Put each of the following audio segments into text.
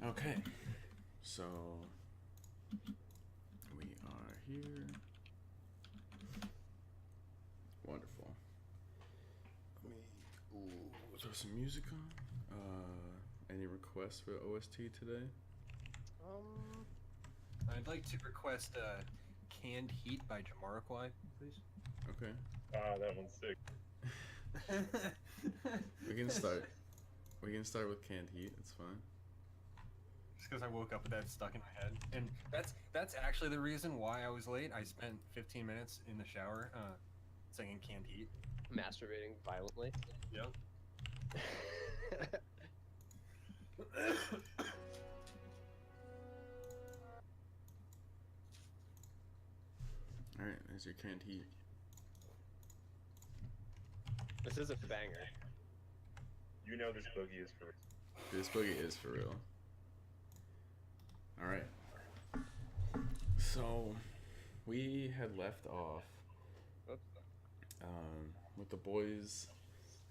Okay, so we are here. Wonderful. Let me throw some music on. Any requests for OST today? Um, I'd like to request "Canned Heat" by Jamiroquai, please. Okay, Ah, that one's sick. we can start. We can start with Canned Heat. It's fine. Just because I woke up with that stuck in my head, and that's actually the reason why I was late. I spent 15 minutes in the shower singing "Canned Heat." Masturbating violently. Yep. All right, there's your Canned Heat. This is a banger. You know this boogie is for. This boogie is for real. All right. So we had left off with the boys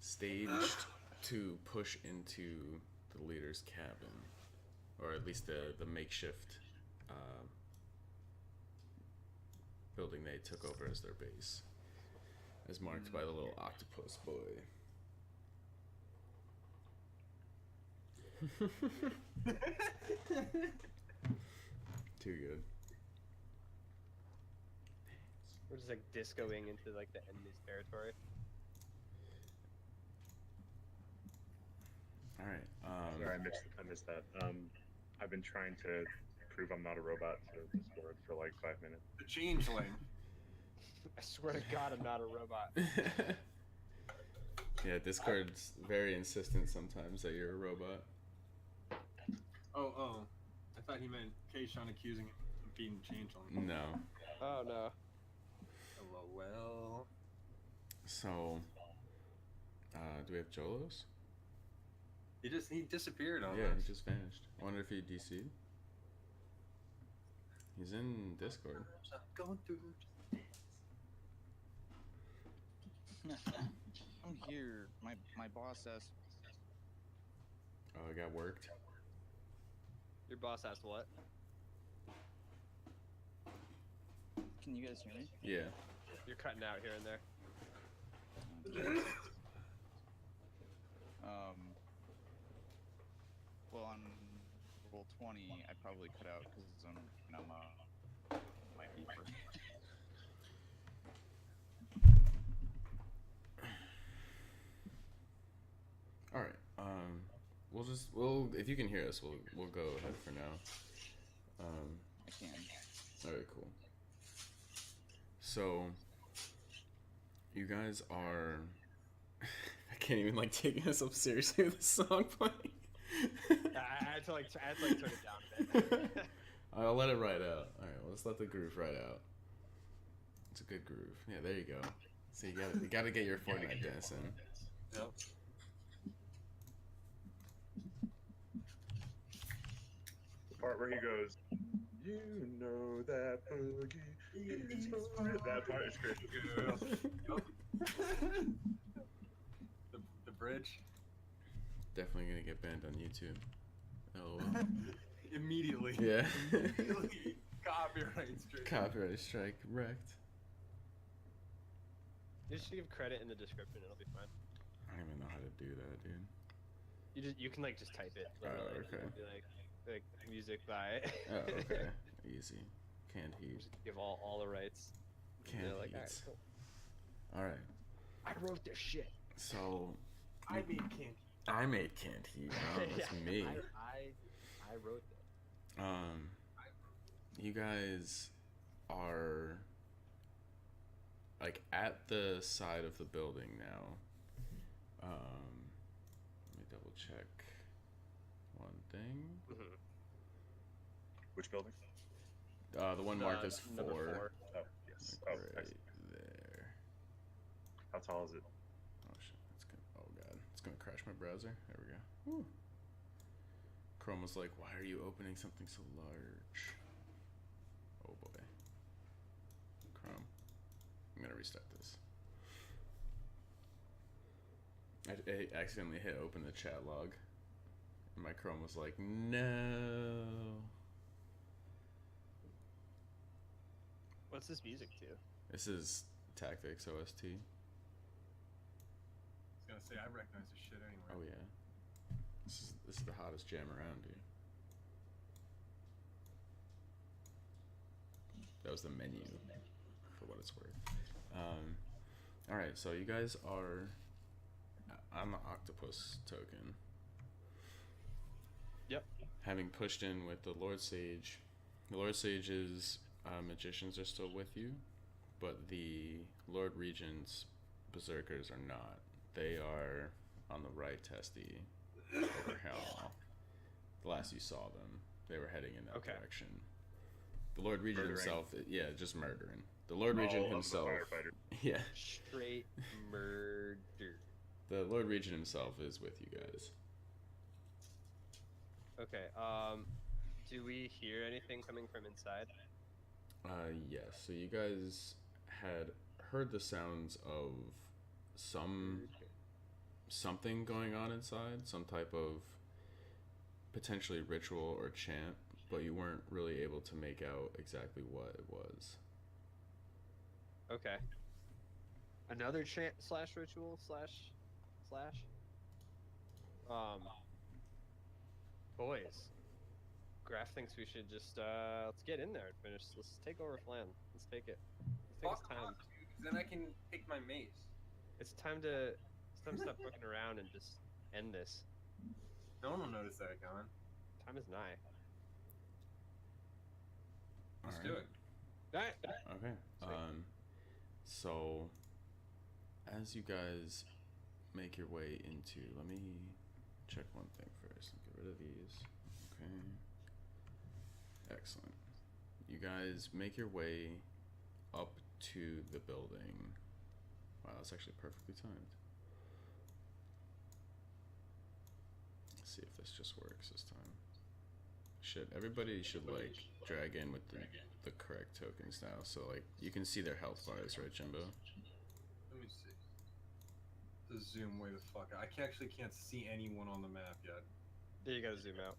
staged to push into the leader's cabin, or at least the makeshift building they took over as their base, as marked by the little octopus boy. Too good. We're just like discoing into like the enemy's territory. All right. Sorry, I missed that. I've been trying to prove I'm not a robot to Discord for like 5 minutes. The changeling. I swear to God, I'm not a robot. Yeah, Discord's very insistent sometimes that you're a robot. Oh. I thought he meant Keishawn accusing him of being changeling. No. Oh no. LOL. So, do we have Jolos? He disappeared on Yeah, us. he just vanished. I wonder if he DC'd. He's in Discord. I'm going through. I'm here. My boss asked. Oh, I got worked. Your boss asked what? Can you guys hear me? Yeah. You're cutting out here and there. Well, on roll 20, I probably cut out because I'm my beeper. All right. We'll if you can hear us, we'll go ahead for now. I can. All right, cool. So, you guys are. I can't even like take myself seriously with the song playing. I had to like turn it down a bit. I'll let it ride out. All right, well, let's let the groove ride out. It's a good groove. Yeah, there you go. So you gotta get your Fortnite dance in. Yep. The part where he goes, "You know that boogie is for." That part is great. The bridge. Definitely gonna get banned on YouTube. LOL. Immediately. Yeah. Immediately. Copyright strike. Copyright strike wrecked. You just give credit in the description. It'll be fine. I don't even know how to do that, dude. You can like just type it. Oh, Literally. okay. Be like music by. Oh, okay. Easy. Canned heat. Just give all the rights. Canned They're like, heat. alright, cool. All right. I wrote this shit. So I made candy. I made canned heat. Oh, that's me. I wrote that. You guys are like at the side of the building now. Let me double check one thing. Mm-hmm. Which building? The one marked as Number 4. Oh, yes. Like Oh, right excellent. there. How tall is it? Oh shit! Oh god! It's gonna crash my browser. There we go. Woo. Chrome was like, "Why are you opening something so large?" Oh boy. Chrome. I'm gonna restart this. I accidentally hit open the chat log, And my Chrome was like, no. What's this music to? This is Tactics OST. I was gonna say I recognize this shit anywhere. Oh yeah. This is the hottest jam around, dude. That was the menu, for what it's worth. All right, so you guys are on the octopus token. Yep. Having pushed in with the Lord Sage. The Lord Sage's magicians are still with you, but the Lord Regent's berserkers are not. They are on the right testy over Hell. The last you saw them, they were heading in that direction. The Lord Regent himself, yeah, just murdering. The Lord Regent himself, yeah, Straight murder. the Lord Regent himself is with you guys. Okay. Do we hear anything coming from inside? Yes. So you guys had heard the sounds of something going on inside, some type of potentially ritual or chant, but you weren't really able to make out exactly what it was. Okay. Another chant slash ritual slash. Boys. Graf thinks we should just let's get in there and finish. Let's take over Flan. Let's take it. Let's take Fuck this time. off, dude, 'cause then I can take my mace. It's time to stop fucking around and just end this. No one will notice that, Gone. Time is nigh. Let's Alright. do it. Alright. Okay. So as you guys make your way into, let me check one thing first. Get rid of these. Okay. Excellent. You guys make your way up to the building. Wow, that's actually perfectly timed. Let's see if this just works this time. Shit, everybody should like drag in with the correct tokens now, so like you can see their health bars, right, Jimbo? Let me see. The zoom way the fuck. I actually can't see anyone on the map yet. There you gotta zoom out.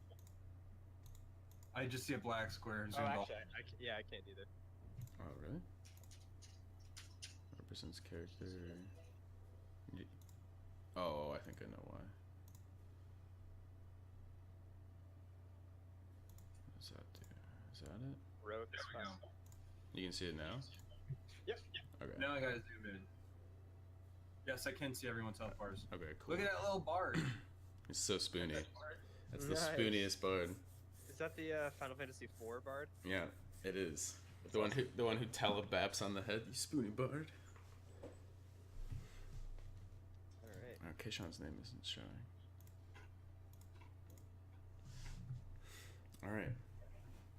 I just see a black square and Oh, zoomed actually, I can't either. Oh, really? Represents character. Oh, I think I know why. What does that do? Is that it? Rogue There is we go. fast. You can see it now? Yep. Okay. Now I gotta zoom in. Yes, I can see everyone's health bars. Okay, cool. Look at that little bard. It's so spoony. That's the Nice. spooniest bard. Is that the Final Fantasy IV bard? Yeah, it is. The one who telebaps on the head. You spoony bard. Alright. Keishan's name isn't showing. Alright.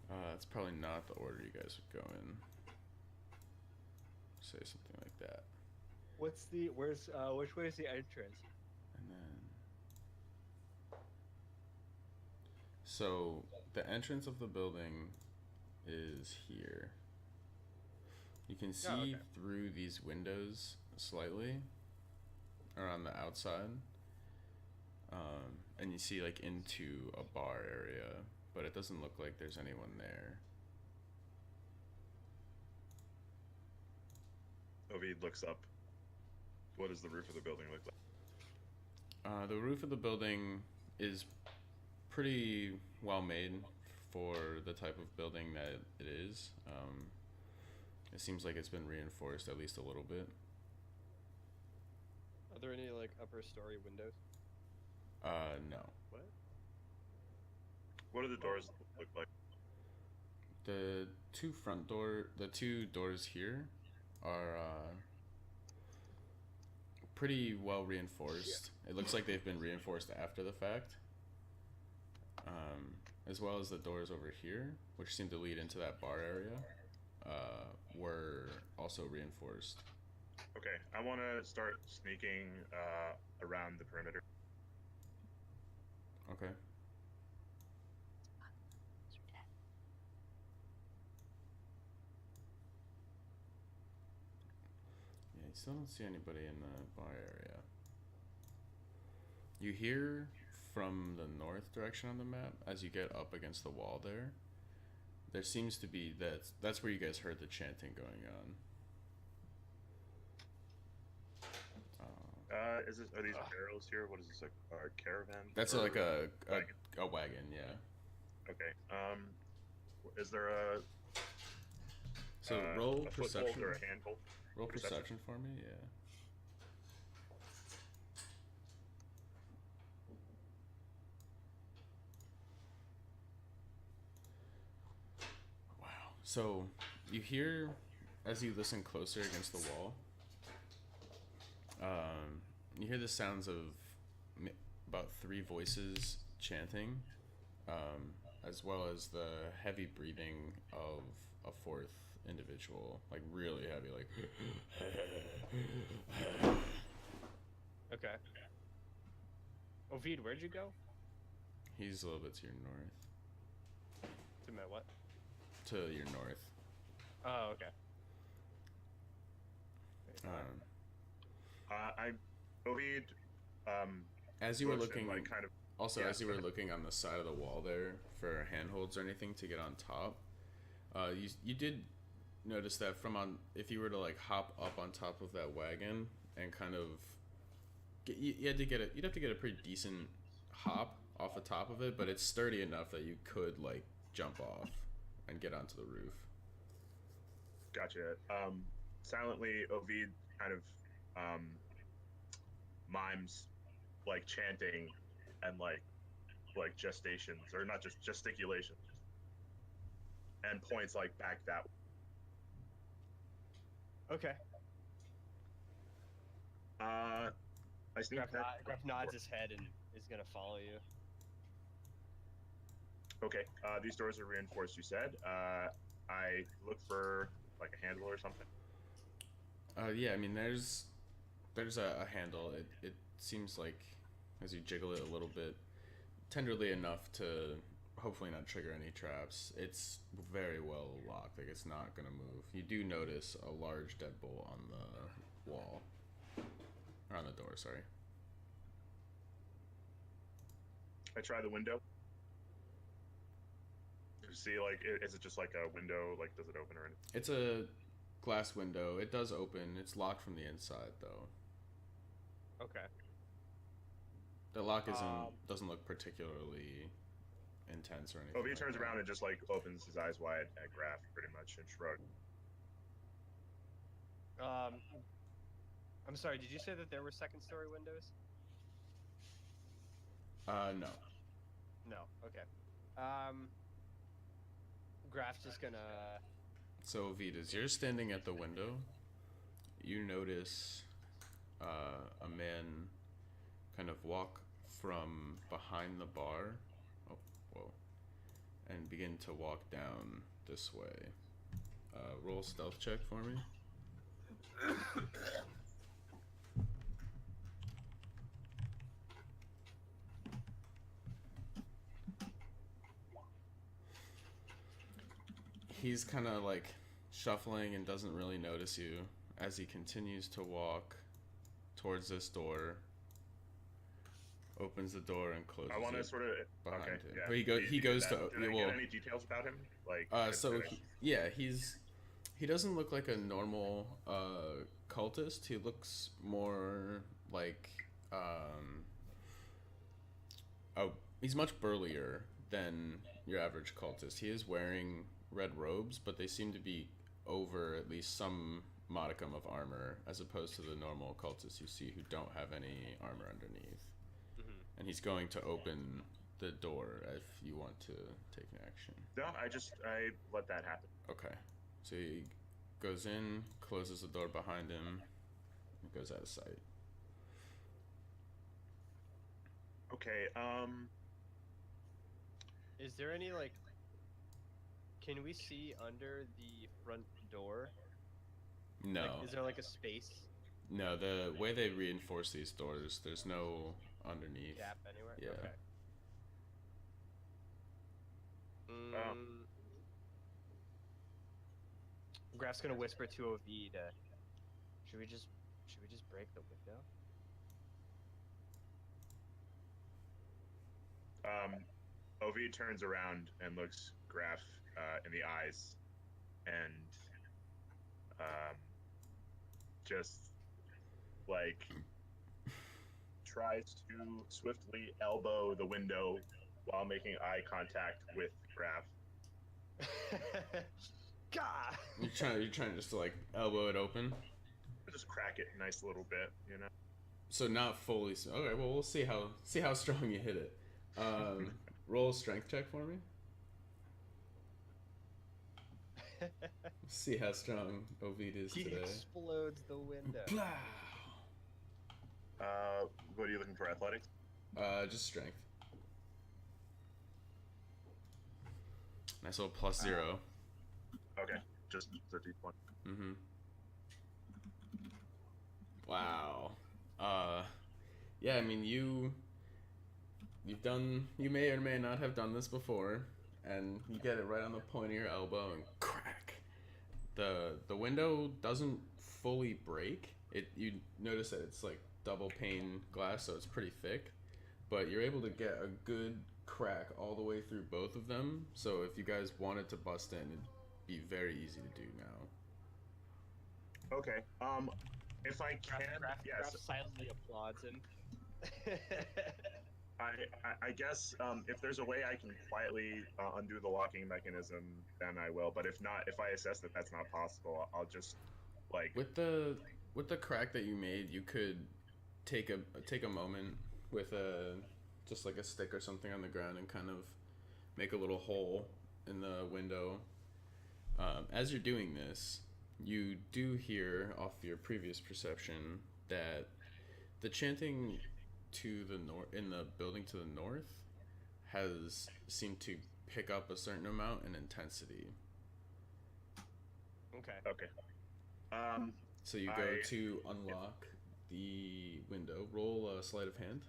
That's probably not the order you guys would go in. Say something like that. Which way is the entrance? And then... So, the entrance of the building is here. You can see through these windows slightly, or on the outside. And you see like into a bar area, but it doesn't look like there's anyone there. Ovid looks up. What does the roof of the building look like? The roof of the building is pretty well made for the type of building that it is. It seems like it's been reinforced at least a little bit. Are there any like upper story windows? No. What? What do the doors look like? The two doors here are pretty well reinforced. It looks like they've been reinforced after the fact. As well as the doors over here, which seem to lead into that bar area, were also reinforced. Okay, I want to start sneaking around the perimeter. Okay. Yeah, you still don't see anybody in the bar area. You hear from the north direction on the map as you get up against the wall there. There seems to be that's where you guys heard the chanting going on. Are these barrels here? What is this, a caravan? That's Or like a wagon? a wagon, yeah. Okay. Is there a So roll a foothold perception. or a handhold? Roll perception for me, yeah. Wow. So you hear as you listen closer against the wall. You hear the sounds of about 3 voices chanting, as well as the heavy breathing of a 4th individual, like really heavy, like. Okay. Ovid, where'd you go? He's a little bit to your north. To my what? To your north. Oh, okay. Ovid, As you were motion, looking, like, kind of. also yeah, as you were looking on the side of the wall there for handholds or anything to get on top, you did notice that if you were to like hop up on top of that wagon and kind of you'd have to get a pretty decent hop off the top of it, but it's sturdy enough that you could like jump off and get onto the roof. Gotcha. Silently, Ovid kind of mimes like chanting and like gestations, or not just gesticulations, and points like back that way. Okay. I sneak Graf nods his head and is gonna follow you. Okay. These doors are reinforced, you said. I look for like a handle or something. Yeah, I mean there's a handle. It seems like as you jiggle it a little bit, tenderly enough to hopefully not trigger any traps. It's very well locked, like it's not gonna move. You do notice a large deadbolt on the wall, or on the door, sorry. I try the window. See, like, is it just like a window? Like, does it open or anything? It's a glass window. It does open. It's locked from the inside, though. Okay. The lock doesn't look particularly intense or anything. Oh, he like turns that. around and just like opens his eyes wide at Graf, pretty much, and shrugs. I'm sorry. Did you say that there were second-story windows? No. No. Okay. Graf's just gonna. So, Vitas, you're standing at the window. You notice a man kind of walk from behind the bar. Oh, whoa. And begin to walk down this way. Roll stealth check for me. He's kind of like shuffling and doesn't really notice you as he continues to walk towards this door, opens the door and closes I want to it sort of behind okay, him. yeah. But he goes to Did I well, get any details about him? Like, he doesn't look like a normal cultist. He looks more like he's much burlier than your average cultist. He is wearing red robes, but they seem to be over at least some modicum of armor, as opposed to the normal cultists you see who don't have any armor underneath. Mm-hmm. And he's going to open the door if you want to take an action. No, I let that happen. Okay. So he goes in, closes the door behind him, and goes out of sight. Okay, Is there any like? Can we see under the front door? No. Like, is there like a space? No, the way they reinforce these doors, there's no underneath. Gap anywhere? Yeah. Okay. Graf's gonna whisper to Ovid, should we just break the window? Ovi turns around and looks Graf in the eyes, and just like tries to swiftly elbow the window while making eye contact with Graf. Gah! You're trying just to like elbow it open. Just crack it a nice little bit, you know. So not fully. Okay, well we'll see how strong you hit it. Roll a strength check for me. See how strong Ovid is He today. explodes the window. What are you looking for? Athletics? Just strength. Nice little +0. Okay, just the D20. Mm-hmm. Wow. Yeah, I mean you may or may not have done this before, and you get it right on the point of your elbow and crack. The window doesn't fully break. You notice that it's like double pane glass, so it's pretty thick, but you're able to get a good crack all the way through both of them. So if you guys wanted to bust in, it'd be very easy to do now. Okay. If I can, yes. Graf silently applauds him. I guess if there's a way I can quietly undo the locking mechanism, then I will. But if not, if I assess that that's not possible, I'll just like with the crack that you made, you could take a moment with just like a stick or something on the ground and kind of make a little hole in the window. As you're doing this, you do hear off your previous perception that the chanting to the north, in the building to the north, has seemed to pick up a certain amount in intensity. Okay. So you go to unlock the window. Roll a sleight of hand.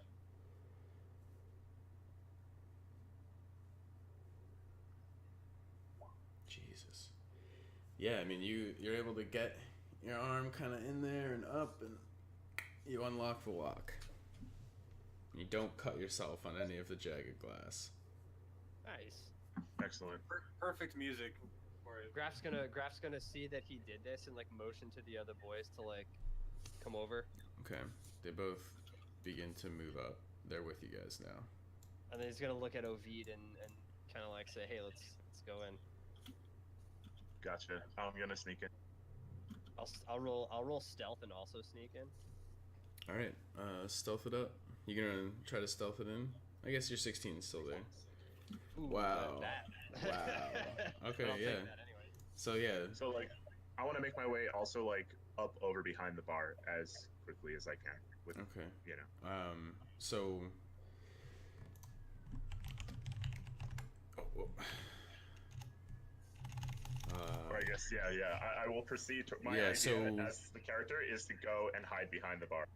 Jesus. Yeah, I mean you're able to get your arm kind of in there and up, and you unlock the lock. You don't cut yourself on any of the jagged glass. Nice. Excellent. Perfect music for it. Graf's gonna see that he did this and like motion to the other boys to like come over. Okay. They both begin to move up. They're with you guys now. And then he's gonna look at Ovid and kind of like say, "Hey, let's go in." Gotcha. I'm gonna sneak in. I'll roll stealth and also sneak in. All right. Stealth it up. You gonna try to stealth it in? I guess your 16 is still there. Ooh, Wow. That. Wow. Okay. But I'll Yeah. take that anyway. So yeah. So like, I want to make my way also like up over behind the bar as quickly as I can. With Okay. you know. So. Oh, whoa. Or I guess yeah. I will proceed to my Yeah, idea so- as the character is to go and hide behind the bar.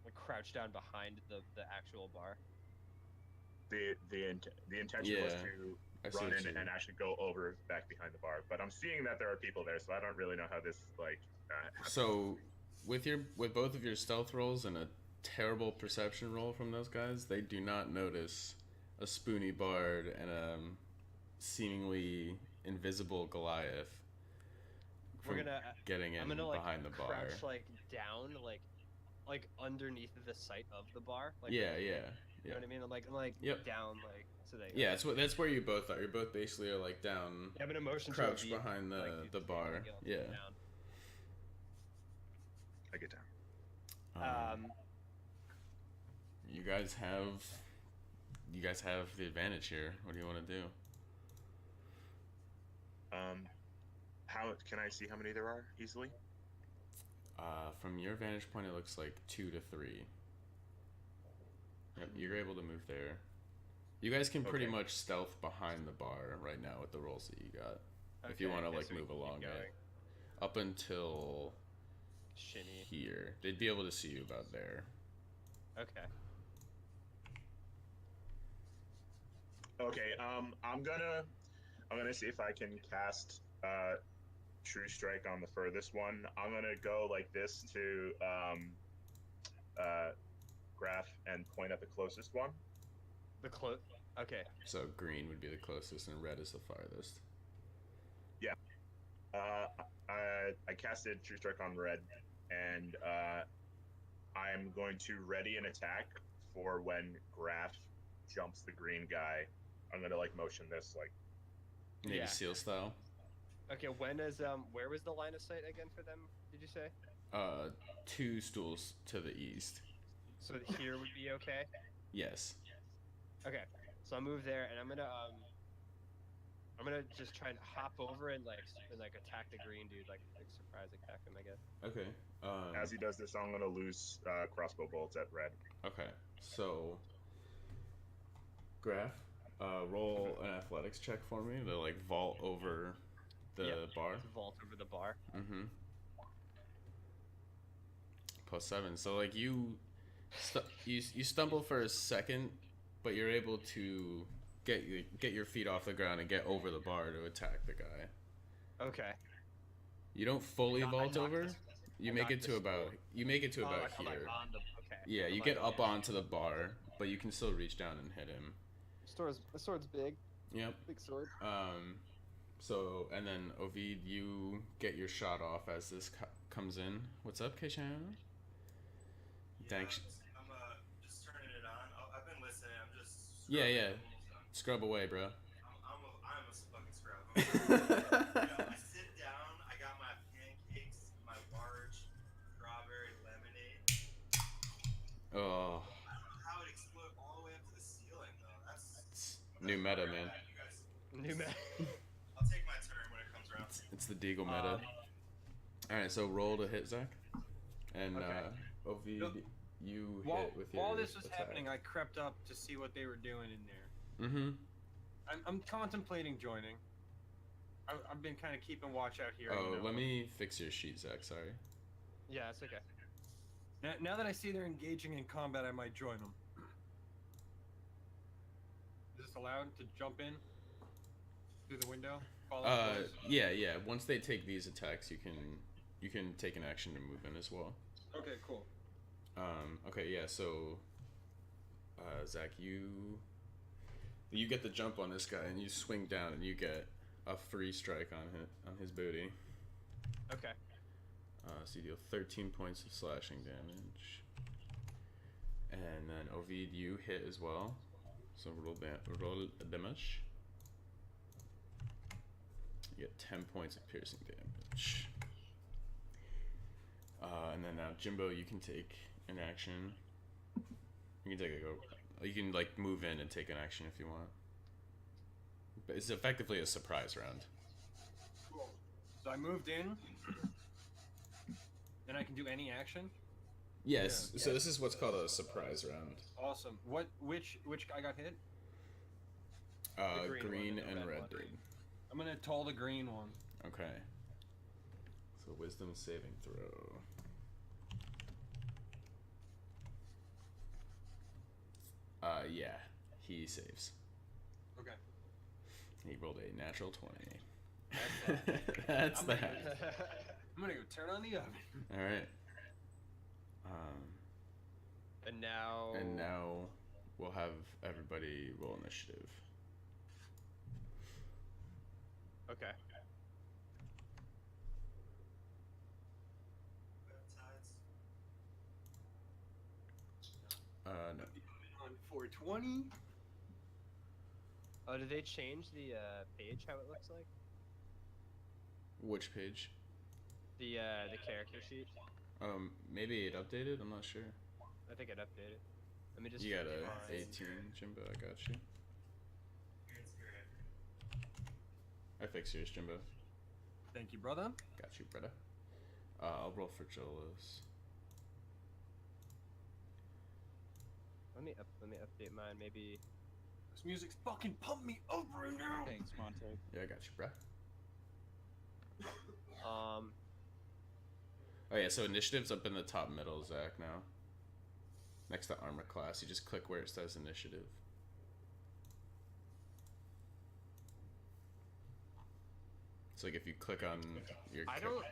Like crouch down behind the actual bar. The intention was Yeah, to I see run what in you mean. and actually go over back behind the bar. But I'm seeing that there are people there, so I don't really know how this like. Happens. So, with both of your stealth rolls and a terrible perception roll from those guys, they do not notice a spoony bard and a seemingly invisible Goliath We're from gonna. getting in I'm gonna like behind the bar. crouch like down like underneath the site of the bar. Like, Yeah. You know what I mean? I'm like Yep. down like so they. Yeah, that's where you both are. You both basically are like down, I'm gonna motion to crouched Ovid, behind like, the you bar. take Yeah. down. I get down. You guys have the advantage here. What do you want to do? How can I see how many there are easily? From your vantage point, it looks like 2 to 3. Yep, you're able to move there. You guys can pretty Okay. much stealth behind the bar right now with the rolls that you got. If you Okay, want to okay, like so we move can keep along going. it. Up until Shimmy. here. They'd be able to see you about there. Okay. Okay. I'm gonna see if I can cast True Strike on the furthest one. I'm gonna go like this to Graf and point at the closest one. The close. Okay. So green would be the closest, and red is the farthest. I casted True Strike on red, and I'm going to ready an attack for when Graph jumps the green guy. I'm gonna like motion this like. Maybe Yeah. seal style. Okay. When is where was the line of sight again for them? Did you say? 2 stools to the east. So here would be okay. Yes. Okay. So I'll move there, and I'm gonna just try and hop over and like attack the green dude, like surprise attack him, I guess. Okay. As he does this, I'm gonna loose crossbow bolts at red. Okay. So, Graph, roll an athletics check for me to like vault over the Yep. bar. Vault over the bar. Mm-hmm. +7. So like you stumble for a second, but you're able to get your feet off the ground and get over the bar to attack the guy. Okay. You don't fully I vault knocked over. this- You I make it knocked to this about stool. about I'm, like, here. on the, okay. Yeah, you I'm, get like, up onto the bar, but you can still reach down and hit him. The sword's big. Yep. Big sword. So, and then Ovid, you get your shot off as this comes in. What's up, Keishan? Thanks. I'm just turning it on. I've been listening. I'm just. Yeah, scrubbing yeah. almost done. Scrub away, bro. I'm a fucking scrub. I sit down. I got my pancakes, my large strawberry lemonade. Oh, I don't know how it exploded all the way up to the ceiling though. That's new meta, man. You guys, New man. I'll take my turn when it comes around. It's the Deagle meta. All right, so roll to hit, Zach. And Okay. Ovid, Nope. you While, hit with your while this was attack. happening, I crept up to see what they were doing in there. Mm-hmm. I'm contemplating joining. I've been kind of keeping watch out here. Oh, you know. let me fix your sheet, Zach. Sorry. Yeah, it's okay. Now that I see they're engaging in combat, I might join them. Is this allowed to jump in through the window? Follow the boys? Yeah. Once they take these attacks, you can take an action to move in as well. Okay, cool. Okay, yeah. So, Zach, you get the jump on this guy, and you swing down, and you get a free strike on his booty. Okay. So you deal 13 points of slashing damage, and then Ovid, you hit as well. So roll damage. You get 10 points of piercing damage. And then now Jimbo, you can take an action. You can take a go. You can like move in and take an action if you want. But it's effectively a surprise round. Cool. So I moved in, and I can do any action. Yes. So this is what's called a surprise round. Awesome. Which guy got hit? The green Green one and the and red red one. did. I'm gonna toll the green one. Okay. So wisdom saving throw. Yeah, he saves. Okay. He rolled a natural 20. That's that. I'm gonna go turn on the oven. All right. And now. And now we'll have everybody roll initiative. Okay. No. On 420. Oh, did they change the page? How it looks like? Which page? The character sheet. Maybe it updated. I'm not sure. I think it updated. Let me just. You got a find- 18, Jimbo. I got you. I fixed yours, Jimbo. Thank you, brother. Got you, brother. I'll roll for Jolos. Let me update mine. Maybe. This music's fucking pumped me up right now. Thanks, Monte. Yeah, I got you, bruh. Oh yeah, so initiative's up in the top middle, Zach, now. Next to armor class, you just click where it says initiative. So like if you click on your I don't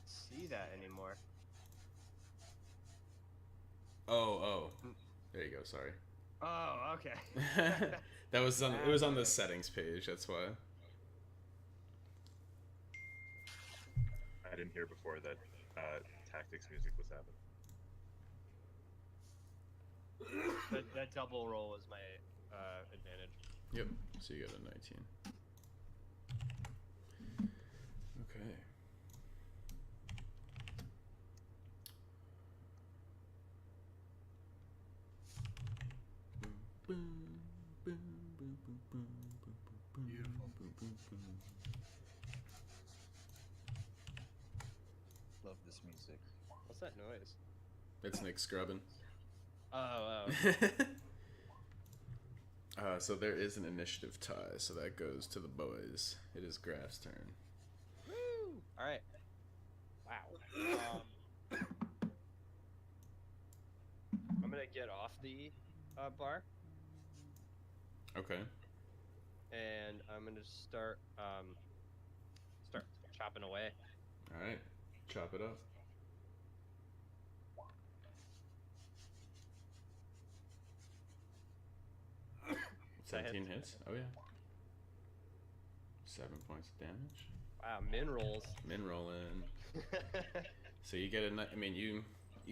see that anymore. Oh. There you go, sorry. Oh, okay. That was on. It was on the settings page. That's why. I didn't hear before that tactics music was happening. That double roll was my advantage. Yep. So you got a 19. Okay. Love this music. What's that noise? It's Nick scrubbing. Oh. So there is an initiative tie, so that goes to the boys. It is Graf's turn. Woo! All right. Wow. I'm gonna get off the bar, Okay. and I'm gonna start chopping away. All right. Chop it up. That 17 hits. hits. Oh yeah. 7 points of damage. Wow, min rolls. Min roll in. So you get a. I mean, you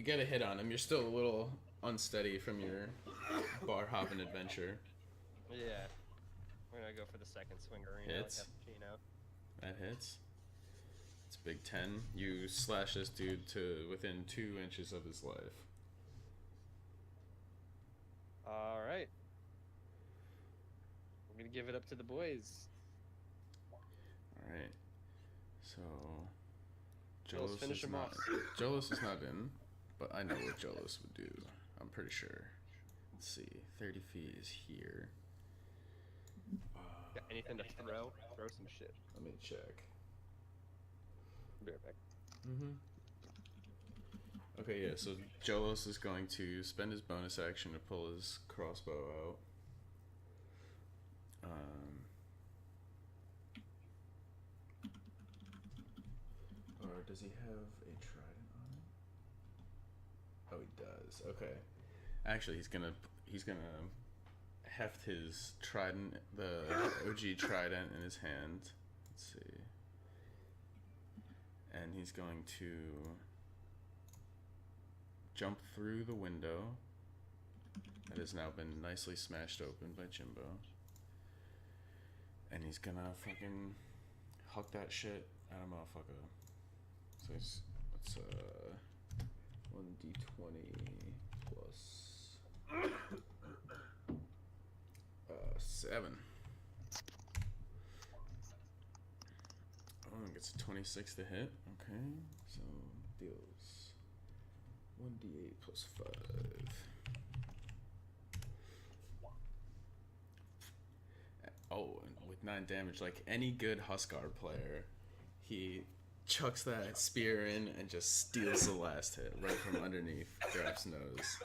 get a hit on him. You're still a little unsteady from your bar hopping adventure. Yeah. We're gonna go for the second swingerino. Hits. Like cappuccino. That hits. It's a big 10. You slash this dude to within 2 inches of his life. All right. I'm gonna give it up to the boys. All right. So. Let's finish is him not. off. Jolos is not in, but I know what Jolos would do. I'm pretty sure. Let's see. 30 feet is here. Got anything to throw? Throw some shit. Let me check. I'll be right back. Mm-hmm. Okay, yeah, so Jolos is going to spend his bonus action to pull his crossbow out. Or does he have a trident on it? Oh, he does. Okay. Actually, he's gonna heft his trident, the OG trident, in his hand. Let's see. And he's going to jump through the window that has now been nicely smashed open by Jimbo. And he's gonna fucking huck that shit at a motherfucker. So he's, let's 1d20 plus 7. Oh, and gets a 26 to hit. Okay, so deals 1d8 plus 5. Oh, and with 9 damage, like any good Huskar player, he chucks that spear in and just steals the last hit right from underneath Graf's nose.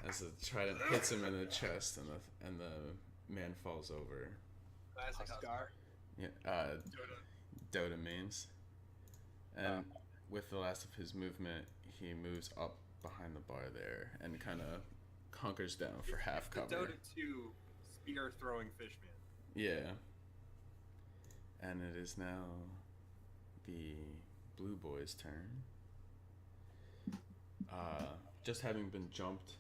As the trident hits him in the chest, and the man falls over. Classic Huskar. Yeah, Dota means. And with the last of his movement, he moves up behind the bar there and kind of hunkers down for half The cover. Dota 2 spear throwing fishman. Yeah. And it is now the blue boy's turn. Just having been jumped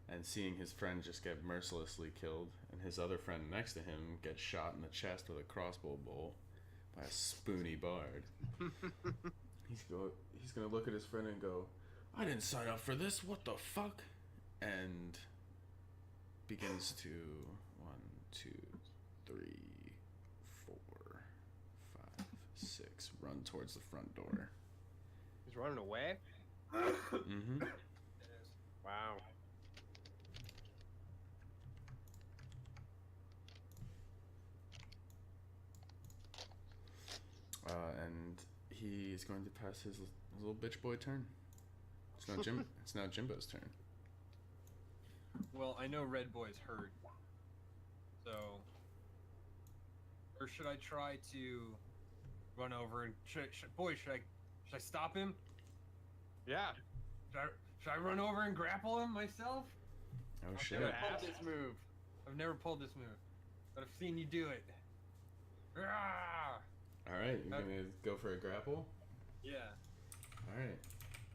and seeing his friend just get mercilessly killed, and his other friend next to him get shot in the chest with a crossbow bolt by a spoony bard. He's gonna look at his friend and go, "I didn't sign up for this. What the fuck?" And begins to 1, 2, 3, 4, 5, 6 run towards the front door. He's running away. Mm-hmm. Wow. And he is going to pass his little bitch boy turn. It's now It's now Jimbo's turn. Well, I know Red Boy's hurt, so or should I try to run over and should I stop him? Yeah. Should I run over and grapple him myself? Oh I've shit. never pulled this move. I've never pulled this move, but I've seen you do it. All right, you're gonna go for a grapple. Yeah. All right.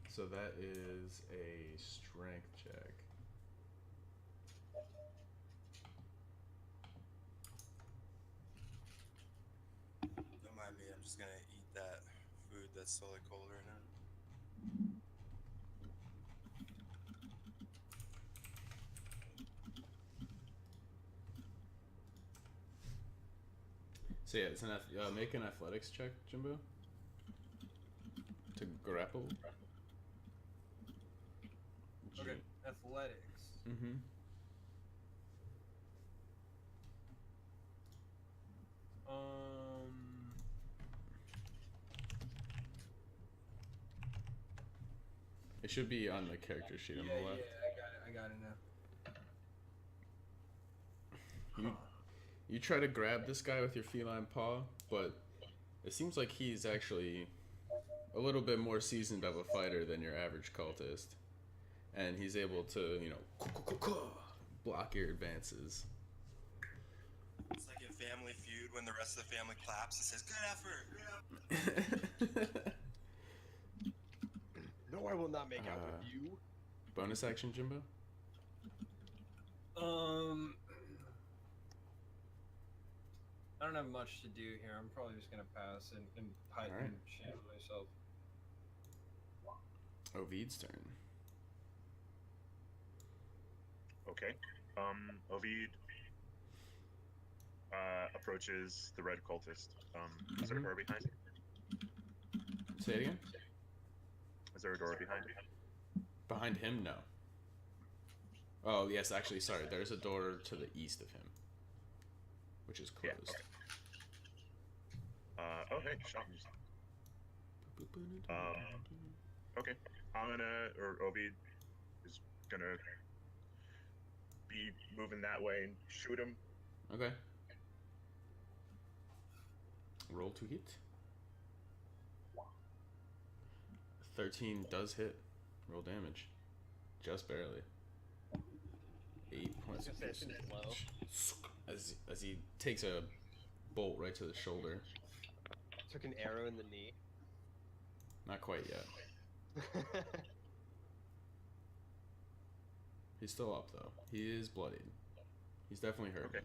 So that is a strength check. Don't mind me. I'm just gonna eat that food that's so like cold right now. So yeah, it's an make an athletics check, Jimbo. To grapple. Okay. Athletics. Mm-hmm. It should be on the character sheet on the left. Yeah, I got it now. You try to grab this guy with your feline paw, but it seems like he's actually a little bit more seasoned of a fighter than your average cultist. And he's able to, block your advances. It's like in Family Feud when the rest of the family claps and says, "Good effort." No, I will not make out with you. Bonus action, Jimbo? I don't have much to do here. I'm probably just gonna pass and hide Alright. and shield myself. Ovid's turn. Okay. Ovid approaches the red cultist. Is there a door behind him? Say it again? Is there a door behind him? Behind him, no. Oh, yes, actually, sorry. There's a door to the east of him, which is closed. Yeah, okay. Hey, Sean. Okay. Ovid is gonna be moving that way and shoot him. Okay. Roll to hit. 13 does hit. Roll damage. Just barely. 8 points of I was gonna say, damage. it's As he takes a bolt right to the shoulder. Took an arrow in the knee. Not quite yet. He's still up though. He is bloodied. He's definitely hurt. Okay.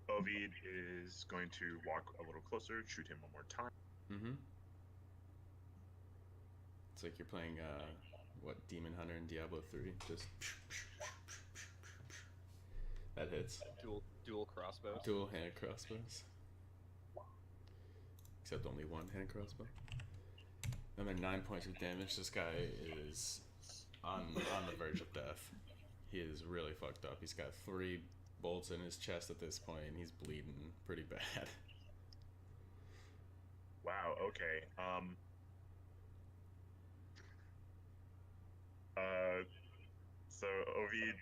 Ovid is going to walk a little closer, shoot him one more time. Mm-hmm. It's like you're playing Demon Hunter in Diablo 3. Just that hits. Dual crossbows. Dual hand crossbows. Except only one hand crossbow. Another 9 points of damage. This guy is on the verge of death. He is really fucked up. He's got 3 bolts in his chest at this point, and he's bleeding pretty bad. Wow, okay. So Ovid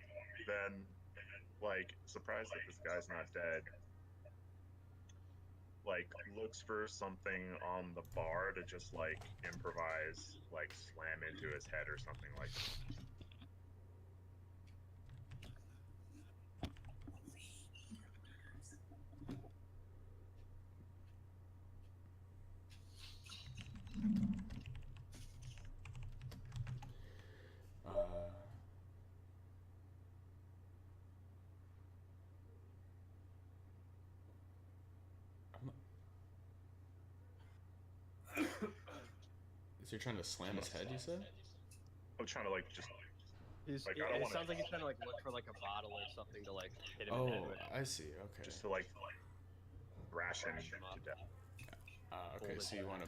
then, like, surprised that this guy's not dead, like, looks for something on the bar to just, like, improvise, like, slam into his head or something like that. Is he trying to slam his head, you said? I'm trying to, like, just... He's, Like, it, I don't it wanna- sounds like he's trying to like look for like a bottle or something to like hit him in Oh, the head with. I see. Okay. just to, like, thrash him Thrash him up. to death. Okay, so you want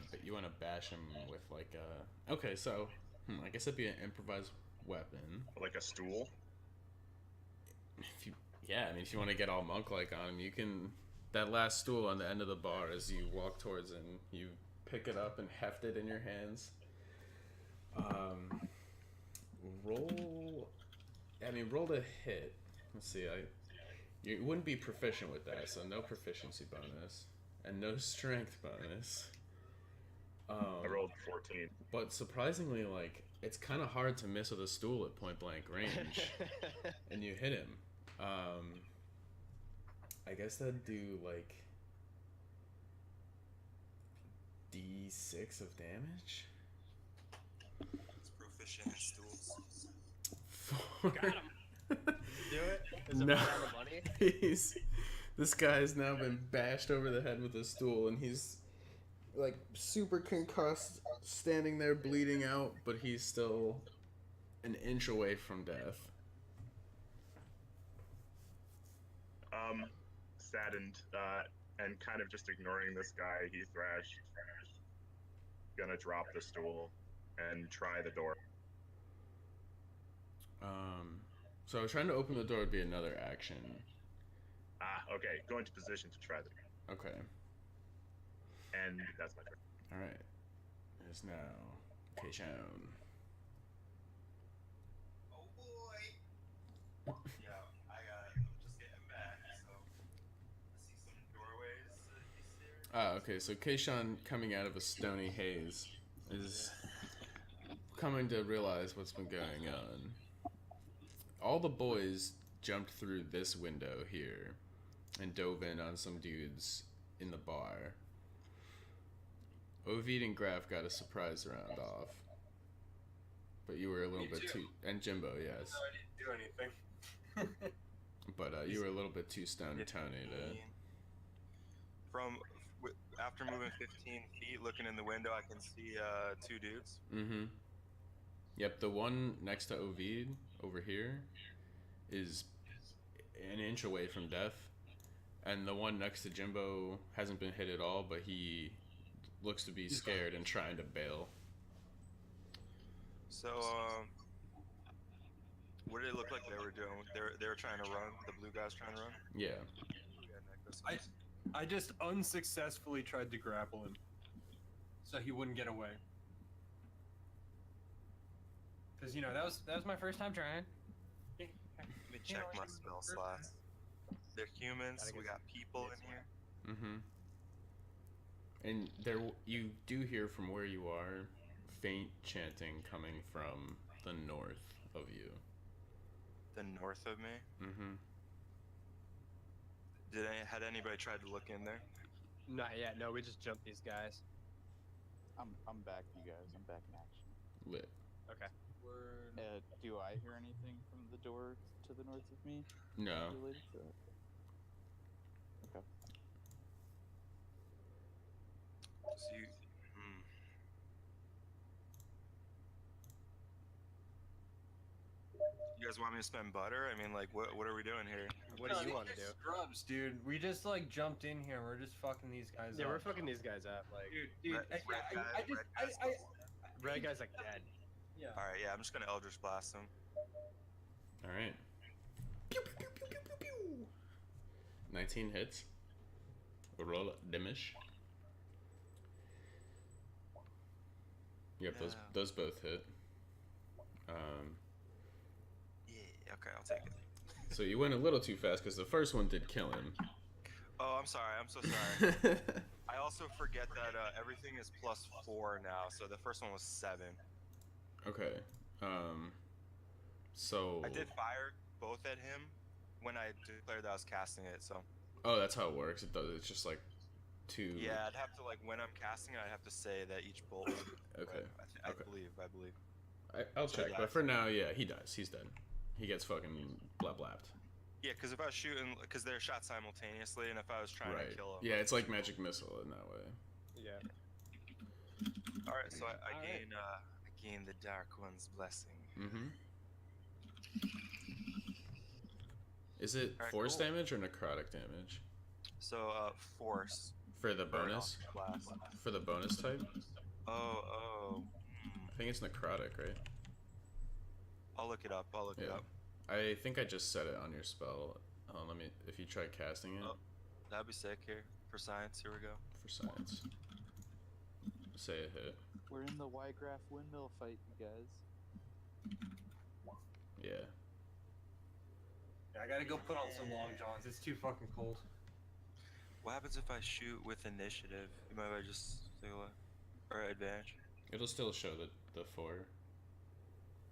to bash him with like a... Okay, so I guess it'd be an improvised weapon. Like a stool? If you, yeah, I mean, if you want to get all monk-like on him, you can... That last stool on the end of the bar, as you walk towards him, you pick it up and heft it in your hands. Roll... I mean, roll to hit. Let's see, you wouldn't be proficient with that, so no proficiency bonus. And no strength bonus. I rolled 14. But surprisingly, like, it's kind of hard to miss with a stool at point blank range, and you hit him. I guess that'd do like D6 of damage. He's proficient in stools. Got him. Do it. Is it No. on the money? This guy has now been bashed over the head with a stool, and he's like super concussed, standing there bleeding out, but he's still an inch away from death. Saddened, and kind of just ignoring this guy, he thrashed. Gonna drop the stool and try the door. So I was trying to open the door would be another action. Okay. Go into position to try the door. Okay. And that's my turn. Alright. It is now Keishan. Oh boy. Yeah, I'm just getting back, so I see some doorways that he stared. Okay, so Keishan, coming out of a stony haze, is coming to realize what's been going on. All the boys jumped through this window here and dove in on some dudes in the bar. Ovid and Graf got a surprise round off. But you were a little Me bit too. too... And Jimbo, yes. No, I didn't do anything. But you were a little bit too stone Tony to... After moving 15 feet, looking in the window, I can see 2 dudes. Mm-hmm. Yep, the one next to Ovid over here is an inch away from death. And the one next to Jimbo hasn't been hit at all, but he looks to be scared and trying to bail. So, what did it look like they were doing? They were trying to run. The blue guys trying to run. Yeah. I just unsuccessfully tried to grapple him, so he wouldn't get away. Cause that was my first time trying. Let me check my spell slots. They're humans. We got people in here. Mm-hmm. And there, you do hear from where you are faint chanting coming from the north of you. The north of me. Mm-hmm. Had anybody tried to look in there? Not yet. No, we just jumped these guys. I'm back, you guys. I'm back in action. Lit. Okay. Do I hear anything from the door to the north of me No. related to that? Okay. So you guys want me to spend butter? I mean, like, what are we doing here? What do you want to do? Scrubs, dude. We just jumped in here. We're just fucking these guys Yeah, up. we're fucking these guys up. Like, Dude, red guy's like dead. yeah. All right, yeah, I'm just gonna Eldritch Blast him. All right. Pew, pew, pew, pew, pew, pew. 19 hits. Roll damage. Yep, those both hit. Yeah, okay, I'll take it. So you went a little too fast because the first one did kill him. Oh, I'm sorry. I'm so sorry. I also forget that everything is +4 now, so the first one was 7. Okay. So. I did fire both at him when I declared that I was casting it, so. Oh, that's how it works. It does. It's just like 2. Yeah, I'd have to when I'm casting it, I'd have to say that each bolt. Okay. I Okay. believe. I'll check, but for now, yeah, he dies. He's dead. He gets fucking blapped. Yeah, because if I was shooting, because they're shot simultaneously, and if I was trying to kill him. Yeah, it's like magic missile in that way. Yeah. All right, so I gain the Dark One's blessing. Mm-hmm. Is it Alright, force cool. damage or necrotic damage? So force. For the bonus? Blast. For the bonus type? Oh. I think it's necrotic, right? I'll look it up. Yeah. I think I just set it on your spell. Let me, if you try casting it. Oh, that'd be sick here. For science, here we go. For science. Say a hit. We're in the Y-Graph windmill fight, you guys. Yeah. Yeah, I gotta go put on some long johns. It's too fucking cold. What happens if I shoot with initiative? You might just say what? or advantage? It'll still show the 4.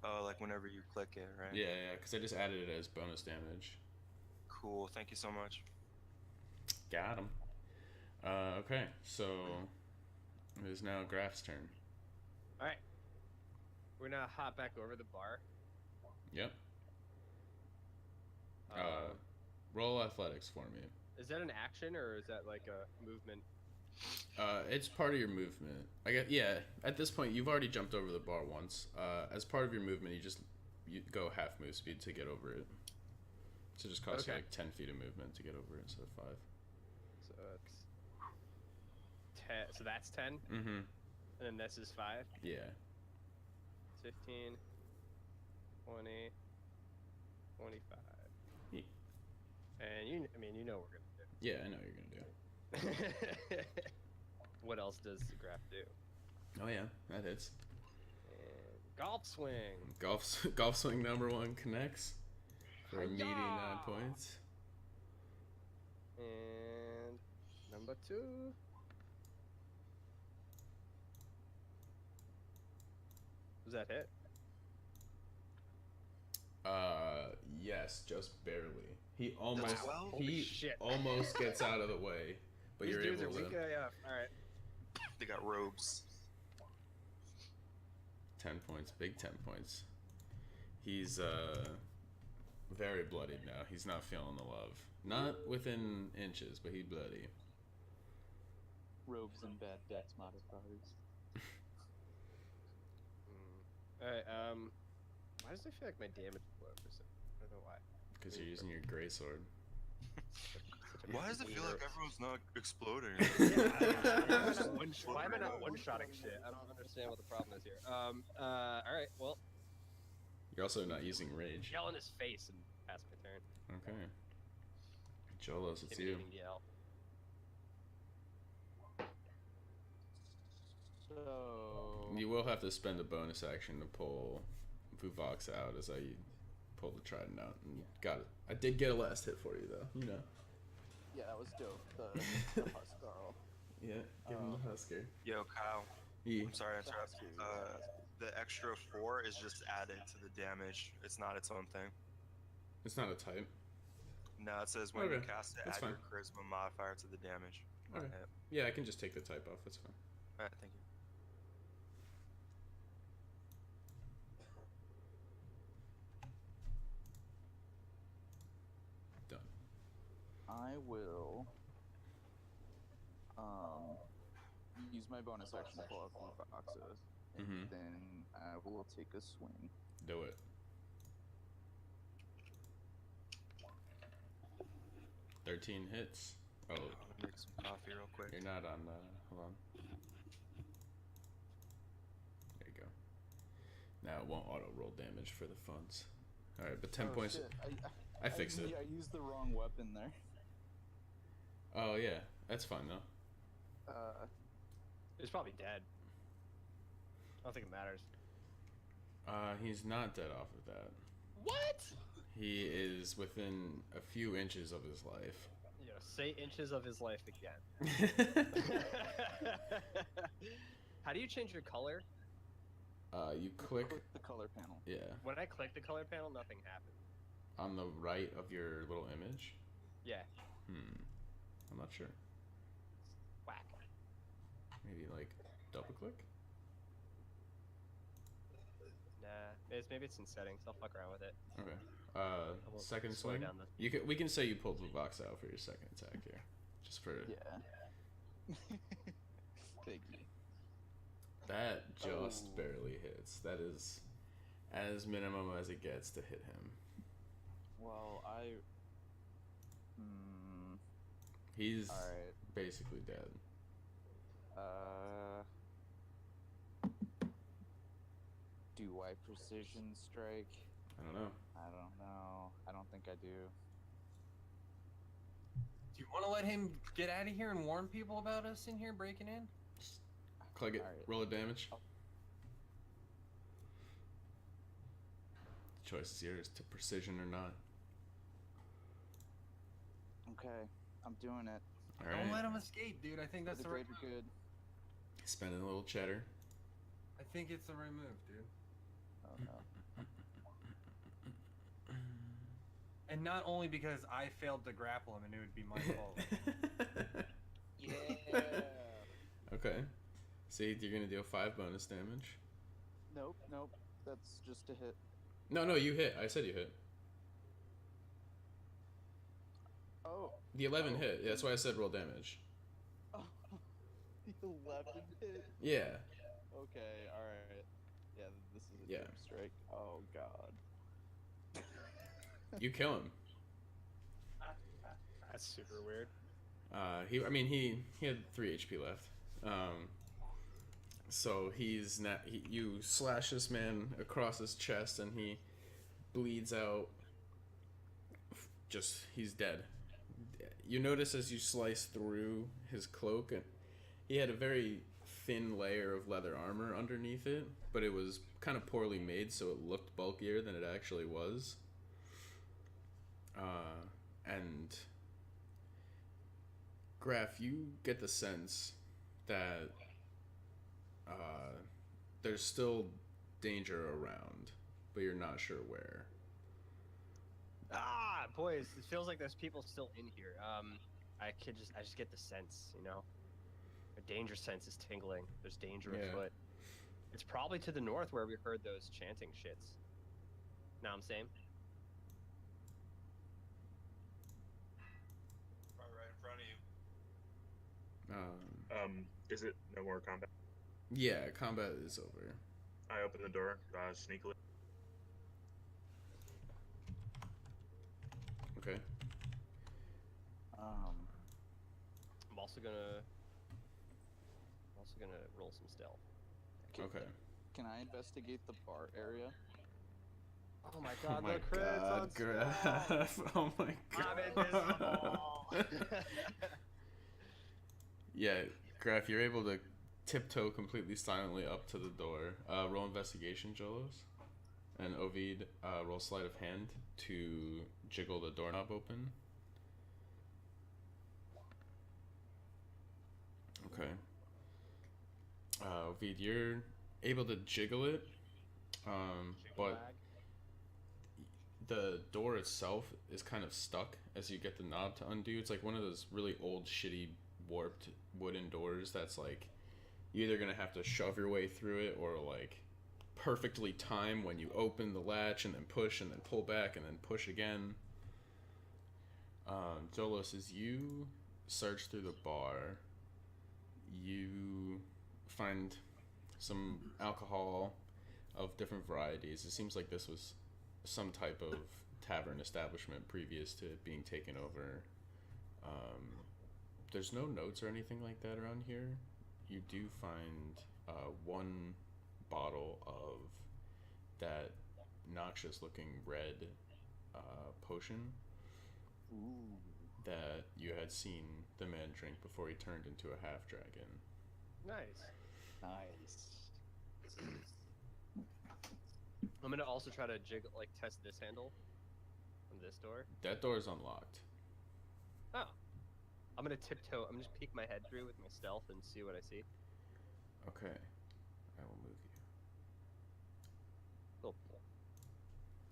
Oh, like whenever you click it, right? Yeah, yeah, because I just added it as bonus damage. Cool. Thank you so much. Got him. Okay, so it is now Graf's turn. All right. We're gonna hop back over the bar. Yep. Roll athletics for me. Is that an action or is that like a movement? It's part of your movement. Yeah. At this point, you've already jumped over the bar once. As part of your movement, you go half move speed to get over it. So it just costs you like 10 feet of movement to get over it instead of 5. So it's 10. So that's 10. Mm-hmm. And then this is 5. Yeah. 15, 20, 25. Yeah. And you know what we're gonna do. Yeah, I know what you're gonna do. What else does the graph do? Oh yeah, that hits. And golf swing. Golf swing number 1 connects for a meaty 9 Hi-ya! points. And number 2. Does that hit? Yes, just barely. He almost Holy shit. almost gets out of the way, but These you're dudes able are to. weak AF. All right. They got robes. 10 points, big 10 points. He's very bloodied now. He's not feeling the love. Not within inches, but he's bloody. Robes and bad dex modifiers. Alright, why does it feel like my damage is low for some? I don't know why. Because you're using your gray sword. Why does it feel like everyone's not exploding? Why am I not one-shotting shit? I don't understand what the problem is here. Alright, well, You're also not using rage. yell in his face and pass my turn. Okay. Jolos, it's you. Intimidating yell. So You will have to spend a bonus action to pull Vuvox out as I pull the trident out. And got it. I did get a last hit for you, though. You know. yeah, that was dope. The Huskarl. Yeah, give him the Husker. Yo, Kyle. Yeah. I'm sorry to interrupt. The extra 4 is just added to the damage. It's not its own thing. It's not a type. No, it says when you Okay, cast it, that's add fine. your charisma modifier to the damage. Not Okay. hit. Yeah, I can just take the type off. That's fine. Alright, thank you. Done. I will use my bonus action to pull out the Foxa, and Mhm. then I will take a swing. Do it. 13 hits. Oh, I'm gonna make some coffee real quick. you're not on. Hold on. There you go. Now it won't auto roll damage for the funds. All right, but 10 Oh, points. shit. I fixed it. I used the wrong weapon there. Oh yeah, that's fine though. He's probably dead. I don't think it matters. He's not dead off of that. What? He is within a few inches of his life. You know, say inches of his life again. How do you change your color? You click. Click the color panel. Yeah, When I click the color panel, nothing happens. on the right of your little image. Yeah. I'm not sure. Whack. Maybe like double click. Nah. Maybe it's in settings. I'll fuck around with it. Okay. won't Second slow swing. down the- We can say you pulled the box out for your second attack here, just for Yeah. Thank you. that. Just Oh. barely hits. That is as minimum as it gets to hit him. Well, He's alright. basically dead. Do I precision strike? I don't know. I don't know. I don't think I do. Do you want to let him get out of here and warn people about us in here breaking in? Click it. Alright. Roll a damage. The choice is yours to precision or not. Okay, I'm doing it. All Don't right. let him escape, dude. I think For that's the the right greater good. Spending a little cheddar. I think it's the right move, dude. Oh no. And not only because I failed to grapple him and it would be my fault. Yeah. Okay. See, you're gonna deal 5 bonus damage. Nope. That's just a hit. No, you hit. I said you hit. Oh. The 11 hit. That's why I said roll damage. Oh. The 11 hit. Yeah. Okay. All right. Yeah. This is a Yeah. trip strike. Oh god. You kill him. That's super weird. He had 3 HP left. So you slash this man across his chest and he bleeds out. He's dead. You notice as you slice through his cloak, and he had a very thin layer of leather armor underneath it, but it was kind of poorly made, so it looked bulkier than it actually was. And Graf, you get the sense that there's still danger around, but you're not sure where. Ah, boys, it feels like there's people still in here. I just get the sense, you know. The danger sense is tingling. There's danger afoot. It's probably to the north where we heard those chanting shits. Know what I'm saying? Right in front of you. Is it no more combat? Yeah, combat is over. I open the door, sneakily. Okay. I'm also gonna roll some stealth. Okay. Can I investigate the bar area? Oh my Oh god, my the crits god, on Graf. Oh my god. I'm invisible. Yeah, Graf, you're able to tiptoe completely silently up to the door. Roll investigation, Jolos. And Ovid, roll sleight of hand to jiggle the doorknob open. Okay. Ovid, you're able to jiggle it, but the door itself is kind of stuck as you get the knob to undo. It's like one of those really old, shitty, warped wooden doors that's like you're either gonna have to shove your way through it or like perfectly time when you open the latch and then push and then pull back and then push again. Jolos, as you search through the bar, you find some alcohol of different varieties. It seems like this was some type of tavern establishment previous to it being taken over. There's no notes or anything like that around here. You do find one bottle of that noxious looking red potion that you had seen the man drink before he turned into a half dragon. Nice. Nice. I'm gonna also try to test this handle on this door. That door is unlocked. Oh. I'm gonna tiptoe. I'm just peek my head through with my stealth and see what I see. Okay. I will move you. Cool.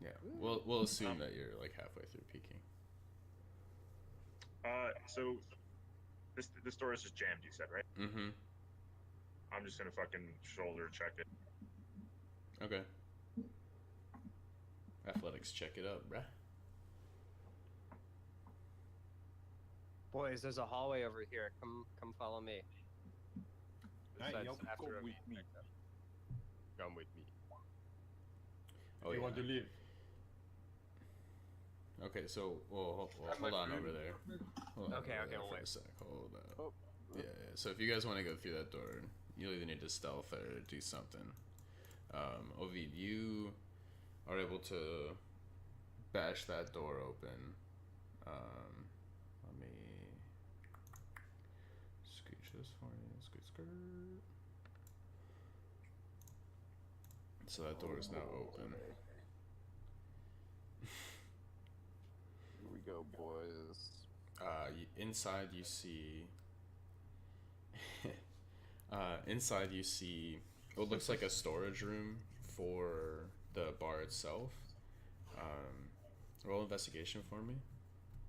Yeah. We'll assume that you're like halfway through peeking. So this door is just jammed, you said, right? Mm-hmm. I'm just gonna fucking shoulder check it. Okay. Athletics, check it out, bruh. Boys, there's a hallway over here. Come follow me. Alright, Besides, yo, after go a- with me. Come with me. Oh, You yeah. want to leave? Okay, so hold on over there. Hold on Okay, over okay, there we'll for wait. a sec. Hold up. Oh. Yeah. So if you guys want to go through that door, you'll either need to stealth or do something. Ovid, you are able to bash that door open. Let me scooch this for you. Scoot, skirt. So that door is now open. Here we go, boys. Inside you see Inside you see what looks like a storage room for the bar itself. Roll investigation for me.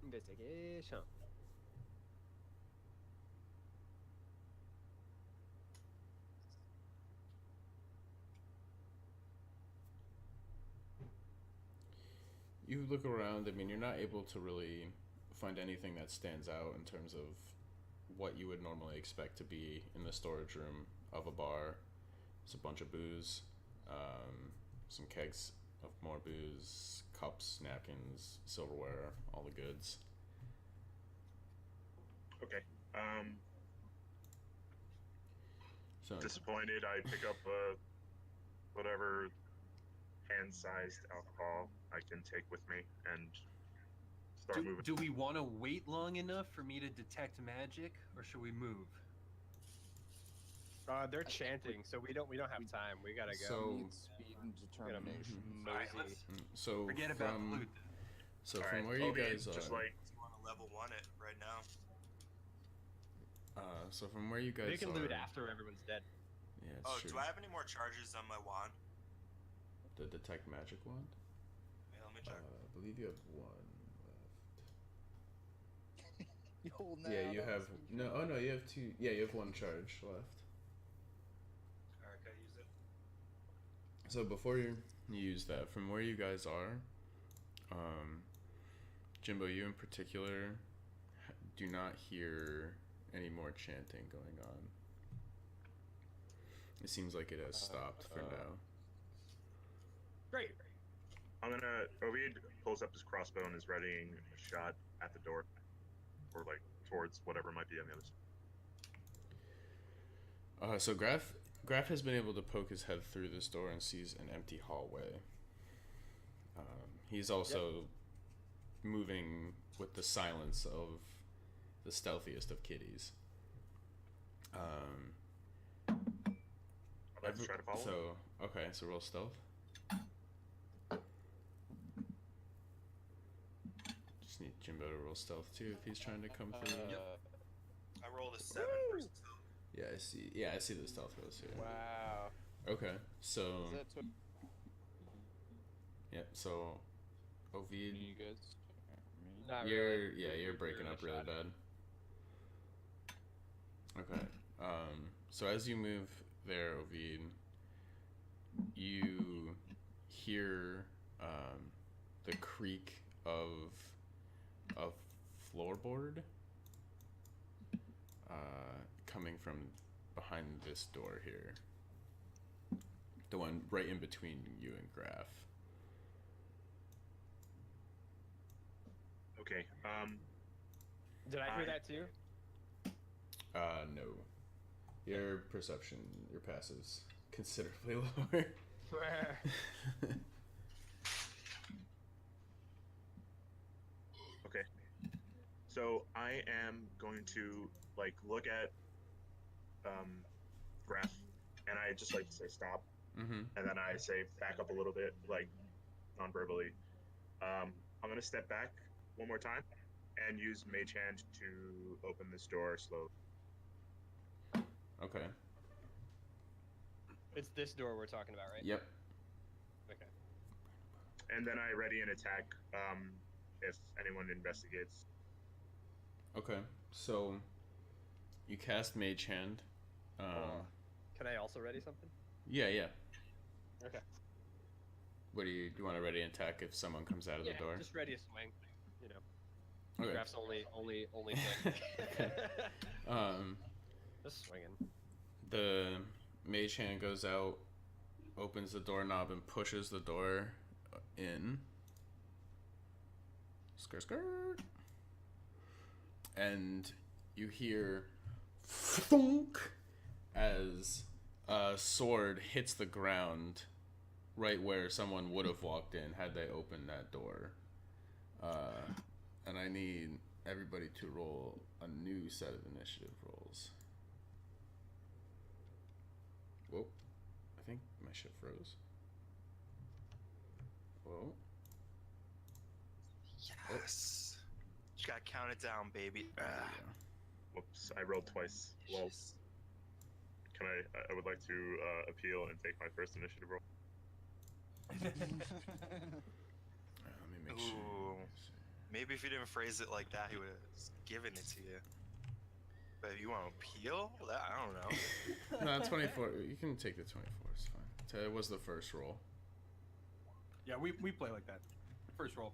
Investigation. You look around. I mean, you're not able to really find anything that stands out in terms of what you would normally expect to be in the storage room of a bar. It's a bunch of booze, some kegs of more booze, cups, napkins, silverware, all the goods. Okay. So Disappointed. I pick up whatever hand-sized alcohol I can take with me and start moving. Do we want to wait long enough for me to detect magic, or should we move? They're chanting, so we don't have time. We gotta go. So- Need speed and determination. Alright, Mosey. so Forget about the from loot. so All from right, where you Obi, guys just are, like You want to level 1 it right now? so from where you guys They can are, loot after everyone's dead. yeah, it's Oh, true. do I have any more charges on my wand? The detect magic wand. Yeah, let me check. I believe you have one left. You holding that Yeah, out you on have us? no. Oh no, you have two. Yeah, you have one charge left. Alright, can I use it? So before you use that, from where you guys are, Jimbo, you in particular, do not hear any more chanting going on. It seems like it has stopped for now. Great. I'm gonna. Ovid pulls up his crossbow and is readying a shot at the door, or like towards whatever might be on the other side. So Graf has been able to poke his head through this door and sees an empty hallway. He's also moving with the silence of the stealthiest of kitties. I'm about to try to follow. So okay, so roll stealth. Just need Jimbo to roll stealth too if he's trying to come through. I rolled a 7 for stealth. Yeah, I see. Yeah, I see the stealth rolls here. Wow. Okay, so Is that what yeah, so Ovid, you guys? Not you're really. you're breaking up really shot. bad. Okay, so as you move there, Ovid, you hear the creak of a floorboard coming from behind this door here. The one right in between you and Graf. Okay. Did I hear that too? No. Your perception, your passive's considerably lower. Okay. So I am going to like look at Graf, and I just like to say stop, Mm-hmm. and then I say back up a little bit, like non-verbally. I'm gonna step back one more time and use Mage Hand to open this door slowly. Okay. It's this door we're talking about, right? Yep. Okay. And then I ready an attack if anyone investigates. Okay. So you cast Mage Hand. Can I also ready something? Yeah. Okay. What do you want to ready an attack if someone comes out of Yeah, the door? just ready a swing. You know, Okay. Graf's only thing. Just swinging. The Mage Hand goes out, opens the doorknob, and pushes the door in. Skirt, skirt. And you hear thunk as a sword hits the ground right where someone would have walked in had they opened that door. And I need everybody to roll a new set of initiative rolls. Whoa. I think my shit froze. Whoa. Yes. Just gotta count it down, baby. Yeah. Whoops, I rolled twice. Well, can I would like to appeal and take my first initiative roll. Let me make sure. Ooh. Maybe if you didn't phrase it like that, he would have given it to you. But if you want to appeal, that, I don't know. No, 24. You can take the 24. It's fine. It was the first roll. Yeah, we play like that. First roll.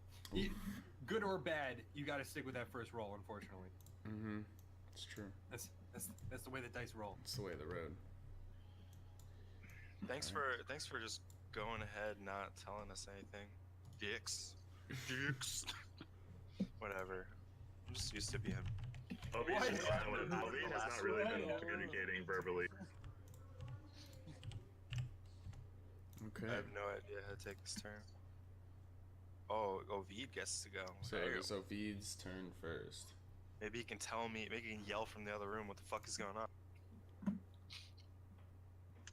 Good or bad, you got to stick with that first roll. Unfortunately. Mm-hmm. It's true. That's the way the dice roll. It's the way of the road. Thanks for just going ahead, not telling us anything. Dicks. Whatever. I'm just used to being. Ovi has not really been communicating verbally. Okay. I have no idea how to take this turn. Oh, Ovid gets to go. So it's Ovid's turn first. Maybe he can tell me. Maybe he can yell from the other room what the fuck is going on.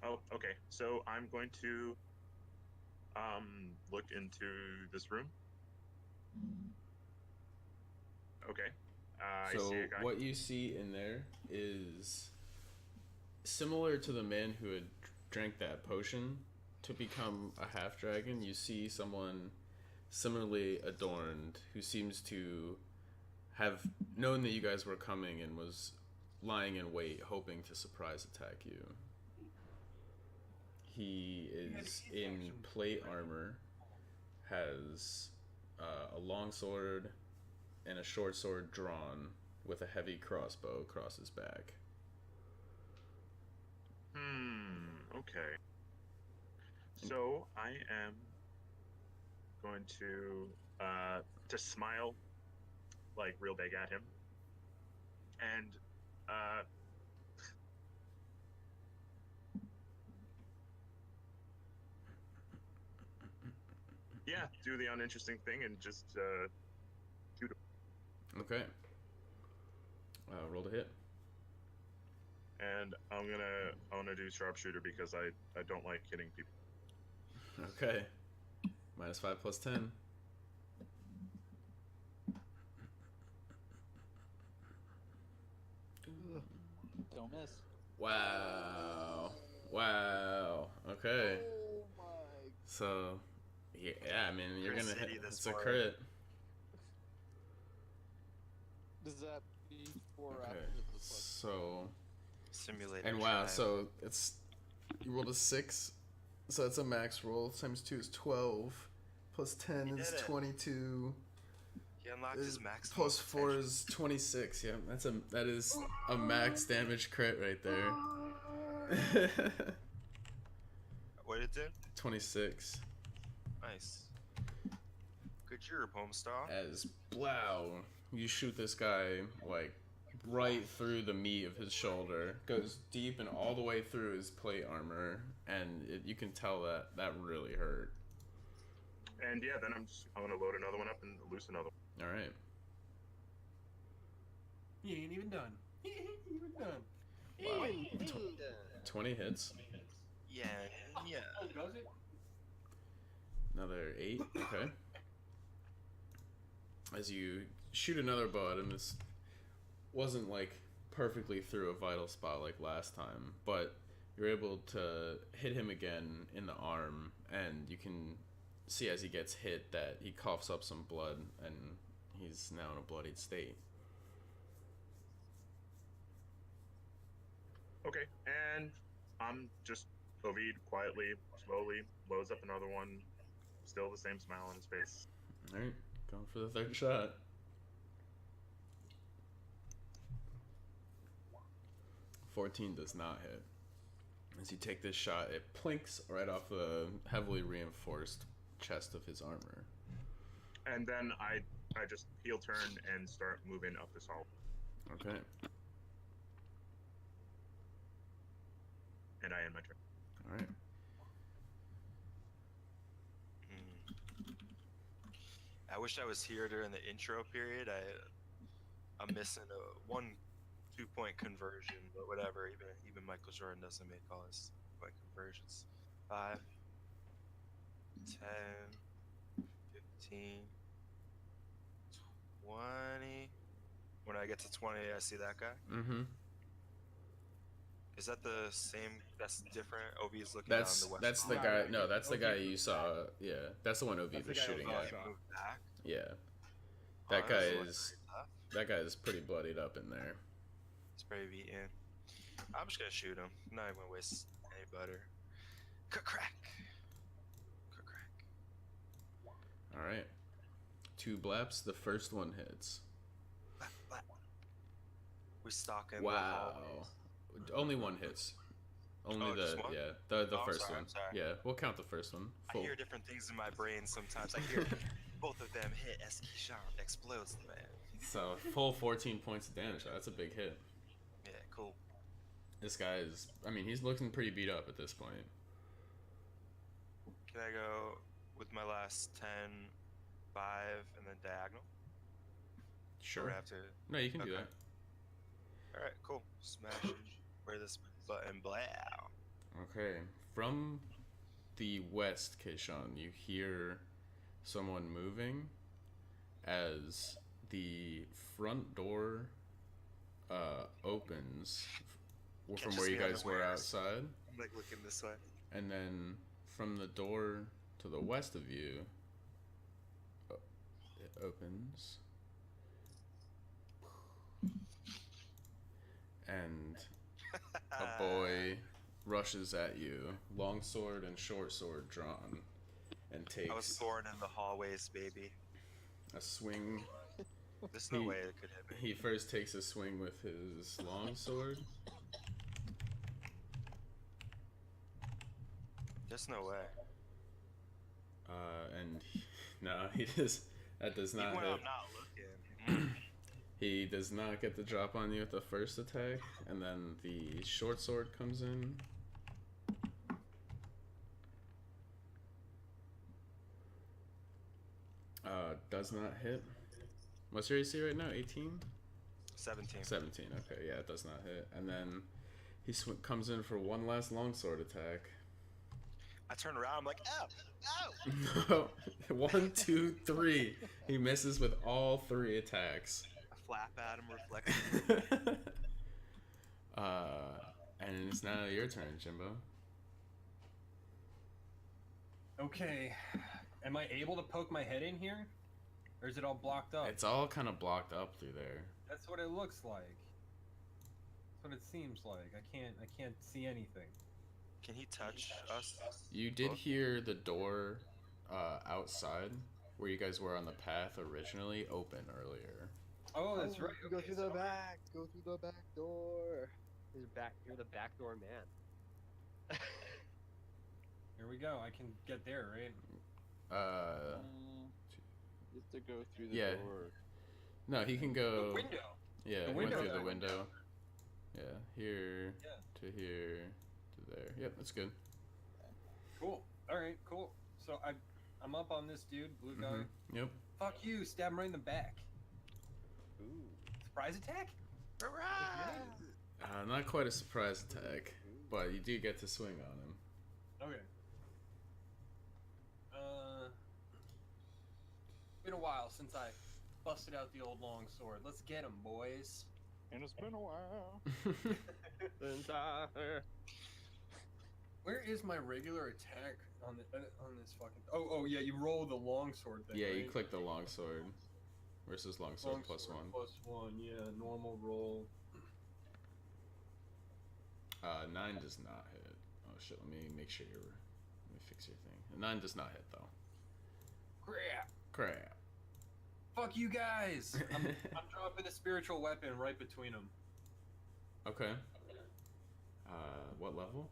Oh, okay. So I'm going to look into this room. Okay. I So see a guy. what you see in there is similar to the man who had drank that potion to become a half dragon. You see someone similarly adorned who seems to have known that you guys were coming and was lying in wait, hoping to surprise attack you. He is in plate armor, has a long sword and a short sword drawn with a heavy crossbow across his back. Okay. So I am going to smile like real big at him, and yeah, do the uninteresting thing and just shoot him. Okay. Roll to hit. And I'm gonna do sharpshooter because I don't like hitting people. Okay. -5 + 10. Don't miss. Wow. Okay. Oh my. So, yeah, I mean, you're Chris gonna City hit. this It's a far. crit. Does that before or Okay. after the plus? So, Simulated. and wow, tribe. so you rolled a 6, so that's a max roll. Times 2 is 12. Plus 10 He is did it. 22. He unlocked his max. Plus 4 is 26. Yeah, that is a max damage crit right there. What did it do? 26. Nice. Good job, Homestar. As blow, you shoot this guy like right through the meat of his shoulder, goes deep and all the way through his plate armor, and you can tell that really hurt. And yeah, then I'm gonna load another one up and loose another one. All right. He ain't even done. He ain't even done. Wow. 20 hits. Yeah. Oh, does it? Another 8. Okay. As you shoot another bow at him, this wasn't like perfectly through a vital spot like last time, but you're able to hit him again in the arm, and you can see as he gets hit that he coughs up some blood, and he's now in a bloodied state. Okay, and I'm just Ovid quietly, slowly loads up another one. Still the same smile on his face. All right, going for the third shot. $14 does not hit. As you take this shot, it plinks right off the heavily reinforced chest of his armor. And then I just heel turn and start moving up this hall. Okay. And I end my turn. All right. I wish I was here during the intro period. I'm missing a 1 2-point conversion, but whatever. Even Michael Jordan doesn't make all his point conversions. 5, 10, 15, 20. When I get to 20, I see that guy. Mm-hmm. Is that the same? That's different. Ovi is looking down the west. That's the Yeah, guy. right. No, that's the OV guy you saw. Yeah, that's the one Ovi That's the was guy shooting Ovi at. shot. Move back. Yeah, Oh, that guy that's is tough. that guy is pretty bloodied up in there. It's pretty beaten. I'm just gonna shoot him. Not even gonna waste any butter. Crack. Crack. All right, 2 blaps. The first one hits. Blap. We stalking. Wow, only one hits. Only Oh, just the one? the Oh, I'm first sorry, one. I'm sorry. Yeah, we'll count the first one. I Full. hear different things in my brain sometimes. I hear both of them hit as Keyshawn explodes the man. So full 14 points of damage. That's a big hit. Yeah, cool. This guy is. I mean, he's looking pretty beat up at this point. Can I go with my last 10, 5, and then diagonal? Sure. Or I have to. No, you can do Okay. that. All right, cool. Smash it. Where this button blow. Okay. From the west, Keishan, you hear someone moving as the front door opens from Catches where you me guys were unawares. outside, I'm like looking this way. and then from the door to the west of you, it opens. And a boy rushes at you, long sword and short sword drawn, and I was takes born in the hallways, baby. a swing. There's no He- way it could hit me. He first takes a swing with his long sword. There's no way. No, he does. That does not Even when hit. I'm not looking. He does not get the drop on you with the first attack, and then the short sword comes in. Does not hit. What's your AC right now? 18? 17. 17. Okay, yeah, it does not hit. And then he comes in for one last longsword attack. I turn around, I'm like, ow! Ow! No. 1, 2, 3. He misses with all 3 attacks. I flap at him, reflecting. And it's now your turn, Jimbo. Okay. Am I able to poke my head in here? Or is it all blocked up? It's all kind of blocked up through there. That's what it looks like. That's what it seems like. I can't see anything. Can he touch us? You did Both? hear the door outside, where you guys were on the path originally, open earlier. Oh, that's right. Go Okay, through the so- back. Go through the back door. You're the backdoor man. Here we go. I can get there, right? You have to go through the Yeah. door. No, he can go. The window. Yeah, The he went window through the there. window. Yeah, here Yeah. to here to there. Yep, that's good. Cool. All right. Cool. So I'm up on this dude, blue guy. Mhm. Yep. Fuck you! Stab him right in the back. Ooh. Surprise attack. Not quite a surprise attack, but you do get to swing on him. Okay. Been a while since I busted out the old long sword. Let's get him, boys. And it's been a while. Where is my regular attack on this fucking? Oh yeah, you roll the long sword thing. Yeah, you right? click the longsword versus longsword Long plus sword 1. Plus 1, yeah, normal roll. 9 does not hit. Oh shit, let me make sure let me fix your thing. 9 does not hit though. Crap. Crap. Fuck you guys. I'm dropping a spiritual weapon right between them. Okay. What level?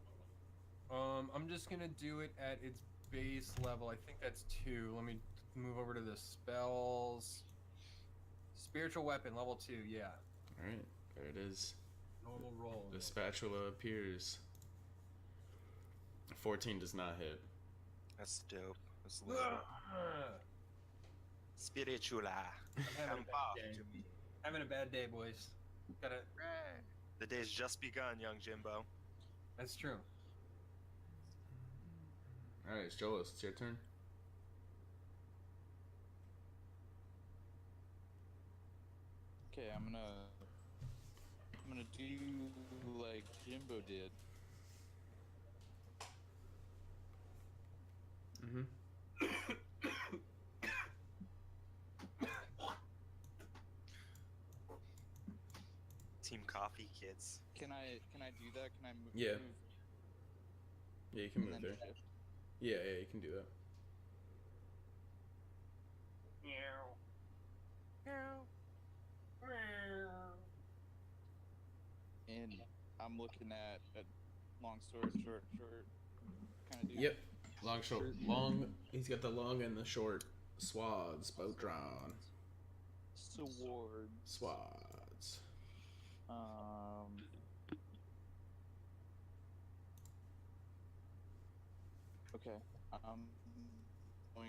I'm just gonna do it at its base level. I think that's 2. Let me move over to the spells. Spiritual weapon, level 2, yeah. Alright, there it is. Normal roll. The spatula appears. 14 does not hit. That's dope. That's lit. Ugh. Spirituala. I'm having Come a off bad day. to me. Having a bad day, boys. Gotta. The day's just begun, young Jimbo. That's true. Alright, it's Jolos, it's your turn. Okay, I'm gonna gonna do like Jimbo did. Mm-hmm. Team Coffee Kids. Can I do that? Can I move? Yeah. Yeah, you can and move then there. shift? Yeah, you can do that. And I'm looking at long sword, short kind of dude. Yep. Long, short, long. He's got the long and the short swads, both drawn. Swords. Swads. Okay. I'm going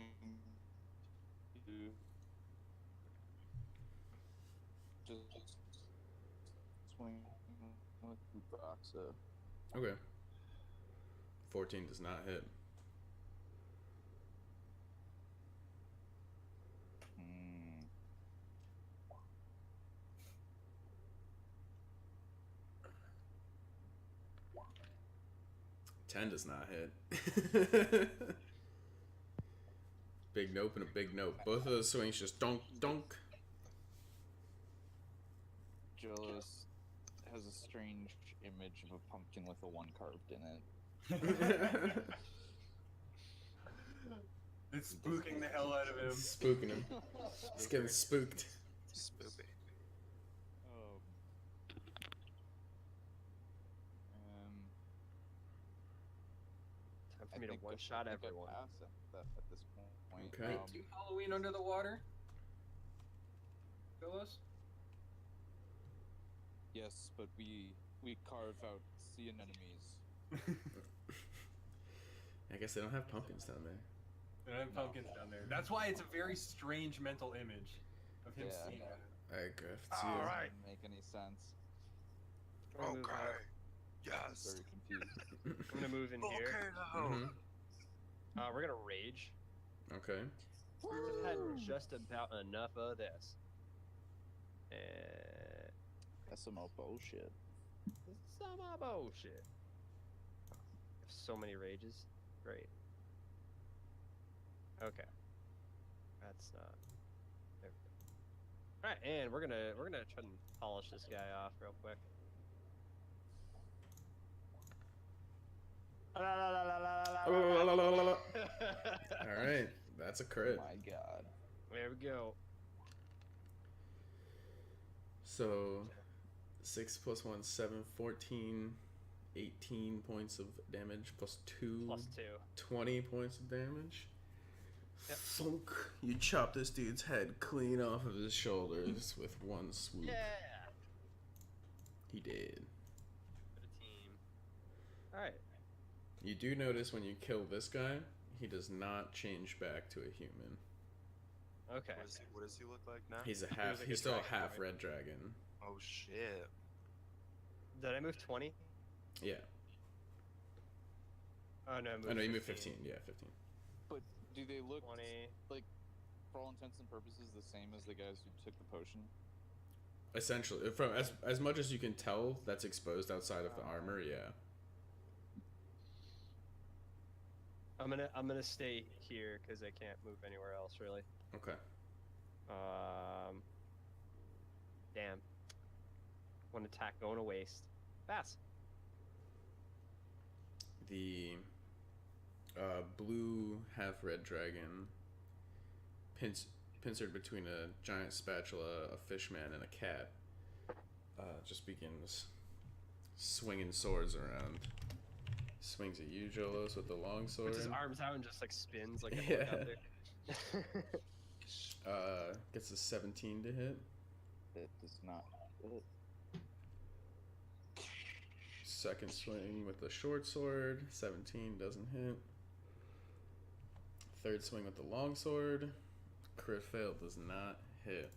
to just swing with Buboxa. Okay. 14 does not hit. Hmm. Ten does not hit. Big nope and a big nope. Both of those swings just donk, donk. Jolos has a strange image of a pumpkin with a 1 carved in it. It's spooking the hell out of him. Spooking him. He's getting spooked. Spoopy. Time for me to one-shot everyone. At this point. Okay. Do Halloween under the water? Phyllis? Yes, but we carve out sea anemones. I guess they don't have pumpkins down there. They don't have pumpkins down there. That's why it's a very strange mental image of him seeing that. I agree. All right. Doesn't make any sense. Okay. I'm Yes. very confused. I'm gonna move in here. Volcano. Mm-hmm. We're gonna rage. Okay. We've had just about enough of this. And That's some bullshit. some bullshit. So many rages. Great. Okay. That's not. There we go. All right, and we're gonna try and polish this guy off real quick. All right. That's a crit. Oh my god. There we go. So 6 plus 1, 7, 14, 18 points of damage plus 2. Plus 2. 20 points of damage. Yep. Thunk. You chop this dude's head clean off of his shoulders with one swoop. Yeah. He did. For the team. All right. You do notice when you kill this guy, he does not change back to a human. Okay. What does he look like now? He's a He half. was like He's a still a dragon, half right? red dragon. Oh shit. Did I move 20? Yeah. Oh no, I moved Oh no, you moved 15. Yeah, 15. But do they look 20. like, for all intents and purposes, the same as the guys who took the potion? Essentially, from as much as you can tell, that's exposed outside of the armor. Yeah. I'm gonna stay here because I can't move anywhere else really. Okay. Damn. One attack going to waste. Pass. The blue half red dragon, pincered between a giant spatula, a fishman, and a cat, just begins swinging swords around. Swings at you, Jolos, with the long sword. Puts his arms out and just like spins like a Yeah. helicopter. Gets a 17 to hit. It does not hit. Second swing with the short sword. 17 doesn't hit. Third swing with the long sword. Crit fail does not hit.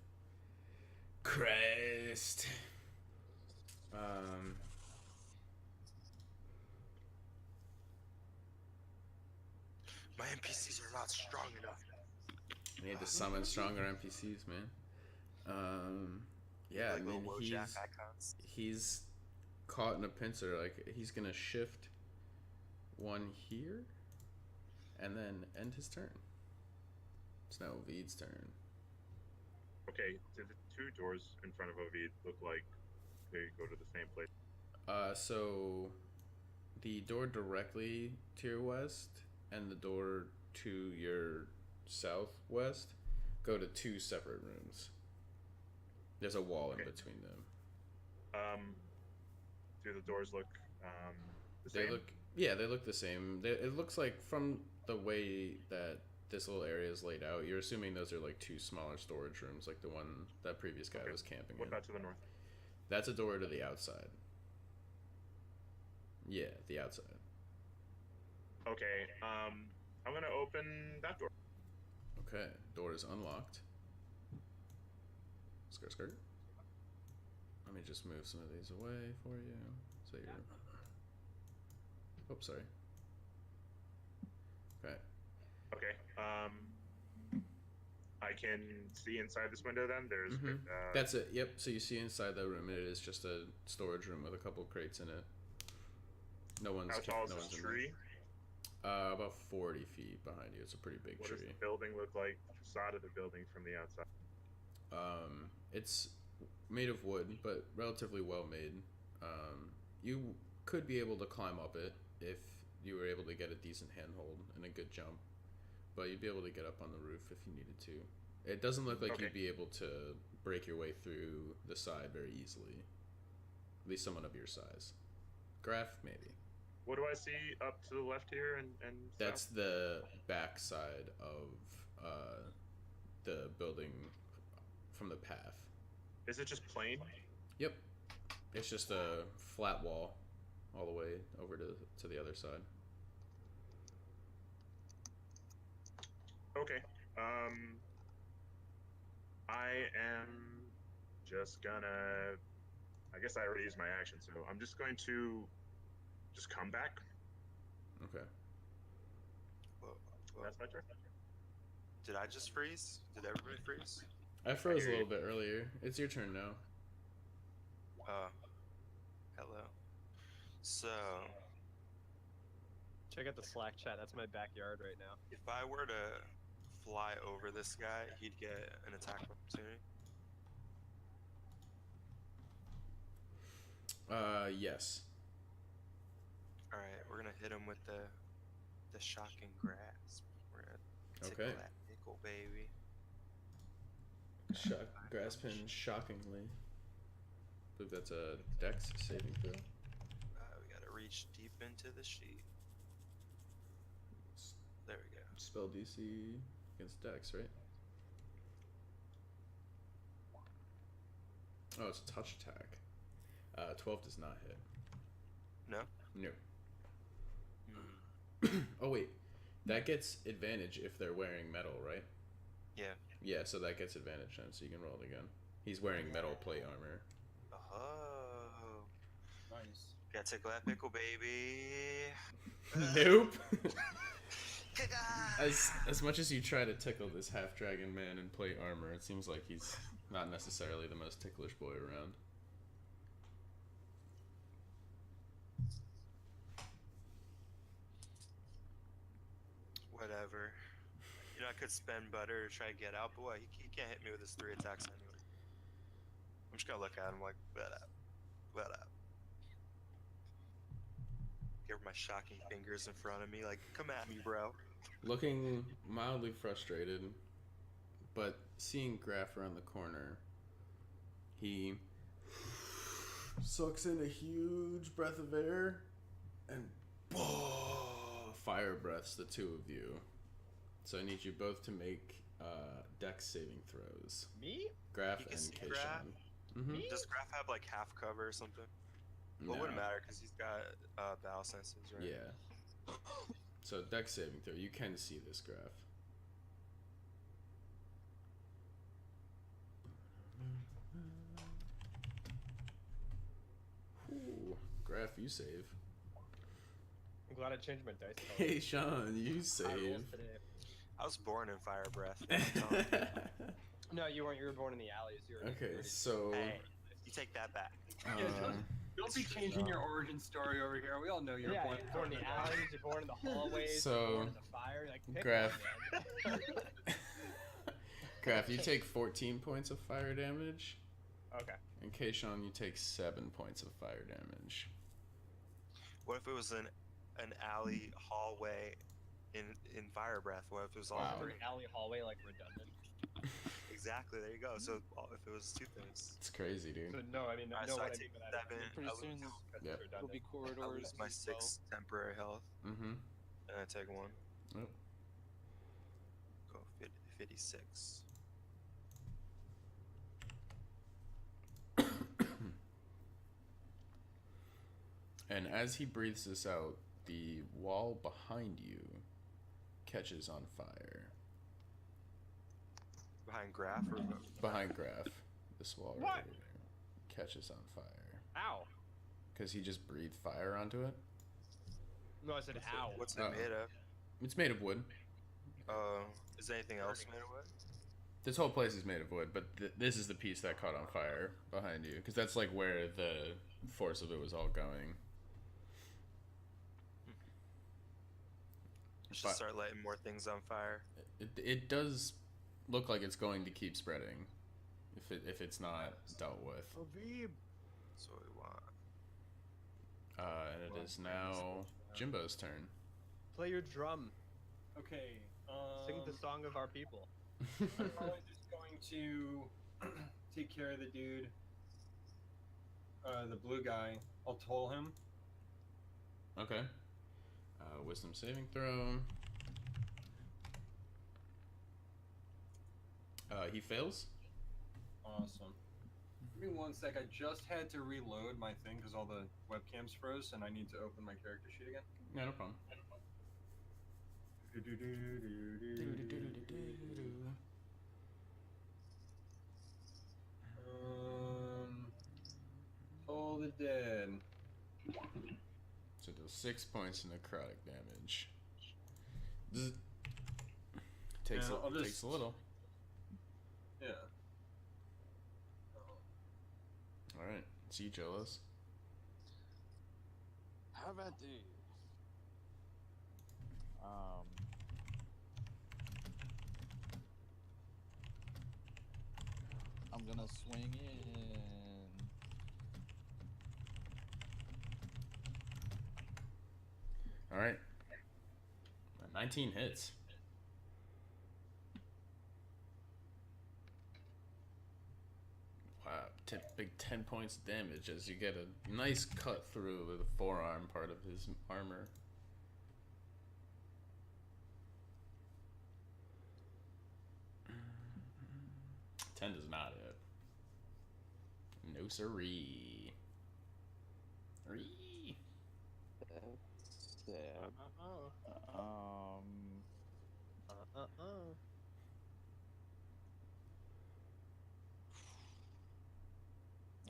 Christ. My NPCs are not strong enough. I need to summon stronger NPCs, man. Yeah, like I mean, little Wojak icons. he's caught in a pincer. Like, he's gonna shift one here, and then end his turn. It's now Ovid's turn. Okay, do the two doors in front of Ovid look like they go to the same place? So the door directly to your west and the door to your southwest go to two separate rooms. There's a wall in between them. Do the doors look the They same? they look the same. It looks like from the way that this little area is laid out, you're assuming those are like two smaller storage rooms, like the one that previous guy was camping What in. about to the north? That's a door to the outside. Yeah, the outside. Okay, I'm gonna open that door. Okay, door is unlocked. Skirt, skirt. Let me just move some of these away for you. So you're. Oops, sorry. Okay. Okay, I can see inside this window then? There's... That's it, yep. So you see inside that room, it is just a storage room with a couple crates in it. No one's... How tall is no this one's in tree? there. About 40 feet behind you. It's a pretty big What tree. does the building look like? Facade of the building from the outside. It's made of wood, but relatively well made. You could be able to climb up it if you were able to get a decent handhold and a good jump, but you'd be able to get up on the roof if you needed to. It doesn't look like you'd be able to break your way through the side very easily. At least someone of your size. Graph, maybe. What do I see up to the left here and That's south? the back side of the building from the path. Is it just plain? Yep. It's just a flat wall all the way over to the other side. Okay. I am just gonna... I guess I already used my action, so I'm just going to just come back. Okay. That's my turn. Did I just freeze? Did everybody freeze? I froze hear a little you. bit earlier. It's your turn now. Hello. So, Check out the Slack chat. That's my backyard right now. if I were to fly over this guy, he'd get an attack opportunity. Yes. All right, we're gonna hit him with the shocking grasp. We're gonna tickle Okay. that pickle, baby. Grasp him shockingly. I believe that's a dex saving throw. We gotta reach deep into the sheet. There we go. Spell DC against dex, right? Oh, it's a touch attack. 12 does not hit. No? No. Hmm. Oh, wait. That gets advantage if they're wearing metal, right? Yeah. Yeah, so that gets advantage then, so you can roll it again. He's wearing metal plate armor. Oh. Nice. Gotta tickle that pickle, baby. Nope. As much as you try to tickle this half dragon man in plate armor, it seems like he's not necessarily the most ticklish boy around. Whatever. You know, I could spend butter to try to get out, but what? He can't hit me with his 3 attacks anyway. I'm just gonna look at him like, what up? What up? Give my shocking fingers in front of me, like, come at me, bro. Looking mildly frustrated, but seeing Graf around the corner, he sucks in a huge breath of air and fire breaths the two of you. So I need you both to make dex saving throws. Me? Graf You can and see Kayshawn. Graf? Mm-hmm. Does Graf have, like, half cover or something? Well, it wouldn't matter, because he's got battle senses, right? Yeah. So dex saving throw. You can see this Graf. Ooh, Graf, you save. I'm glad I changed my dice. Hey, Sean, you I rolled save. today. I was born in fire breath. No, you weren't. You were born in the alleys. You were. Okay, so Hey, you take that back. Don't be changing your origin story over here. We all know you're born. You're born in the alleys. You're born in the hallways. So, you're born in the fire. Like, pick Graph. one, man. Graph, you take 14 points of fire damage. Okay. And Kayshawn, you take 7 points of fire damage. What if it was an alley hallway in fire breath? What if it was all Wow. For an alley hallway, like redundant. Exactly. There you go. So if it was 2 things, It's crazy, dude. So no, I mean, Alright, no. so I What I take mean by that 7. is Pretty I soon lose, Yep. it's there'll be redundant. corridors. I lose my as well. 6 temporary health, Mm-hmm. and I take 1. Yep. Go 56. And as he breathes this out, the wall behind you catches on fire. Behind Graph or Behind Graph, this wall What? right over there catches on fire. Ow. Because he just breathed fire onto it. No, I said ow. What's it Uh-oh. made of? It's made of wood. Is anything else made of wood? This whole place is made of wood, but this is the piece that caught on fire behind you. Because that's like where the force of it was all going. I should But- start lighting more things on fire. It does look like it's going to keep spreading if it's not dealt with. That's what we want. And it is now Jimbo's turn. Play your drum. Okay. Sing the song of our people. I'm probably just going to take care of the dude. The blue guy. I'll toll him. Okay. Wisdom saving throw. He fails. Awesome. Give me 1 sec. I just had to reload my thing because all the webcams froze, and I need to open my character sheet again. Yeah, no problem. Toll the dead. So it does 6 points of necrotic damage. Zzz. Takes Yeah, I'll takes just- a little. Yeah. All right, it's you, Jolos. How about these? I'm gonna swing in. All right. 19 hits. Wow, big 10 points of damage as you get a nice cut through the forearm part of his armor. Ten does not hit. No siree. Ree. Yeah.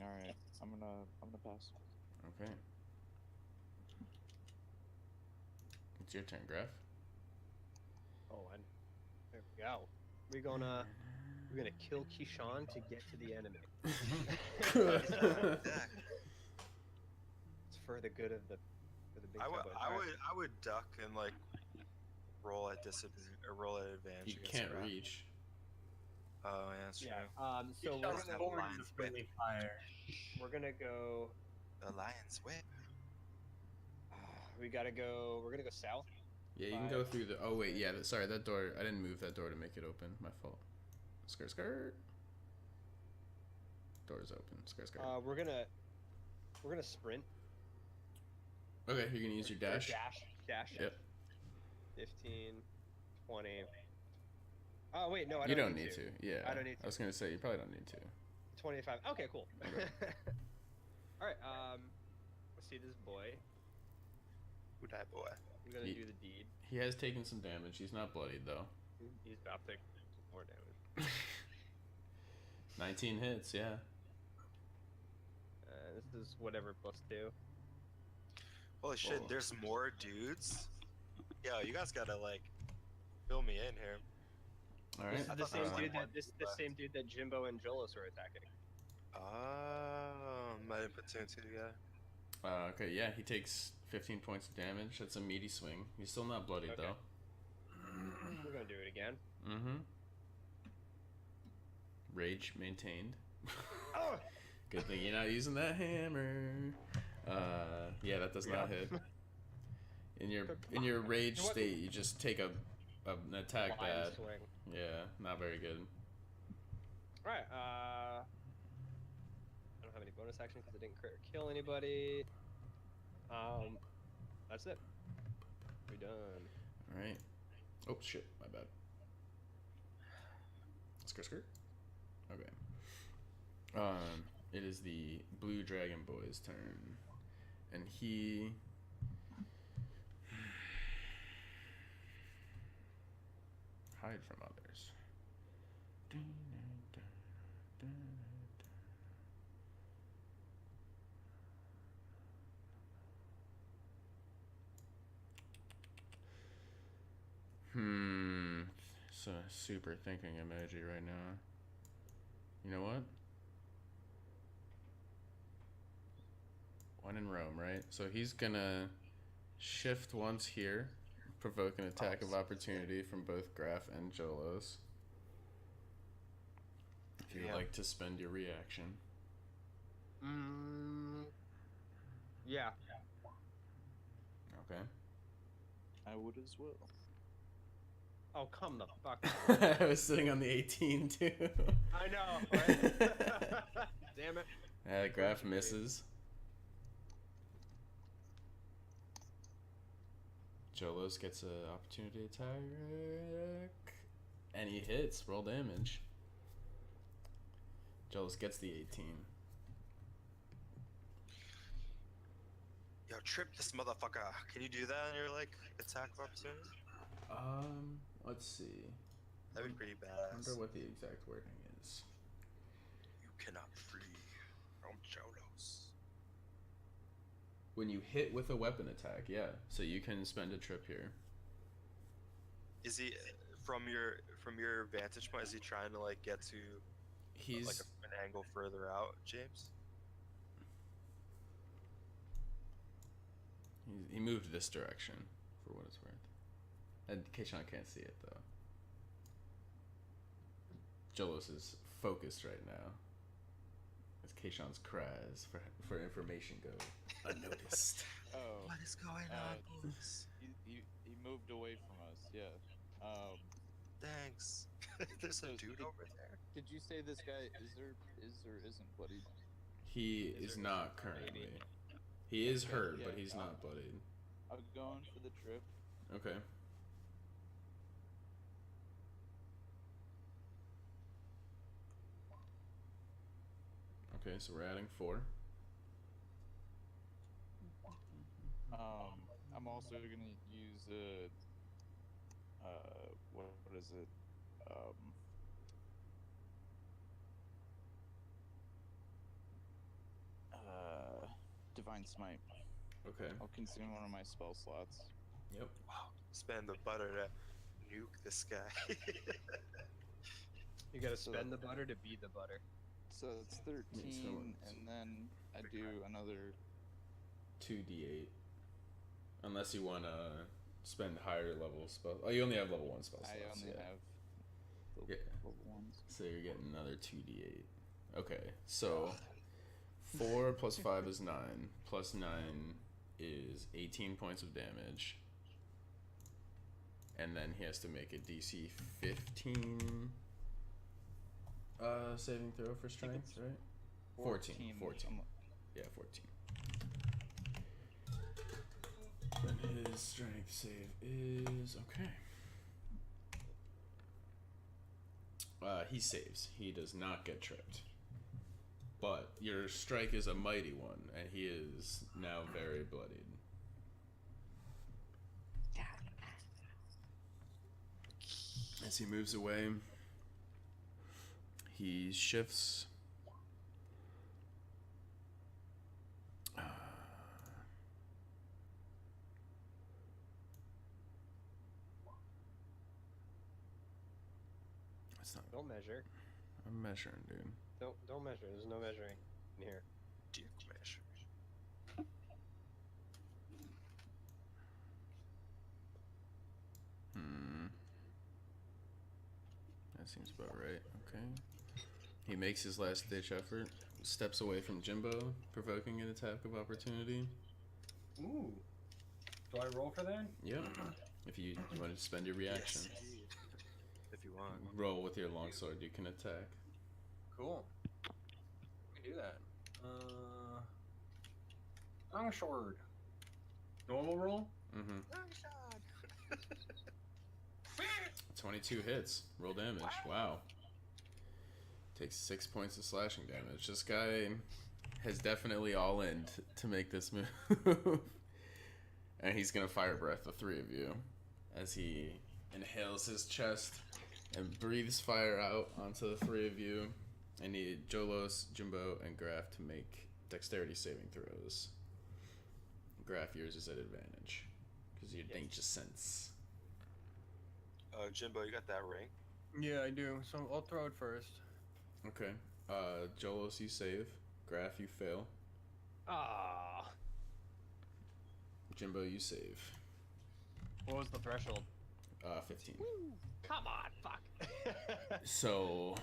All right. I'm gonna pass. Okay. It's your turn, Graf. Oh, and there we go. We're gonna kill Keyshawn to get to the enemy. It's for the good of the big. I would cowboys. I Alright. would I would duck and like roll at disadvantage or roll at advantage. You against can't Graf. reach. Oh yeah, that's true. Yeah. So Keyshawn we're was gonna, born lion's to friendly fire. we're gonna go. The lion's whip. We gotta go. We're gonna go south. Yeah, you can go through the. Oh wait, yeah. Sorry, that door. I didn't move that door to make it open. My fault. Skirt, skirt. Door's open. Skirt, skirt. We're gonna sprint. Okay, you're gonna use your Or dash. Dash. Yep. 15, 20. Oh wait, no, I You don't don't need to. Yeah. I don't need I was gonna say you probably don't need to. 25. Okay, cool. Okay. All right. Let's see this boy. Who died, boy? He's gonna He- do the deed. He has taken some damage. He's not bloodied though. He's about to take more damage. 19 hits. Yeah. This is whatever +2. Holy shit! Whoa. There's more dudes. Yo, you guys gotta like fill me in here. All This right. is the same thought dude there was that the same dude that Jimbo and Jolos were attacking. I didn't put two and two together. Okay, yeah, he takes 15 points of damage. That's a meaty swing. He's still not bloodied Okay. though. We're gonna do it again. Mm-hmm. Rage maintained. Oh! Good thing you're not using that hammer. Yeah, that does not hit. In your rage state, you just take an attack Blind that. swing. Yeah, not very good. All right. I don't have any bonus action because I didn't crit or kill anybody. That's it. We're done. All right. Oh shit, my bad. Skirt. Okay. It is the Blue Dragon Boy's turn, and he. Hide from others. So super thinking emoji right now. You know what? One in Rome, right? So he's gonna shift once here, provoke an attack of opportunity from both Graf and Jolos. If you'd like to spend your reaction. Yeah. Okay. I would as well. Oh, come the fuck. I was sitting on the 18 too. I know, right? Damn it. Graf misses. Jolos gets an opportunity attack. And he hits. Roll damage. Jolos gets the 18. Yo, trip this motherfucker. Can you do that on your like attack of opportunity? Let's see. That'd be pretty I badass. wonder what the exact wording is. You cannot flee from Cholos. When you hit with a weapon attack, yeah. So you can spend a trip here. Is he from your vantage point? Is he trying to like get to He's like an angle further out, James? he moved this direction, for what it's worth. And Keishan can't see it though. Jolos is focused right now. As Keishan's cries for information go unnoticed. Oh, What is going on, boys? he moved away from us. Yeah. Thanks. There's a dude over there. Did you say this guy is or isn't bloodied? He is not currently. He is hurt, but he's not bloodied. I'll go on for the trip. Okay. Okay, so we're adding 4. I'm also gonna use what is it? Divine Smite. Okay. I'll consume one of my spell slots. Yep. Wow. Spend the butter to nuke this guy. You gotta spend the butter to be the butter. So it's 13, and then I do another 2d8. Unless you want to spend higher level spells. Oh, you only have level 1 spell slots. I only have the Yeah. level ones. So you're getting another 2d8. Okay, so 4 plus 5 is 9. Plus 9 is 18 points of damage. And then he has to make a DC 15 saving throw for strength, right? 14. Yeah, 14. And his strength save is okay. He saves. He does not get tripped. But your strike is a mighty one, and he is now very bloodied. As he moves away, he shifts. not. Don't measure. I'm measuring, dude. Don't measure. There's no measuring in here. Dick measure. That seems about right. Okay. He makes his last ditch effort, steps away from Jimbo, provoking an attack of opportunity. Ooh. Do I roll for that? Yep. If you want to spend your reaction, If you want. roll with your longsword, you can attack. Cool. We can do that. Longsword. Normal roll? Mm-hmm. 22 hits. Roll damage. Wow. Takes 6 points of slashing damage. This guy has definitely all in to make this move. And he's gonna fire breath the three of you as he inhales his chest and breathes fire out onto the three of you. I need Jolos, Jimbo, and Graf to make dexterity saving throws. Graf, yours is at advantage because your danger sense. Jimbo, you got that ring? Yeah, I do. So I'll throw it first. Okay. Jolos, you save. Graf, you fail. Ah. Jimbo, you save. What was the threshold? 15. Come on, fuck. So,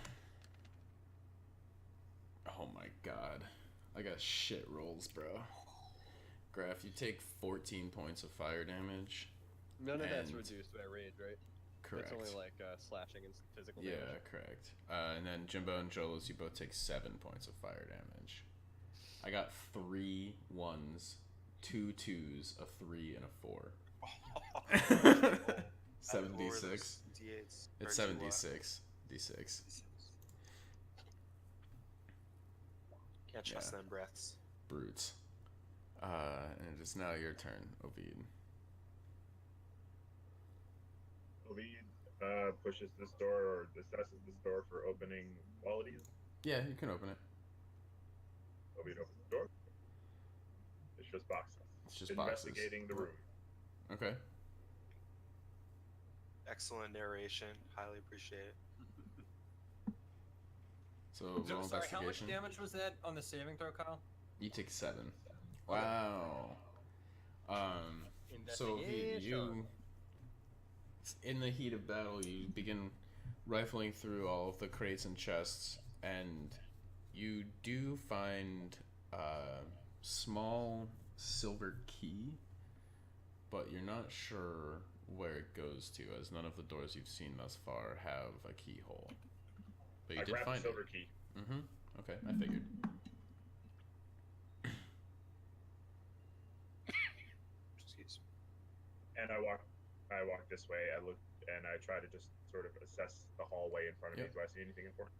oh my god, I got shit rolls, bro. Graf, you take 14 points of fire damage. None of that's And- reduced by rage, right? Correct. It's only like slashing and physical Yeah, damage. correct. And then Jimbo and Jolos, you both take 7 points of fire damage. I got 3 1s, 2 2s, a 3, and a 4. 76. D8s. It's 76. D6. Can't trust Yeah. them breaths. Brutes. And it is now your turn, Ovid. Ovid pushes this door or assesses this door for opening qualities. Yeah, you can open it. Ovid opens the door. It's just boxes. It's just boxes. Investigating the room. Okay. Excellent narration. Highly appreciate it. So So, roll sorry, how much investigation. damage was that on the saving throw, Kyle? You take 7. Wow. So you, in the heat of battle, you begin rifling through all of the crates and chests, and you do find a small silver key, but you're not sure where it goes to, as none of the doors you've seen thus far have a keyhole. But you I did grab the find silver it. key. Mm-hmm. Okay, I figured. Excuse me. And I walk this way. I look and I try to just sort of assess the hallway in front of me. Yep. Do I see anything important?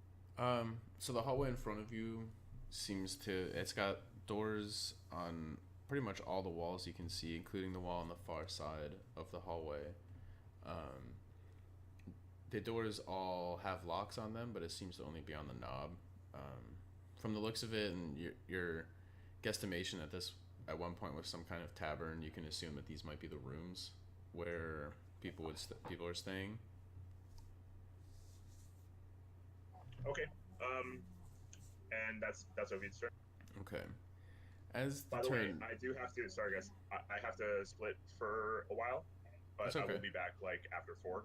So the hallway in front of you it's got doors on pretty much all the walls you can see, including the wall on the far side of the hallway. The doors all have locks on them, but it seems to only be on the knob. From the looks of it and your guesstimation that this at one point was some kind of tavern, you can assume that these might be the rooms where people are staying. Okay. And that's Ovid's turn. Okay. As the By the way, turn, I do have to. Sorry, guys. I have to split for a while, but That's I okay. will be back like after 4.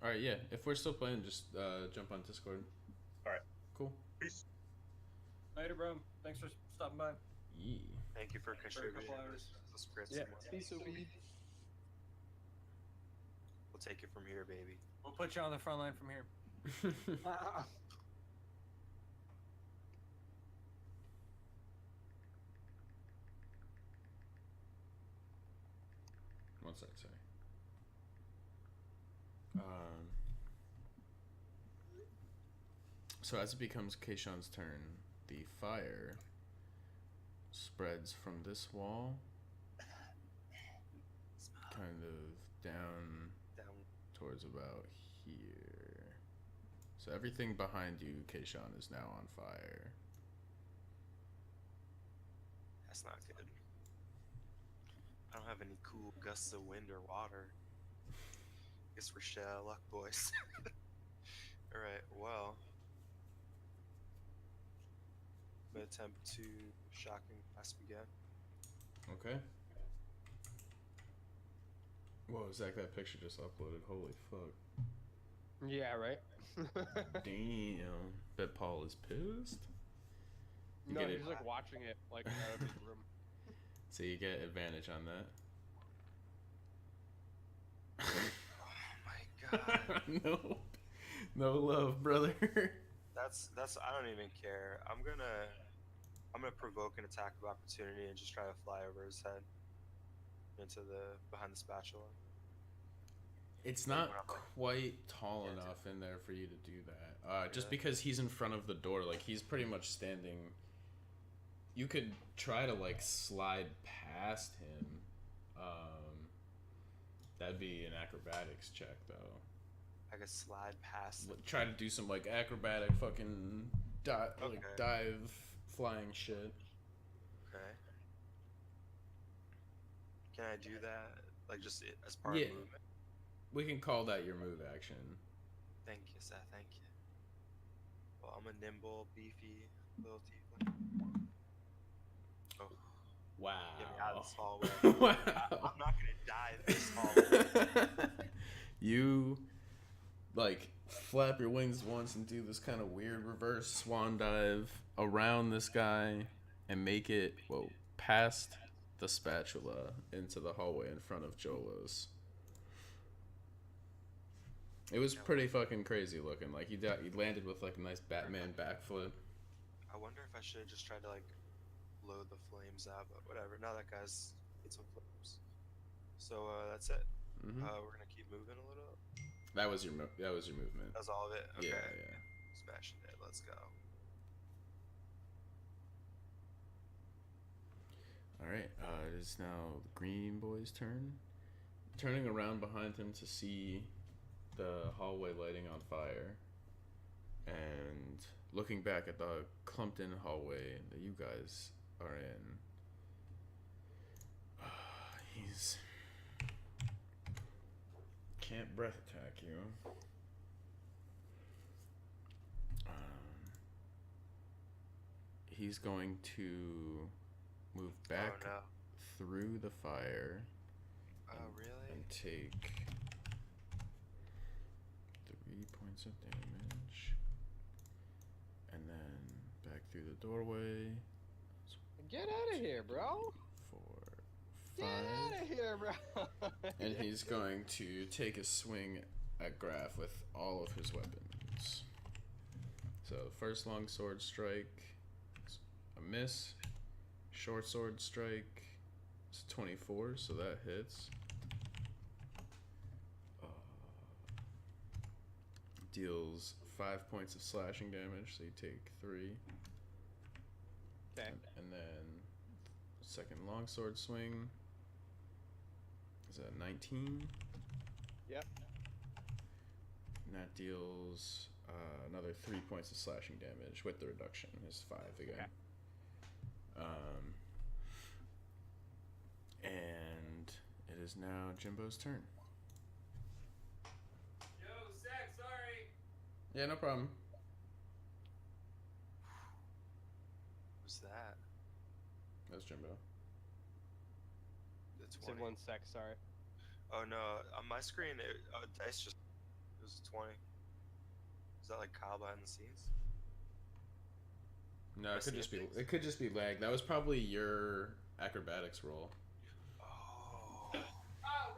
all right, yeah. If we're still playing, just jump on Discord. All right. Cool. Peace. Later, bro. Thanks for stopping by. Yeah. Thank you for contributing. couple hours. The scripts Yeah. and whatnot. Peace, Ovid. We'll take it from here, baby. We'll put you on the front line from here. One sec, sorry. So as it becomes Keishan's turn, the fire spreads from this wall, kind of down Down. towards about here. So everything behind you, Keishan, is now on fire. That's not good. I don't have any cool gusts of wind or water. Guess we're shit out of luck, boys. Alright, well. I'm gonna attempt to shocking grasp again. Okay. Whoa, Zach, that picture just uploaded. Holy fuck. Yeah, right. Damn. Bet Paul is pissed. You No, get he's it. like watching it like out of his room. So you get advantage on that. Oh my god. No. No love, brother. That's I don't even care. I'm gonna provoke an attack of opportunity and just try to fly over his head into the behind the spatula. It's Like not when I'm, like, quite tall Yeah, enough in there for you to do that. Just Really? because he's in front of the door, like he's pretty much standing. You could try to like slide past him. That'd be an acrobatics check though. I could slide past him. Try to do some like acrobatic fucking Okay. dive flying shit. Okay. Can I do that? Like just as part Yeah. of movement? We can call that your move action. Thank you, Seth. Thank you. Well, I'm a nimble, beefy little tiefling. Oh, Wow. get me out of this hallway. Wow. I'm not gonna die in this hallway. You like flap your wings once and do this kind of weird reverse swan dive around this guy and make it past the spatula into the hallway in front of Jolos. It was pretty fucking crazy looking. Like he landed with like a nice Batman backflip. I wonder if I should have just tried to like blow the flames out, but whatever. Now that guy's hit some flames. So that's it. Mm-hmm. We're gonna keep moving a little. That was your movement. That's all of it. Okay. Yeah. Smashing it. Let's go. All right. It is now the Green Boy's turn. Turning around behind him to see the hallway lighting on fire, and looking back at the clumped-in hallway that you guys are in. He's can't breath attack you. He's going to move back Oh no. through the fire. Oh really? And take 3 points of damage. And then back through the doorway. Get out of here, bro. 4, Get 5. out of here, bro. And he's going to take a swing at Graf with all of his weapons. So first long sword strike, a miss. Short sword strike, it's 24, so that hits. Deals 5 points of slashing damage, so you take 3. Okay. And then second longsword swing is a 19. Yep. And that deals another 3 points of slashing damage with the reduction is 5 again. Okay. And it is now Jimbo's turn. Yo, Zach, sorry. Yeah, no problem. Who's that? That's Jimbo. The Said 20. 1 sec, sorry. Oh no, on my screen, dice just it was a 20. Is that like Kyle behind the scenes? No, I it could see just be things. it could just be lag. That was probably your acrobatics roll. Oh.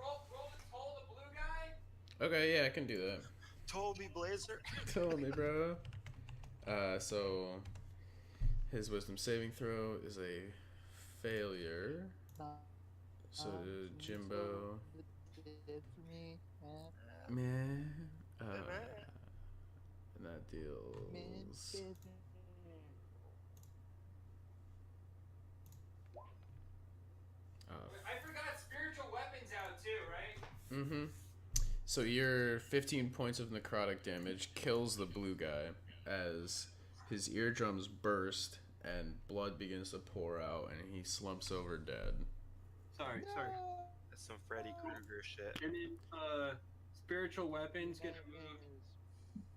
Roll the toll the blue guy. Okay, yeah, I can do that. Told me, Blazer. Totally, bro. So his wisdom saving throw is a failure. So Jimbo, man, and that deals. I forgot spiritual weapons out too, right? Mm-hmm. So your 15 points of necrotic damage kills the blue guy as his eardrums burst and blood begins to pour out and he slumps over dead. Sorry. That's some Freddy Krueger shit. And then spiritual weapons gonna move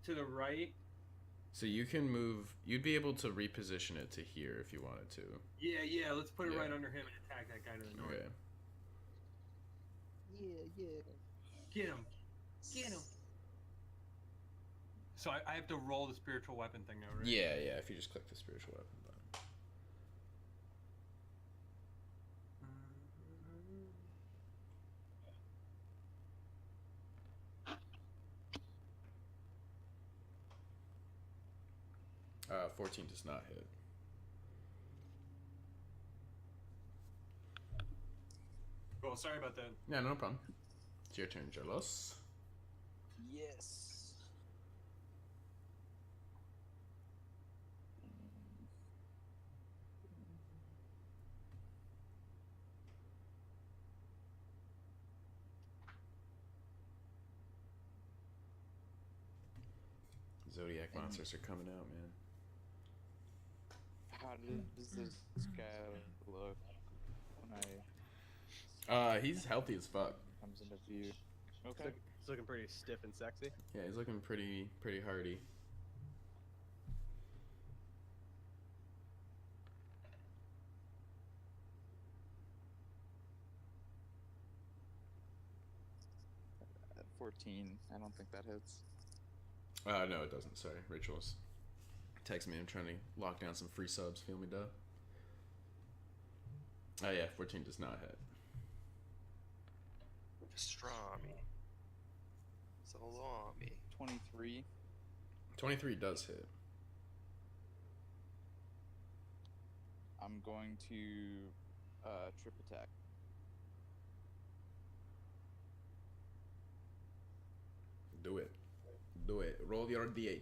to the right. So you can move. You'd be able to reposition it to here if you wanted to. Yeah. Let's put it Yeah. right under him and attack that guy to the north. Okay. Get him. So I have to roll the spiritual weapon thing now, right? Yeah. If you just click the spiritual weapon button. 14 does not hit. Cool. Sorry about that. Yeah, no problem. It's your turn, Jarlos. Yes. Zodiac monsters are coming out, man. How does this guy look when He's healthy as fuck. comes into view? Okay. It's looking pretty stiff and sexy. Yeah, he's looking pretty hardy. At 14, I don't think that hits. No, it doesn't. Sorry, Rachel's text me. I'm trying to lock down some free subs. Feel me, duh. Oh yeah, 14 does not hit. Pastrami. Salami. 23. 23 does hit. I'm going to trip attack. Do it. Roll your d8.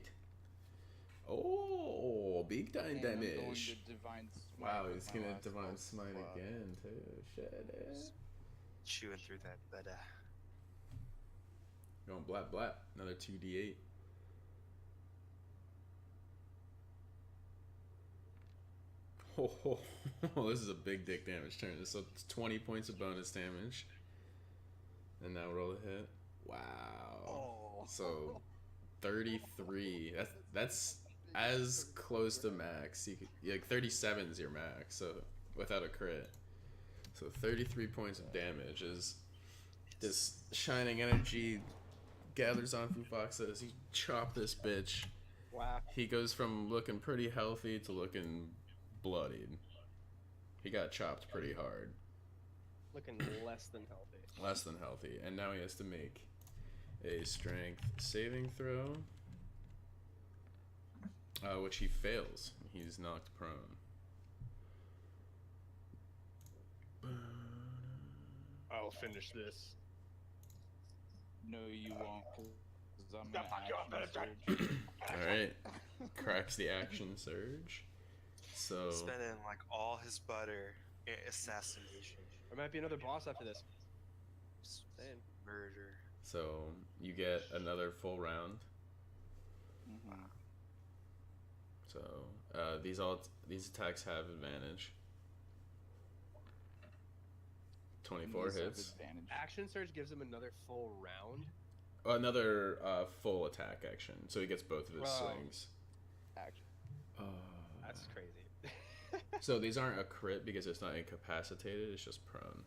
Oh, big time And I'm going damage. to divine smite Wow, with he's my gonna last divine spell smite slot. again too. Shit. Chewing through that butter. Going blap blap. Another 2d8. Oh, this is a big dick damage turn. So it's 20 points of bonus damage. And now roll a hit. Wow. Oh. So 33. That's as close to max. Like 37 is your max. So without a crit. So 33 points of damage is this shining energy gathers on Fufoxa. He chopped this bitch. Wow. He goes from looking pretty healthy to looking bloodied. He got chopped pretty hard. Looking less than healthy. Less than healthy. And now he has to make a strength saving throw. Which he fails. He's knocked prone. I'll finish this. No, you won't, because I'm going to action surge. Alright. Cracks the action surge. So Spending like all his butter in assassination. There might be another boss after this. Saying. Murder. so you get another full round. Mhm. So these attacks have advantage. 24 These have hits. advantage. Action Surge gives him another full round. Another full attack action. So he gets both of his Wow. swings. Action. That's crazy. So these aren't a crit because it's not incapacitated, it's just prone.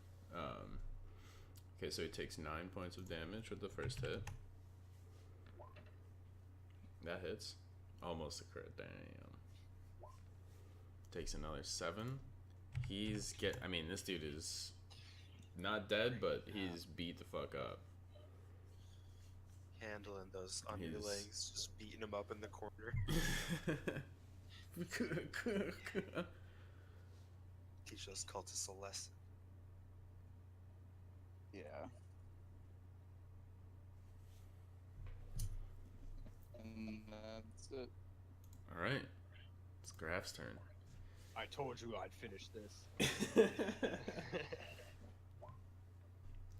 Okay, so he takes 9 points of damage with the first hit. That hits. Almost a crit, damn. Takes another 7. This dude is not dead, but he's beat the fuck up. Handling those underlings, just beating him up in the corner. Teach those cultists a lesson. Yeah. And that's it. Alright. It's Graf's turn. I told you I'd finish this.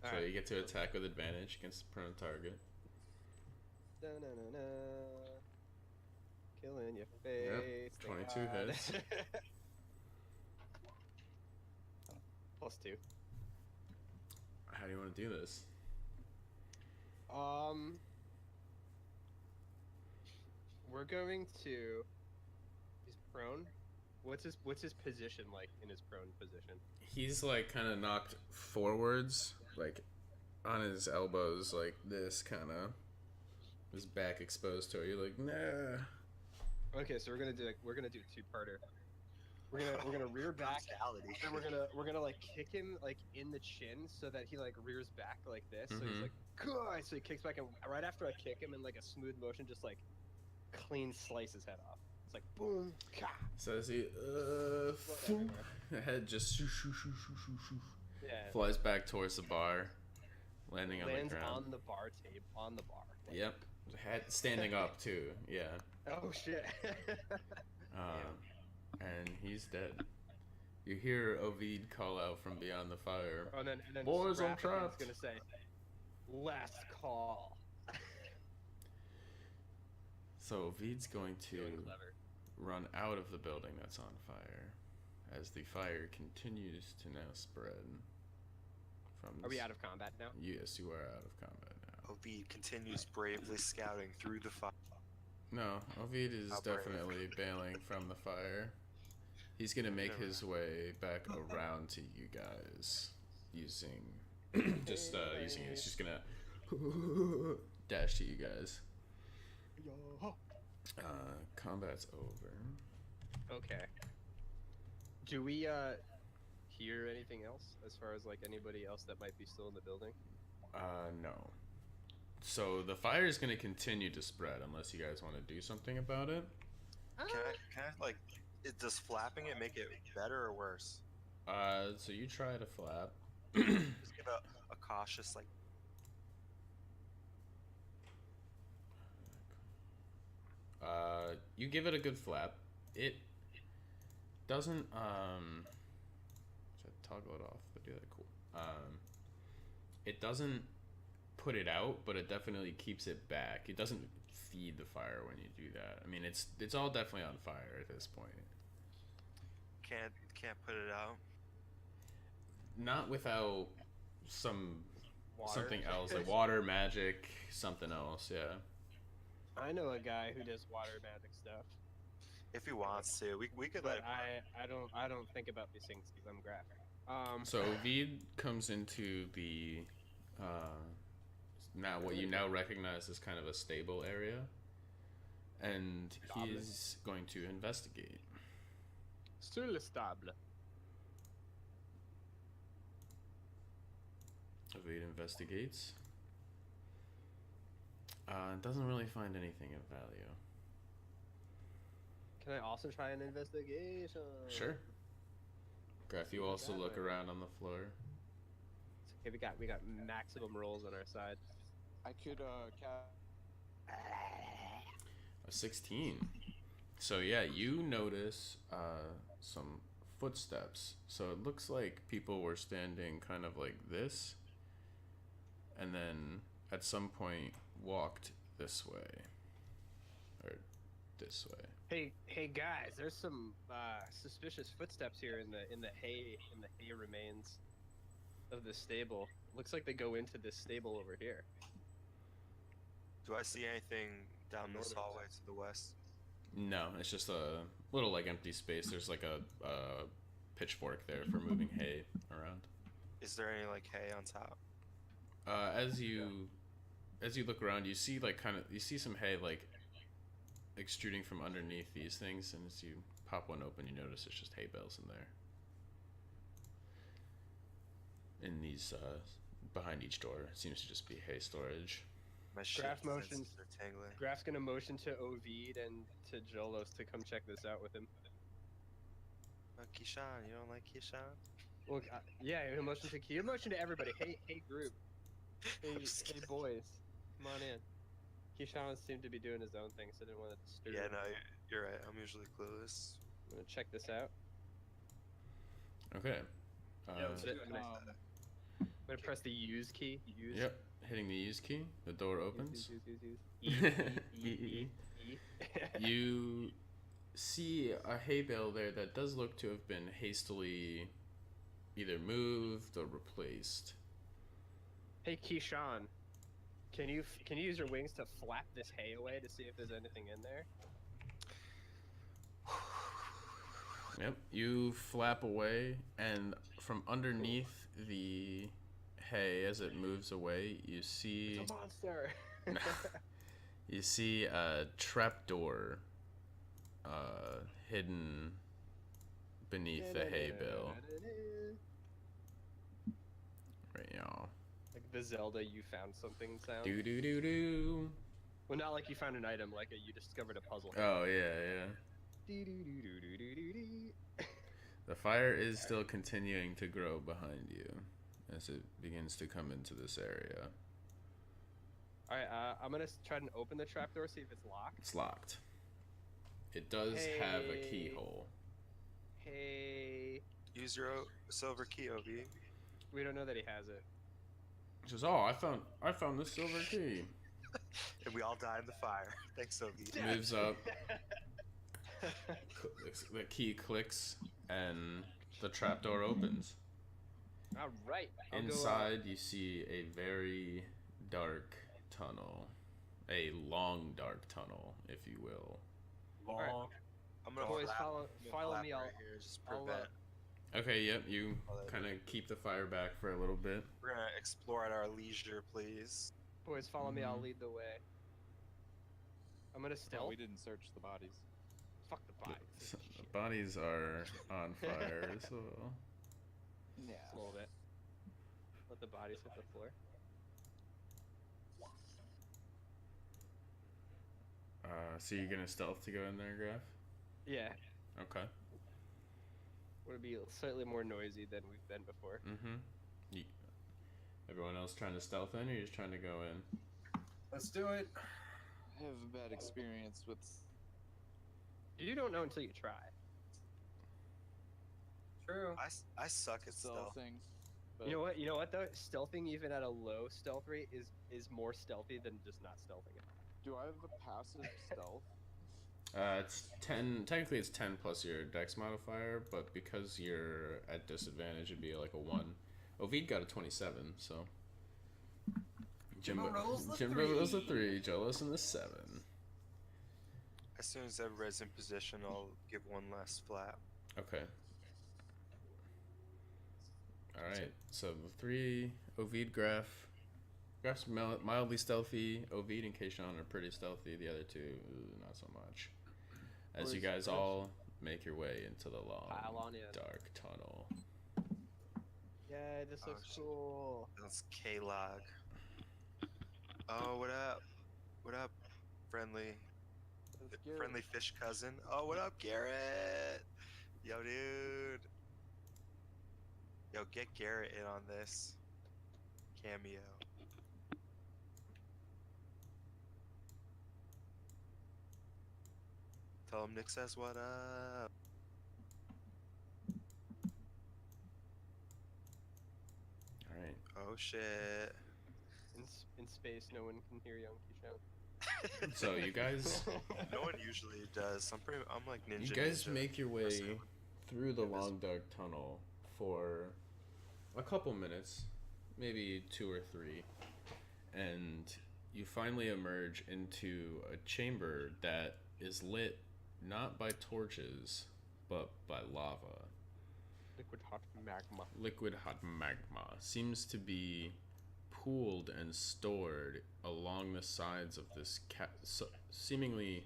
So you get to attack with advantage against the prone target. Da-na-na-na. Killing your Yep, face. thank 22 God. hits. +2. How do you want to do this? we're going to. He's prone. What's his position like in his prone position? He's like kind of knocked forwards, like on his elbows, like this, kind of. His back exposed to it. You're like, nah. Okay, so we're gonna do a two-parter. We're gonna rear back, Brutality. and we're gonna like kick him like in the chin so that he like rears back like this. So he's Mhm. like, "Good!" So he kicks back, and right after I kick him in like a smooth motion, just like clean slice his head off. It's like boom, ka. So as he, the head just shoo, shoo, shoo, shoo, shoo, shoo, Yeah. flies back towards the bar, landing on the Lands ground. on the bar table, on the bar. Yep. Head standing up too. Yeah. Oh shit. And he's dead. You hear Ovid call out from beyond the fire. and then Boys, I'm Scraffican's trapped. gonna say, "Last call." So Ovid's going to Really clever. run out of the building that's on fire, as the fire continues to now spread. From Are we this- out of combat now? Yes, you are out of combat now. Ovid continues bravely scouting through the fire. No, Ovid is How brave. definitely bailing from the fire. He's gonna make his way back around to you guys using using it. He's just gonna dash to you guys. Combat's over. Okay. Do we hear anything else as far as like anybody else that might be still in the building? No. So the fire is gonna continue to spread unless you guys want to do something about it. Can I like, does flapping it make it better or worse? So you try to flap. Just give a cautious like. You give it a good flap. It doesn't should I toggle it off, but do that cool. It doesn't put it out, but it definitely keeps it back. It doesn't feed the fire when you do that. I mean, it's all definitely on fire at this point. Can't put it out. Not without something else, like water, magic, something else. Yeah. I know a guy who does water magic stuff, If he wants to, we could but let him. I don't think about these things because I'm graphic. So Ovid comes into the now what you now recognize as kind of a stable area, and he is going to investigate. Sur le stable. Ovid investigates. Doesn't really find anything of value. Can I also try an investigation? Sure. Graf, you also look around on the floor. Okay, we got maximum rolls on our side. I could A 16. So yeah, you notice some footsteps. So it looks like people were standing kind of like this, and then at some point walked this way, or this way. Hey guys, there's some suspicious footsteps here in the hay remains of the stable. Looks like they go into this stable over here. Do I see anything down this hallway to the west? No, it's just a little like empty space. There's like a pitchfork there for moving hay around. Is there any like hay on top? As you look around, you see you see some hay like extruding from underneath these things, and as you pop one open, you notice it's just hay bales in there. In these behind each door, it seems to just be hay storage. My shit Graph motions. senses are tingling. Graf's gonna motion to Ovid and to Jolos to come check this out with him. Kishan, you don't like Kishan? Well, yeah, he'll motion to everybody. Hey group. Hey boys, come on in. Keyshawn seemed to be doing his own thing, so I didn't want to disturb Yeah, him. no, you're right. I'm usually clueless. I'm gonna check this out. Okay. I'm gonna press the use key. Use. Yep. Hitting the use key, the door opens. E. You see a hay bale there that does look to have been hastily either moved or replaced. Hey Keyshawn, Can you use your wings to flap this hay away to see if there's anything in there? Yep, you flap away, and from underneath the hay, as it moves away, you see It's a monster. you see a trapdoor hidden beneath the hay bale. Right, y'all. Like the Zelda "you found something" sound. Do do do do. Well, not like you found an item, like you discovered a puzzle. Oh yeah. The fire is still continuing to grow behind you as it begins to come into this area. All right, I'm gonna try to open the trapdoor, see if it's locked. It's locked. It does have a keyhole. Hey. Use your silver key, Ov. We don't know that he has it. He says, "Oh, I found this silver key." And we all die in the fire. Thanks, Ov. Moves up. The key clicks, and the trapdoor opens. All right. Inside, you see a very dark tunnel, a long dark tunnel, if you will. Long. Right. I'm gonna Boys, flap- follow flap me. right here, just I'll, prevent. Okay, yep. You kind of keep the fire back for a little bit. We're gonna explore at our leisure, please. Boys, follow me. I'll lead the way. I'm gonna No, stealth. we didn't search the bodies. Fuck the bodies. The bodies are on fire, so. Yeah. Just a little bit. Let the bodies hit the floor. So you're gonna stealth to go in there, Graf? Yeah. Okay. Would it be slightly more noisy than we've been before? Mm-hmm. Everyone else trying to stealth in, or you just trying to go in? Let's do it. I have a bad experience with. You don't know until you try. True. I suck at stealth. Stealthing. You know what? You know what though? Stealthing even at a low stealth rate is more stealthy than just not stealthing it. Do I have a passive stealth? It's 10. Technically, it's 10 plus your dex modifier, but because you're at disadvantage, it'd be like a 1. Ovid got a 27, so. Jimbo rolls the 3. Jolos in the 7. As soon as everybody's in position, I'll give one last flap. Okay. Alright, so the 3, Ovid, Graf. Graf's mildly stealthy. Ovid and Kayshawn are pretty stealthy. The other two, not so much. As you guys all make your way into the long, Pile on in. dark tunnel. Yeah, this looks cool. That's K-Log. Oh, what up? What up, friendly fish cousin? Oh, what up, Garrett? Yo, dude. Yo, get Garrett in on this cameo. Tell him Nick says what up. Alright. Oh shit. In space, no one can hear young Keyshawn. So you guys, No one usually does. I'm like ninja. you guys ninja. make your way Listen. through the long dark tunnel for a couple minutes, maybe 2 or 3, and you finally emerge into a chamber that is lit not by torches, but by lava. Liquid hot magma. Liquid hot magma seems to be pooled and stored along the sides of this seemingly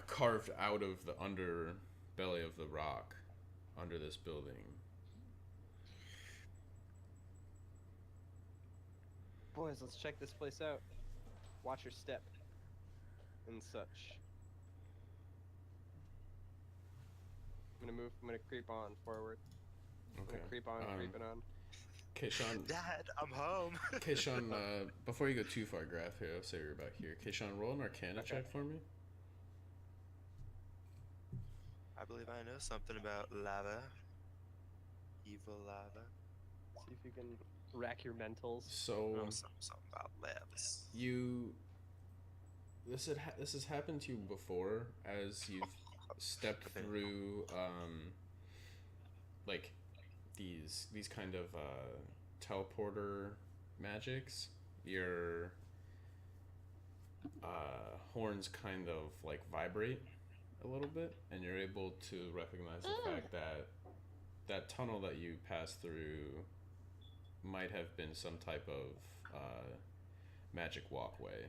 carved out of the underbelly of the rock under this building. Boys, let's check this place out. Watch your step. And such. I'm gonna creep on forward. I'm Okay. gonna creep on, creeping on. Kayshawn, Dad, I'm home. Kayshawn, before you go too far, Graf, here, I'll say you're back here. Kayshawn, roll an Arcana check for me. I believe I know something about lava. Evil lava. See if you can rack your mentals. I So know something about lavas. this has happened to you before as you've stepped through like these kind of teleporter magics, your horns kind of like vibrate a little bit, and you're able to recognize the fact that that tunnel that you passed through might have been some type of magic walkway.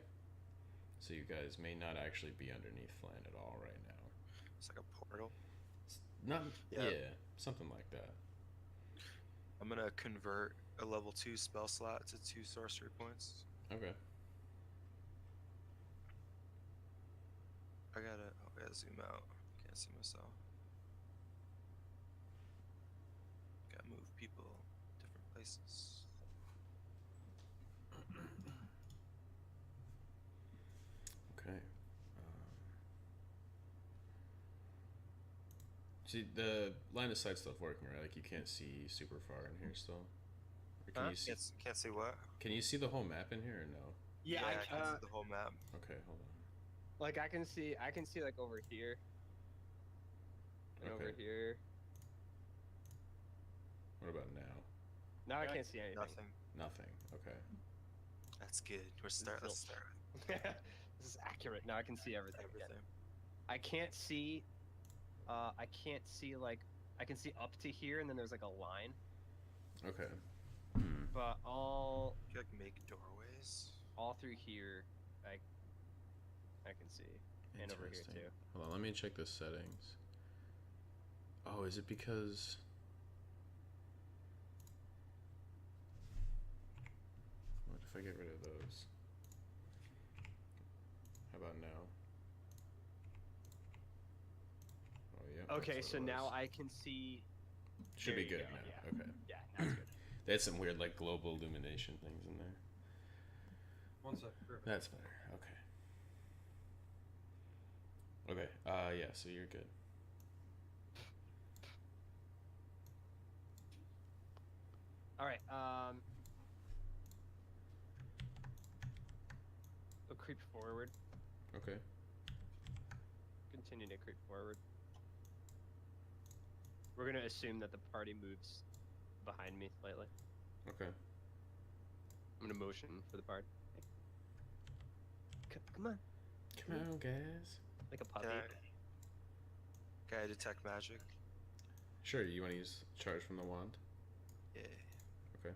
So you guys may not actually be underneath Flan at all right now. It's like a portal. Not Yeah. yeah, something like that. I'm gonna convert a level 2 spell slot to 2 sorcery points. Okay. I gotta zoom out. Can't see myself. Gotta move people different places. Okay. See, the line of sight stuff working, right? Like you can't see super far in here still. Or can Huh? you see? Can't see what? Can you see the whole map in here or no? Yeah, I I can can. see the whole map. Okay, hold on. Like I can see like over here. And over Okay. here. What about now? Now I can't see anything. Nothing. Nothing. Okay. That's good. Let's start. This is accurate. Now I can see everything. again. Everything. I can't see. I can't see like I can see up to here, and then there's like a line. Okay. But all You like make doorways. through here, I can see, and over here Interesting. too. Hold on, let me check the settings. Oh, is it because? What if I get rid of those? How about now? Oh yeah. Okay, that's so what it now was. I can see. Should there be you good go, now. yeah. Okay. Yeah, that's good. They had some weird like global illumination things in there. One sec. Perfect. That's better. Okay. Okay. Yeah. So you're good. All right. We'll creep forward. Okay. Continue to creep forward. We're gonna assume that the party moves behind me slightly. Okay. I'm gonna motion for the party. Come on, Come on, guys. like a puppy. Can I detect magic? Sure. You want to use charge from the wand? Yeah. Okay.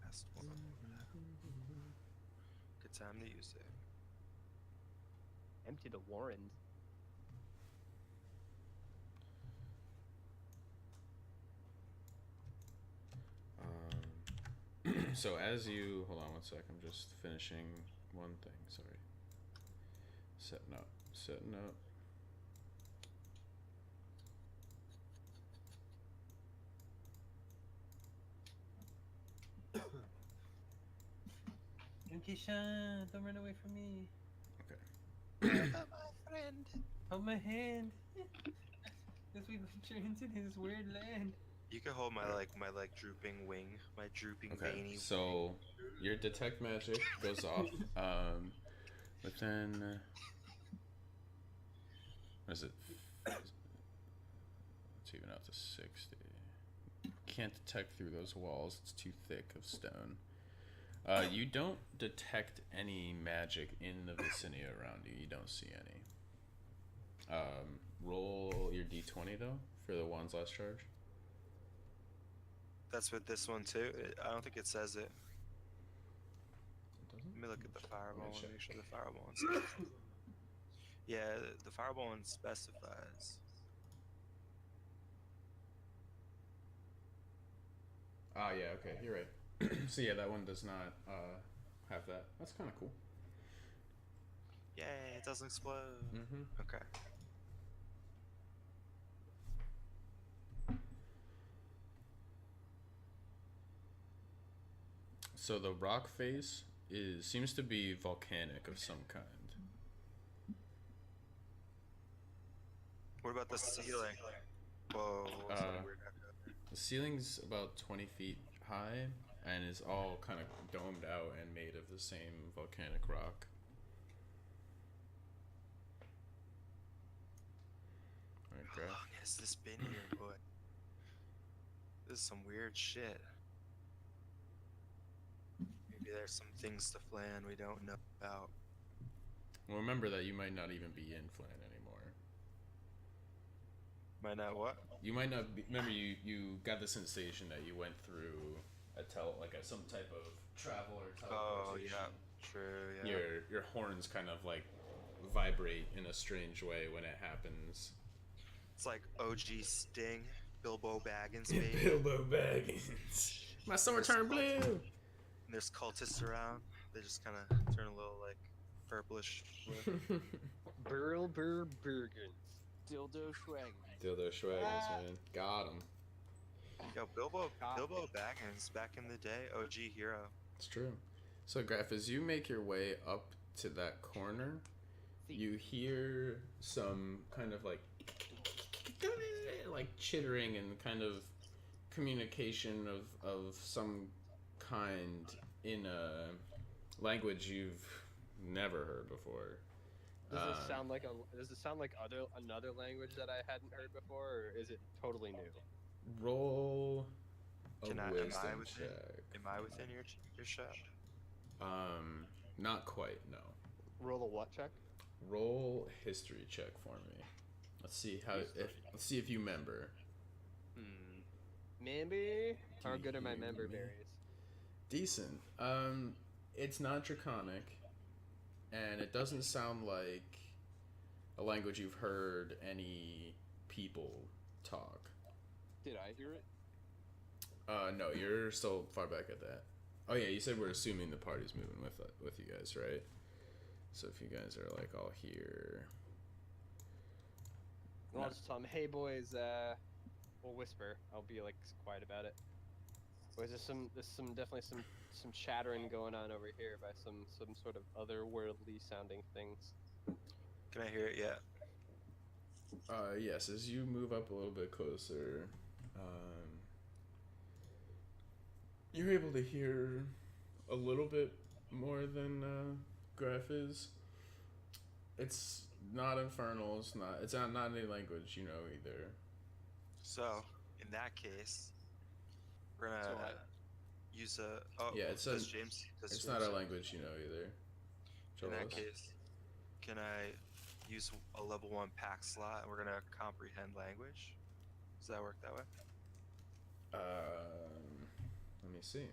Last one. Good time to use it. Empty the warrens. So as you hold on one sec, I'm just finishing one thing. Sorry. Setting up. Setting up. Keisha, don't run away from me. Okay. My friend. Hold my hand. As we venture into this weird land. You can hold my like drooping wing, my drooping Okay. veiny. So your detect magic goes off. But then what is it? Let's even out to 60. Can't detect through those walls. It's too thick of stone. You don't detect any magic in the vicinity around you. You don't see any. Roll your d20 though for the wand's last charge. That's with this one too. I don't think it says it. It doesn't? Let me look at the fireball check. and make sure the fireball one says. Yeah, the fireball one specifies. Ah, yeah, okay, you're right. So yeah, that one does not have that. That's kind of cool. Yay, it doesn't explode. Mm-hmm. Okay. So the rock face seems to be volcanic of some kind. What about the ceiling? Whoa, what's that weird echo? The ceiling's about 20 feet high and is all kind of domed out and made of the same volcanic rock. Graph. How long has this been here, boy? This is some weird shit. Maybe there's some things to Flan we don't know about. Well, remember that you might not even be in Flan anymore. Might not what? You might not be, remember you got the sensation that you went through some type of travel or Oh teleportation. yeah, true. Yeah. Your horns kind of like vibrate in a strange way when it happens. It's like OG Sting, Bilbo Baggins, baby. Bilbo Baggins. My summer turned blue. And there's cultists around. They just kind of turn a little like purplish blue. Burl Burr Bergens. Dildo Schwaggins. Dildo Schwaggins, man. Got him. Yo, Bilbo Baggins, back in the day, OG hero. It's true. So, Graph, as you make your way up to that corner, you hear some kind of like chittering and kind of communication of some kind in a language you've never heard before. Does it sound like another language that I hadn't heard before, or is it totally new? Roll a Am I wisdom within? check. Am I within your shot? Not quite. No. Roll a what check? Roll history check for me. Let's see if you remember. Maybe. How good are my member berries? Decent. It's not Draconic, and it doesn't sound like a language you've heard any people talk. Did I hear it? No, you're still far back at that. Oh yeah, you said we're assuming the party's moving with you guys, right? So if you guys are like all here, I'll just tell them, hey boys, we'll whisper. I'll be like quiet about it. Boys, there's definitely some chattering going on over here by some sort of otherworldly sounding things. Can I hear it yet? Yes. As you move up a little bit closer, you're able to hear a little bit more than Graph is. It's not infernal. It's not any language you know either. So in that case, we're gonna use a. Oh, Yeah, James. Does It's James not a language you know either. In that Jolos. case, can I use a level 1 pack slot and we're gonna comprehend language? Does that work that way? Let me see.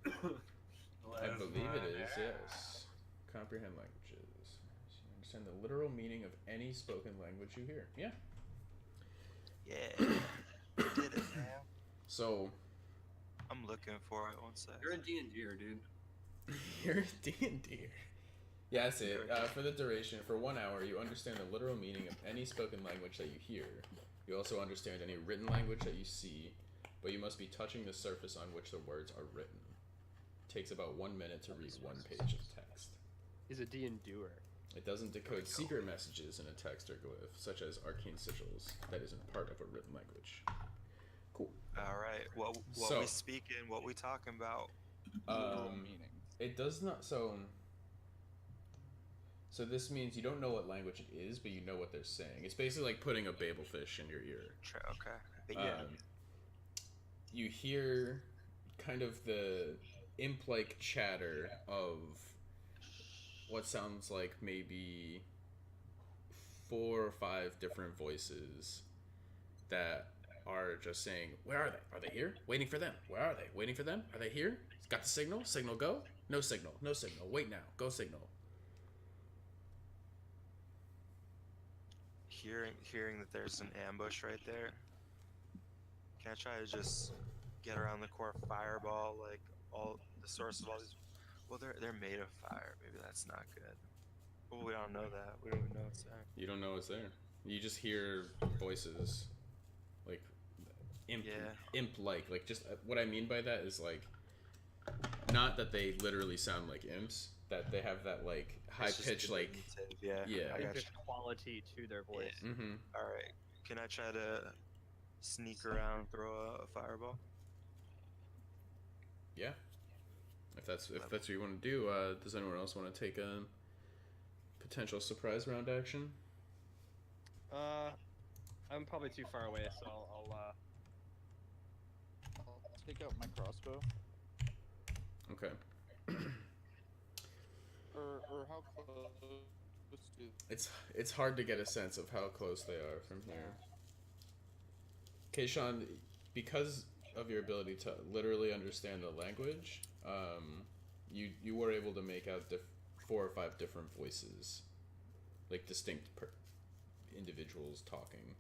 I believe it is, yes. Comprehend languages. So you understand the literal meaning of any spoken language you hear. Yeah. Yeah. We did it, man. So, I'm looking for it. One sec. You're a D&D-er, dude. you're a D&D. Yeah, that's it. For the duration, for 1 hour, you understand the literal meaning of any spoken language that you hear. You also understand any written language that you see, but you must be touching the surface on which the words are written. It takes about 1 minute to read 1 page of text. He's a D&Doer. It doesn't decode secret messages in a text or glyph, such as arcane sigils, that isn't part of a written language. Cool. All right. What So- we speaking? What we talking about? Literal meaning. It does not. So this means you don't know what language it is, but you know what they're saying. It's basically like putting a babelfish in your ear. Okay. But yeah. You hear kind of the imp-like chatter of what sounds like maybe 4 or 5 different voices that are just saying, where are they? Are they here? Waiting for them. Where are they? Waiting for them? Are they here? Got the signal? Signal go? No signal. No signal. Wait now. Go signal. Hearing that there's an ambush right there. Can I try to just get around the core fireball, like all the source of all these? Well, they're made of fire. Maybe that's not good. Well, we don't know that. We don't even know it's there. You don't know it's there. You just hear voices, like imp-like. Like just what I mean by that is like, not that they literally sound like imps. That they have that like high pitch like yeah. I got There's you. quality to their voice. Yeah. mm-hmm. All right. Can I try to sneak around, and throw a fireball? Yeah. If that's what you want to do, does anyone else want to take a potential surprise round action? I'm probably too far away, so I'll take out my crossbow. Okay. Or how close to? It's hard to get a sense of how close they are from here. Keishan, because of your ability to literally understand the language, you were able to make out 4 or 5 different voices, like distinct individuals talking.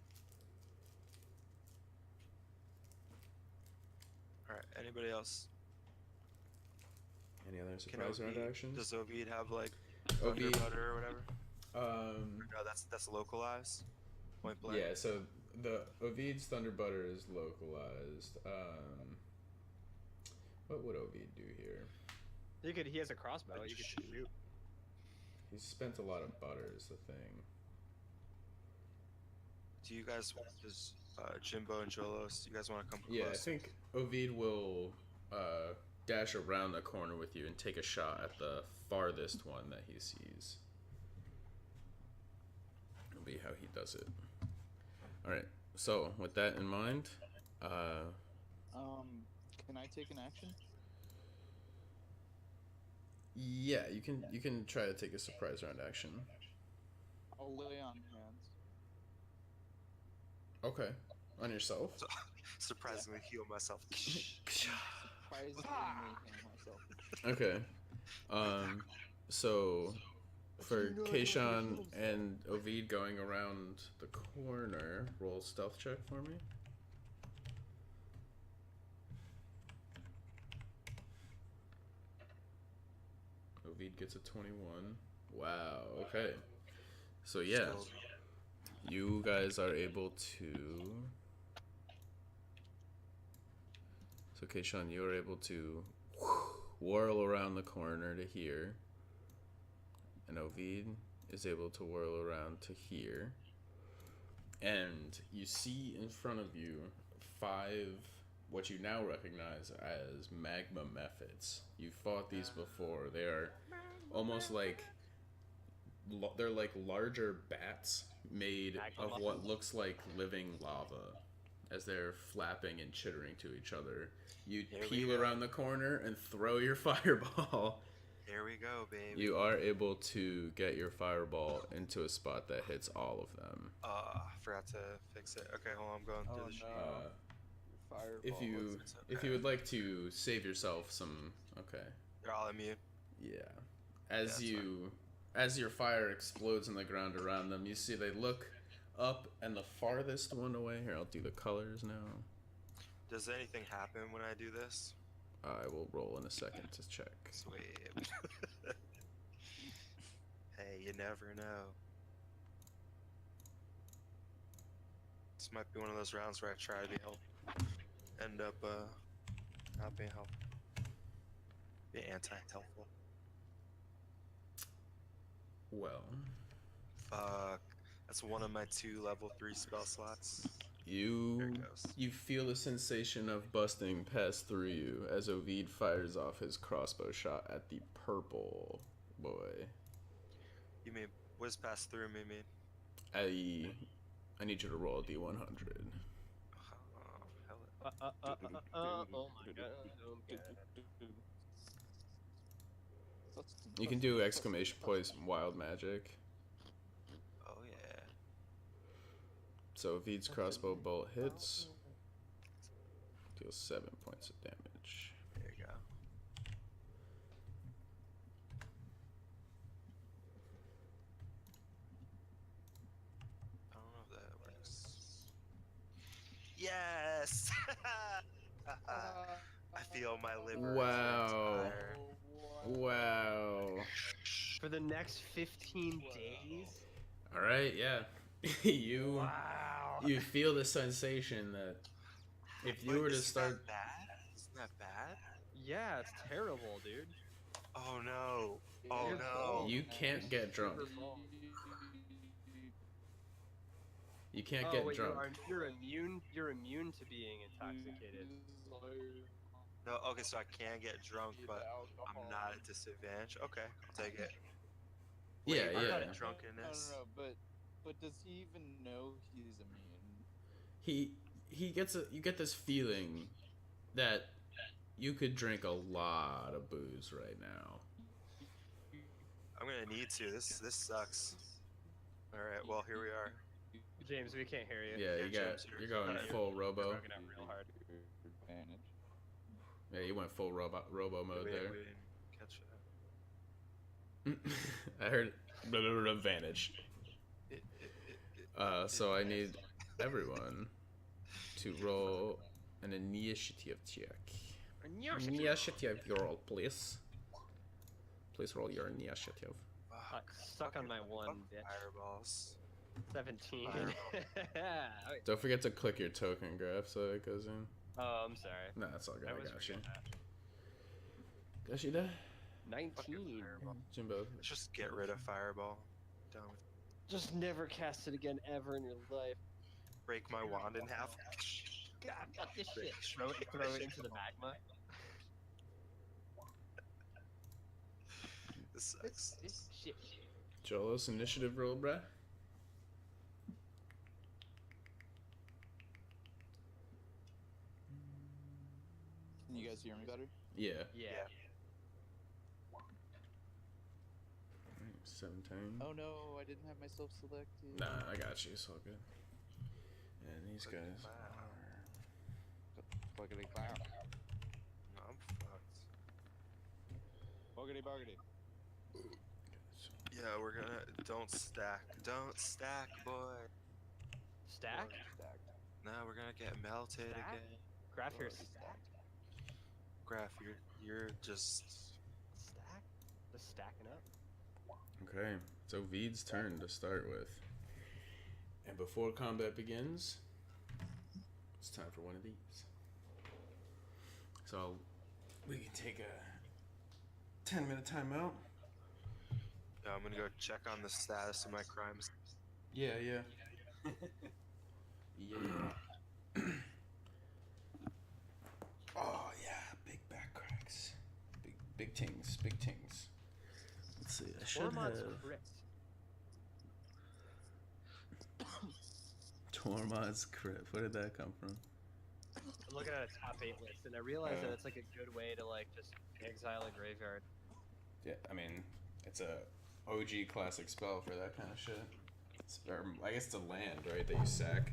All right. Anybody else? Any other Can surprise round Ovid, actions? does Ovid have like Ovid, thunder butter or whatever? um, No, that's localized. Point blank. yeah. So the Ovid's Thunder Butter is localized. What would Ovid do here? he has a crossbow. You could shoot. He's spent a lot of butter is the thing. Do you guys, does Jimbo and Jolos, you guys want to come close? Yeah, I think Ovid will dash around the corner with you and take a shot at the farthest one that he sees. It'll be how he does it. All right. So with that in mind, Can I take an action? yeah, you can try to take a surprise round action. I'll lay on hands. Okay, on yourself. Surprisingly heal myself. Surprisingly heal myself. Okay. So for Keishan and Ovid going around the corner, roll stealth check for me. Ovid gets a 21. Wow, okay. So yeah, you guys are able to... So Keishan, you are able to whirl around the corner to here. And Ovid is able to whirl around to here. And you see in front of you 5, what you now recognize as magma methods. You've fought these before. They are almost like, they're like larger bats made of what looks like living lava as they're flapping and chittering to each other. You peel around the corner and throw your fireball. Here we go, baby. You are able to get your fireball into a spot that hits all of them. Forgot to fix it. Okay, hold on, I'm going through the sheet. If you would like to save yourself some, okay. They're all immune. Yeah. As your fire explodes on the ground around them, you see they look up, and the farthest one away, here, I'll do the colors now. Does anything happen when I do this? I will roll in a second to check. Sweet. Hey, you never know. This might be one of those rounds where I try to be helpful, end up not being helpful. Be anti-helpful. Well, fuck. That's one of my 2 level 3 spell slots. You feel the sensation of busting pass through you as Ovid fires off his crossbow shot at the purple boy. You mean, what does pass through me mean? I need you to roll a D100. Oh my god. You can do exclamation points wild magic. Oh yeah. So Ovid's crossbow bolt hits. Deals 7 points of damage. There you go. I don't know if that works. Yes! I feel my liver. Wow. Wow. For the next 15 days? Alright, yeah. You feel the sensation that if you were to start... Isn't that bad? Yeah, it's terrible, dude. Oh no. Oh no. You can't get drunk. You can't get drunk. You're immune to being intoxicated. No, okay, so I can get drunk, but I'm not at disadvantage. Okay, I'll take it. Yeah, Wait, yeah. Drunkenness. No, but does he even know he's immune? he gets you get this feeling that you could drink a lot of booze right now. I'm gonna need to. This sucks. All right. Well, here we are. James, we can't hear you. Yeah, James, you're going you're- full You're robo. broken up real hard. Advantage. Yeah, you went full robo mode We there. didn't catch that. I heard advantage. So I need everyone to roll an initiative check. Initiative roll, please. Please roll your initiative. Suck on my one, bitch. Fireballs. 17. Okay. Don't forget to click your token graph so it goes in. Oh, I'm sorry. Nah, that's all good. I I was got you. forgetting that. Got you there? 19. Jimbo. Let's just get rid of Fireball. Done with. Just never cast it again ever in your life. Break my wand in half. God, fuck this shit. Throw it into the magma. This sucks. This shit. Jolos, initiative roll, bruh. Can you guys hear me better? Yeah. Yeah. 17. Oh no, I didn't have myself selected. Nah, I got you. It's all good. And these guys are... Buggity clown. I'm fucked. Buggity buggity. Yeah, we're gonna. Don't stack. Don't stack, boy. Stack? No, we're gonna get melted Stack? again. Graph here. Stack? Graph, you're just. Stack? Just stacking up. Okay, so Veed's turn to start with. And before combat begins, it's time for one of these. So we can take a 10-minute timeout. Yeah, I'm gonna go check on the status of my crimes. Yeah. Yeah. Oh yeah, big back cracks. Big tings. Let's see, I should Tormod's have... crit. Tormod's crit. Where did that come from? I'm looking at a top 8 list, and I realized that it's like a good way to like just exile a graveyard. Yeah, I mean, it's a OG classic spell for that kind of shit. Or, I guess it's a land, right, that you sack?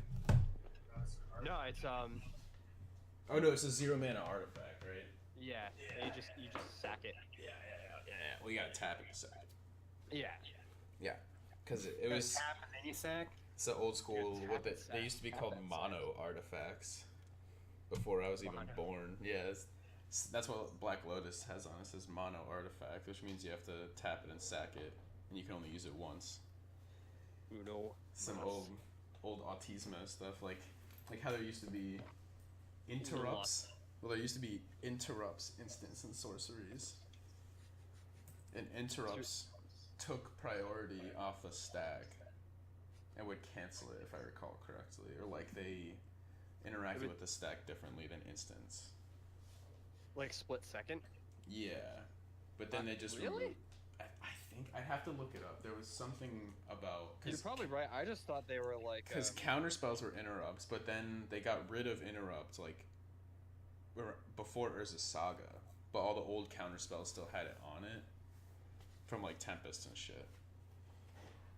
No, it's Oh no, it's a 0 mana artifact, right? yeah. You just sack it. Yeah. Well, you gotta tap it to sack it. Yeah. Because it was... Tap and then you sack. It's the old school, Tap what and they used to be sack, called tap and mono artifacts. Before I was even Mono. born. Yeah, that's what Black Lotus has on it. It says mono artifact, which means you have to tap it and sack it, and you can only use it once. Uno. Some old Autismo stuff, like how there used to be interrupts. Well, there used to be interrupts, instants, and sorceries. And interrupts took priority off the stack and would cancel it, if I recall correctly, or like they interacted with the stack differently than instants. Like split second? Yeah, but then they just really? removed- I think I have to look it up. There was something about You're probably right. I just thought they were like. because counter spells were interrupts, but then they got rid of interrupts like before Urza's Saga, but all the old counter spells still had it on it from like Tempest and shit.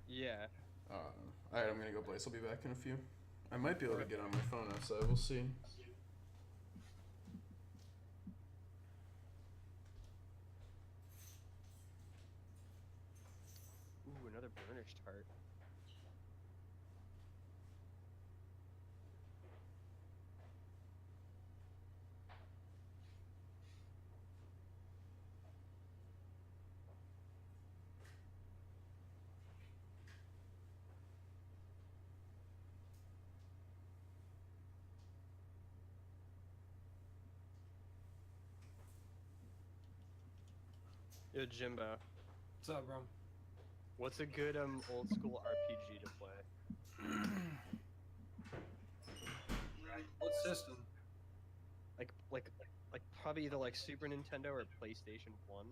Yeah. Alright, I'm gonna go Blaze. I'll be back in a few. I might be able to get on my phone outside. We'll see. Ooh, another burnished heart. Yo, Jimbo, What's up, bro? what's a good old school RPG to play? What system? Like probably either like Super Nintendo or PlayStation 1.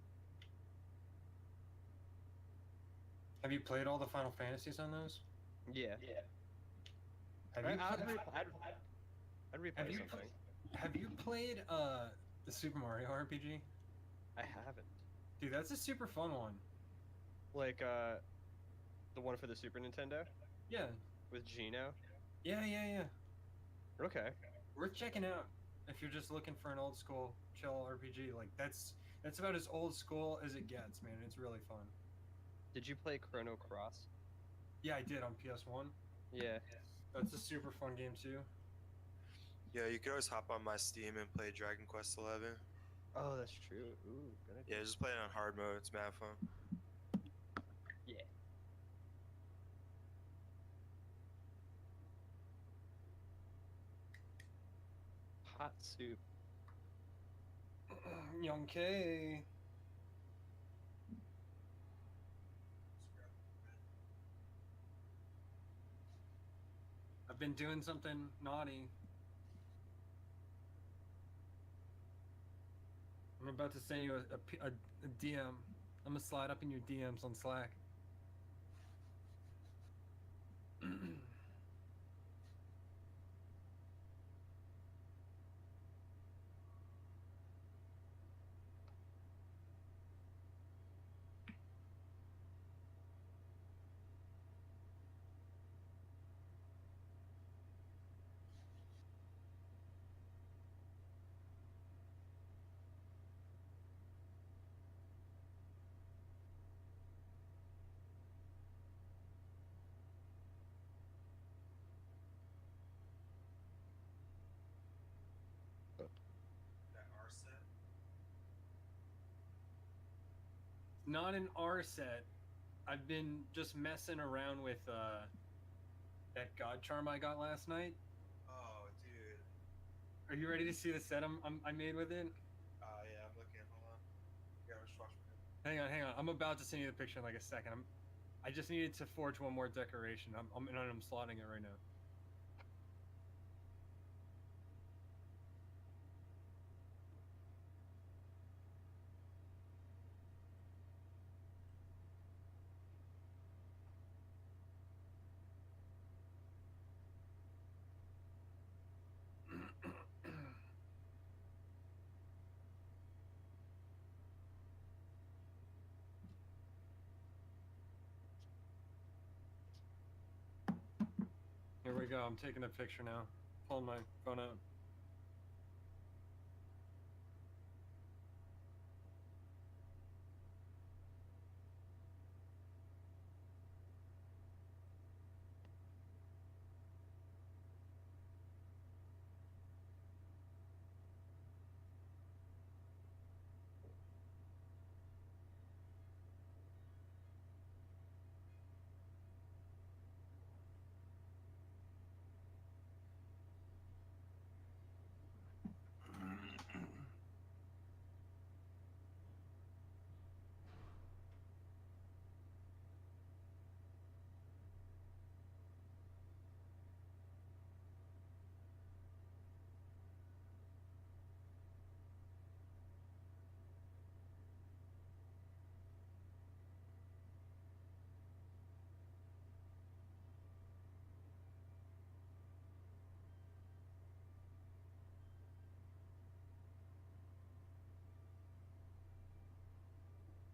Have you played all the Final Fantasies on those? Yeah. Have you, I'd replay have you, something. have you played the Super Mario RPG? I haven't. Dude, that's a super fun one. Like the one for the Super Nintendo Yeah. with Gino. Yeah. Okay. Worth checking out if you're just looking for an old school chill RPG. Like that's about as old school as it gets, man. It's really fun. Did you play Chrono Cross? Yeah, I did on PS1. Yeah. That's a super fun game too. Yeah, you can always hop on my Steam and play Dragon Quest 11. Oh, that's true. Ooh, good idea. Yeah, just play it on hard mode. It's mad fun. Yeah. Hot soup. Young K. I've been doing something naughty. I'm about to send you a DM. I'm gonna slide up in your DMs on Slack. That R set. Not an R set. I've been just messing around with that God charm I got last night. Oh, dude. Are you ready to see the set I made with it? Yeah, I'm looking. Hold on. Yeah, let's watch my head. Hang on. I'm about to send you the picture in like a second. I just needed to forge one more decoration. I'm slotting it right now. Here we go. I'm taking a picture now. Pulling my phone out.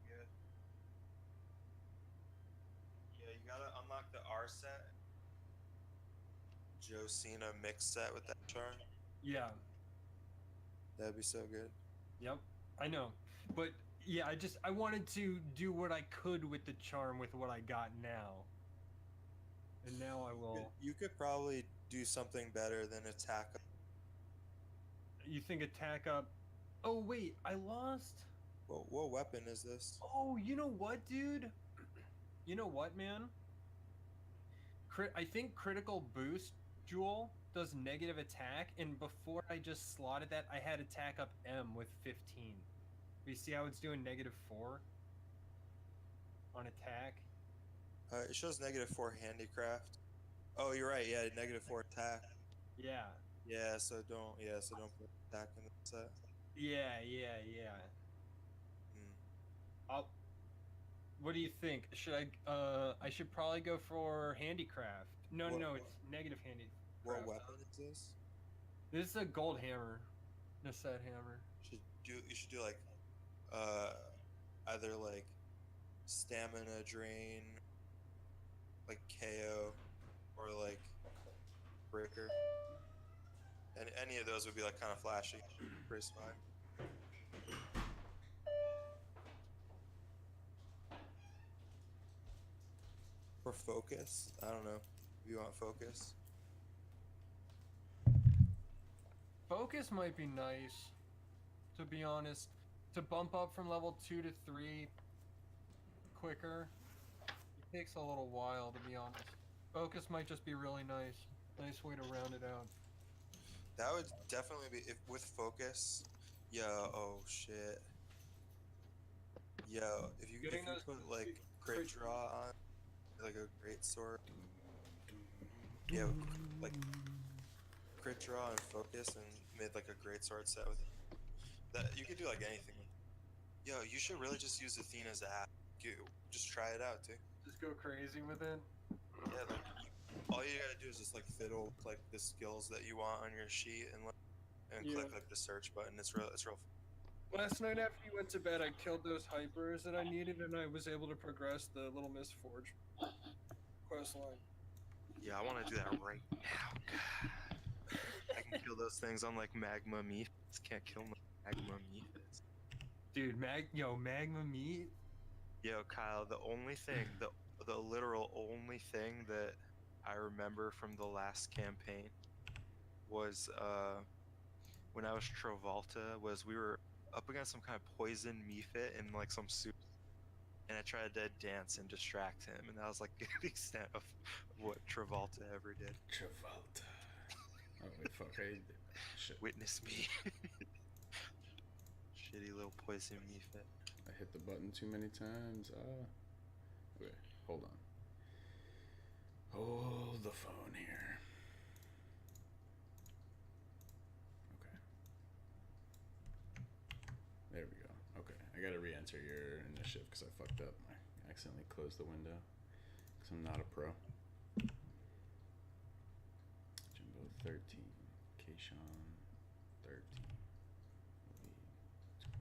Good. Yeah, you gotta unlock the R set. Joe Cena mix set with that charm. Yeah. That'd be so good. Yep. I know. But yeah, I wanted to do what I could with the charm with what I got now. And now I will. You could probably do something better than attack. You think attack up? Oh wait, I lost. What weapon is this? Oh, you know what, dude? You know what, man? I think critical boost Jewel does negative attack, and before I just slotted that, I had attack up M with 15. You see how it's doing -4 on attack? It shows -4 handicraft. Oh, you're right. Yeah, -4 attack. Yeah. Yeah, so don't put attack in the set. Yeah. Hmm. What do you think? Should I should probably go for handicraft. No, What- it's negative handy. What craft weapon on. is this? This is a gold hammer. Nacet hammer. You should do like either like stamina drain, like KO, or like breaker. And any of those would be like kind of flashy. Pretty smart. Or focus. I don't know. If you want focus. Focus might be nice, to be honest. To bump up from level 2 to 3 quicker. It takes a little while, to be honest. Focus might just be really nice. Nice way to round it out. That would definitely be if with focus. Yo, oh shit. Yo, if you Getting those put like crit crit- draw on, like a great sword. Yeah, like crit draw and focus, and made like a great sword set with it. That you could do like anything. Yo, you should really just use Athena's app. You just try it out too. Just go crazy with it. Yeah, like all you gotta do is just like fiddle with like the skills that you want on your sheet and Yeah. click like the search button. It's real. Last night after you went to bed, I killed those hypers that I needed, and I was able to progress the Little Miss Forge quest line. Yeah, I want to do that right now. God. I can kill those things on like magma meats. Can't kill magma meats. Dude, magma meat? Yo, Kyle, the only thing, the literal only thing that I remember from the last campaign was when I was Travolta, was we were up against some kind of poison mephit in like some soup, and I tried to dance and distract him, and that was like the extent of what Travolta ever did. Travolta. Oh wait, fuck! Shit. Witness me. Shitty little poison mephit. I hit the button too many times. Okay, hold on. Hold the phone here. Okay. There we go. Okay, I gotta re-enter your initiative because I fucked up. I accidentally closed the window because I'm not a pro. Jimbo 13, Kayshawn 13, Lee 20.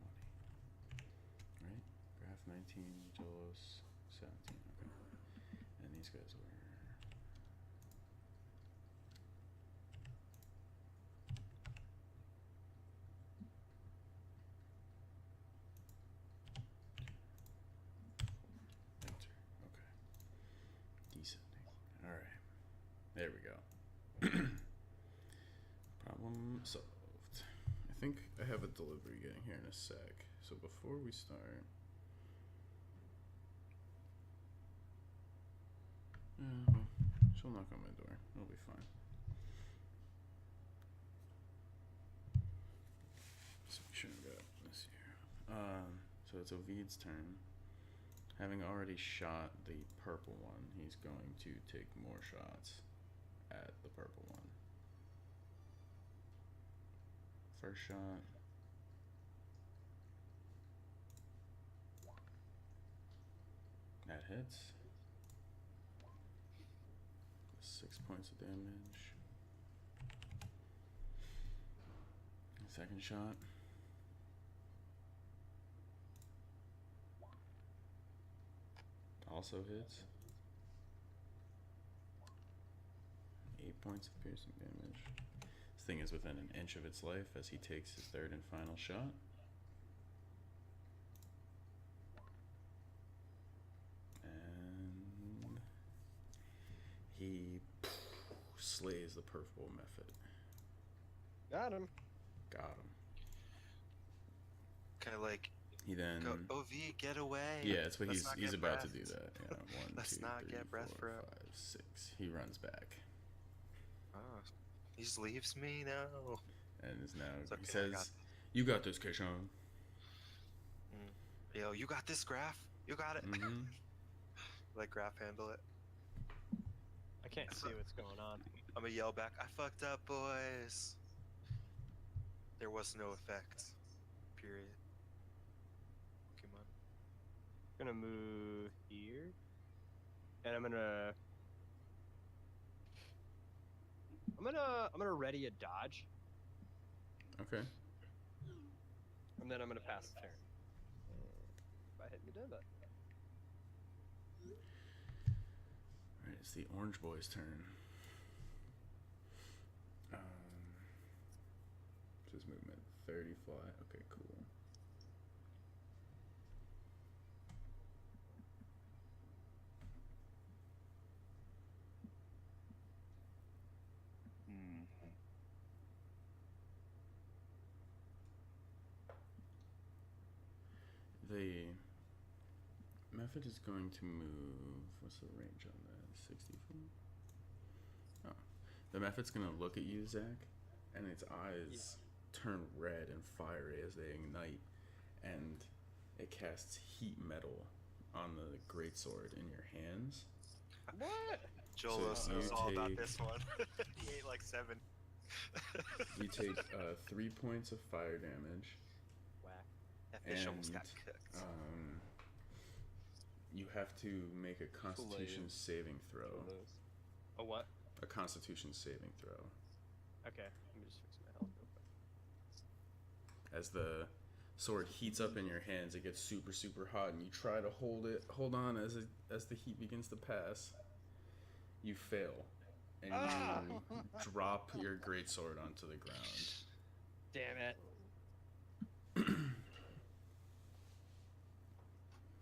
Right? Graph 19, Jolos 17. Okay. And these guys were. Enter. Okay. Descending. Alright. There we go. Problem solved. I think I have a delivery getting here in a sec. So before we start. Well, she'll knock on my door. It'll be fine. Just make sure I got this here. So it's Ovid's turn. Having already shot the purple one, he's going to take more shots at the purple one. First shot. That hits. 6 points of damage. Second shot. Also hits. 8 points of piercing damage. This thing is within an inch of its life as he takes his third and final shot. And he slays the purple method. Got him. Got him. Kind of like. He then Go, OV, get away. Yeah, that's what Let's not he's get about to breathed. do that. Yeah, 1, Let's 2, not 3, get breath 4, for 5, 6. He runs back Oh, he just leaves me now. and is now. It's okay, He I got says, "You got this, Kayshawn." Yo, you got this, Graph. You got it. Mm-hmm. Let Graph handle it. I can't see what's going on. I'm gonna yell back. I fucked up, boys. There was no effect. Period. Pokemon. I'm gonna move here, and I'm gonna. I'm gonna ready a dodge, Okay. and then I'm gonna pass the turn. If I hit me dead, but All right, it's the orange boy's turn. Just movement 30 fly. Okay, cool. Hmm. The method is going to move. What's the range on that? 60 feet? Oh. The method's going to look at you, Zach, and its eyes turn red and fiery as they ignite, and it casts heat metal on the greatsword in your hands. what? Joel So knows you all about take- this one. He ate like 7. You take 3 points of fire damage. Whack. That fish almost And, got cooked. You have to make a Constitution saving throw. Lose. A what? A Constitution saving throw. Okay, let me just fix my health real quick. As the sword heats up in your hands, it gets super, super hot, and you try to hold on as the heat begins to pass. You fail, and you drop your greatsword onto the ground. Damn it.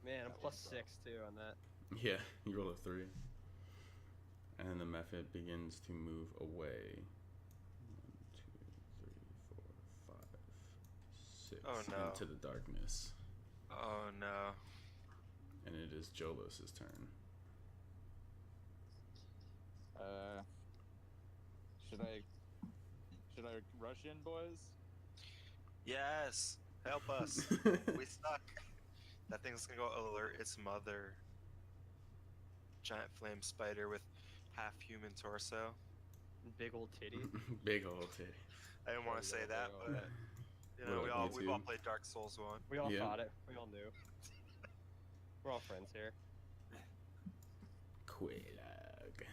Man, I'm +6 too on that. Yeah, you roll a 3. And the method begins to move away. 1, 2, 3, 4, 5, 6 Oh, no. into the darkness. Oh no. And it is Jolos' turn. Should I rush in, boys? Yes. Help us. We suck. That thing's gonna go alert its mother. Giant flame spider with half human torso. Big old titty. Big old titty. I didn't want to say that, but you know, What, we've all YouTube? played Dark Souls 1. We all Yeah. fought it. We all knew. We're all friends here. Quelaag.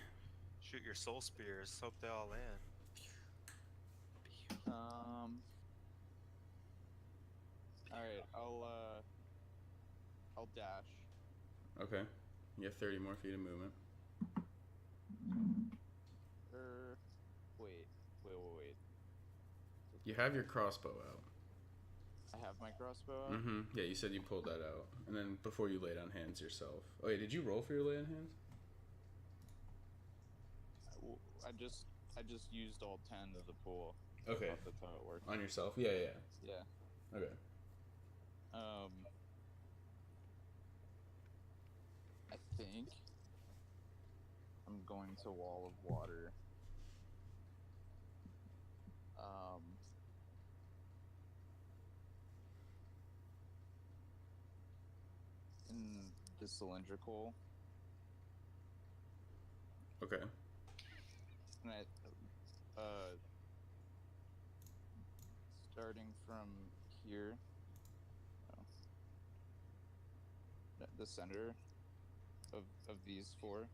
Shoot your soul spears. Hope they all land. All right, I'll dash. Okay. You have 30 more feet of movement. Wait. You have your crossbow out. I have my crossbow out. Mm-hmm. Yeah, you said you pulled that out. And then before you laid on hands yourself. Oh, yeah, did you roll for your lay on hands? I just used all 10 of the pool. Okay. That's how it works. On yourself? Yeah. Yeah. Okay. I think I'm going to wall of water. In the cylindrical, Okay. and starting from here, the center of these 4.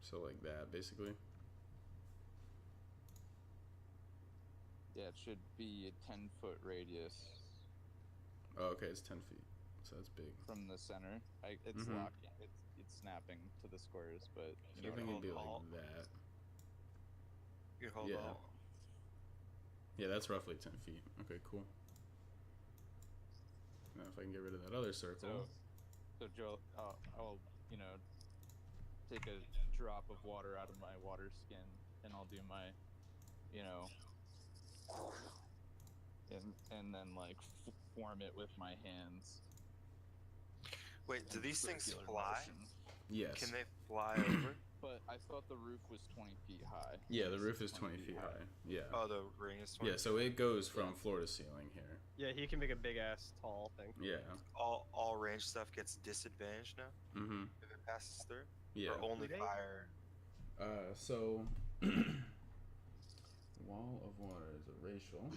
So like that, basically. Yeah, it should be a 10-foot radius Oh, okay, it's 10 feet. So that's big. from the center. It's Mhm. locking. It's snapping to the squares, but So you I know think what I it'd be hold like alt. that. You hold Yeah. on. Yeah, that's roughly 10 feet. Okay, cool. Now if I can get rid of that other circle. So Joe, I'll take a drop of water out of my water skin, and I'll do my, and then like form it with my hands. Wait, do in these things circular fly? motion. Yes. Can they fly over? But I thought the roof was 20 feet high. Yeah, the roof is 20 feet high. Yeah. Oh, the ring is 20. Yeah, so it goes from floor to ceiling here. Yeah, he can make a big ass tall thing. Yeah. All range stuff gets disadvantaged now Mm-hmm. if it passes through, Yeah. or only Do they? fire. So wall of water is a racial.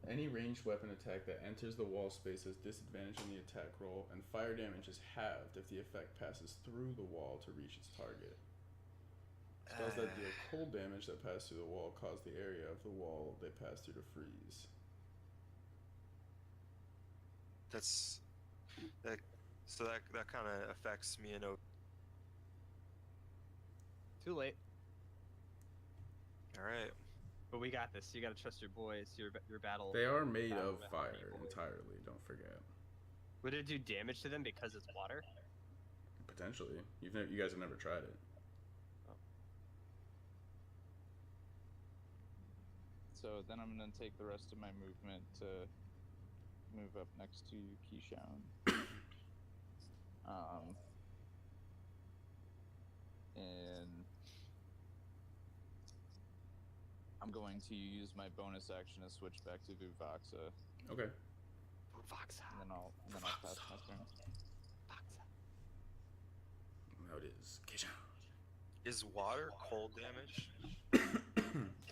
Any ranged weapon attack that enters the wall space has disadvantage on the attack roll, and fire damage is halved if the effect passes through the wall to reach its target. Spells that deal cold damage that pass through the wall cause the area of the wall they pass through to freeze. That's that. So that kind of affects me and Too late. All right. But we got this. You gotta trust your boys. Your battle. They are made battle of with fire people. entirely, don't forget. Would it do damage to them because it's water? Potentially. You guys have never tried it. So then I'm gonna take the rest of my movement to move up next to Keyshawn. And I'm going to use my bonus action to switch back to Vuvoxa. Okay. Voxa. And then I'll pass my turn. Voxa. Now it is. Is water cold damage?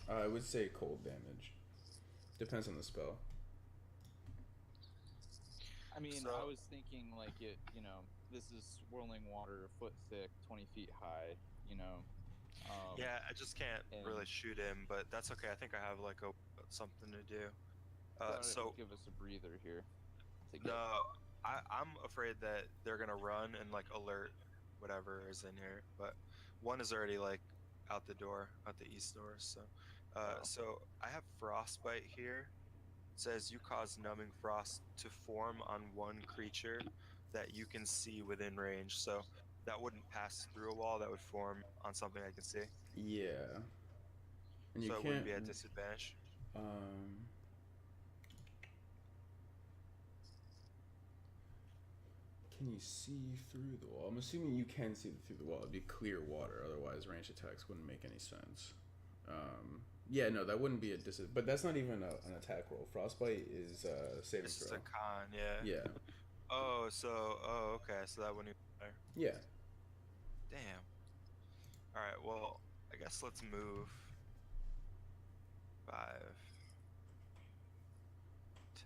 I would say cold damage. Depends on the spell. I mean, So- I was thinking like it, you know, this is swirling water, a foot thick, 20 feet high, you know. Yeah, I just can't and- really shoot him, but that's okay. I think I have like something to do. thought it So would give us a breather here. no, I'm afraid that they're gonna run and like alert whatever is in here. But one is already like out the door, out the east door. So, so I have frostbite here. It says you cause numbing frost to form on one creature that you can see within range. So that wouldn't pass through a wall. That would form on something I can see. Yeah. And you So it can't. wouldn't be at disadvantage. Can you see through the wall? I'm assuming you can see through the wall. It'd be clear water. Otherwise, range attacks wouldn't make any sense. Yeah, no, that wouldn't be a disadvantage. But that's not even an attack roll. Frostbite is saving It's just throw. a con, yeah. Yeah. Oh, okay. So that wouldn't even matter. Yeah. Damn. All right. Well, I guess let's move. 5,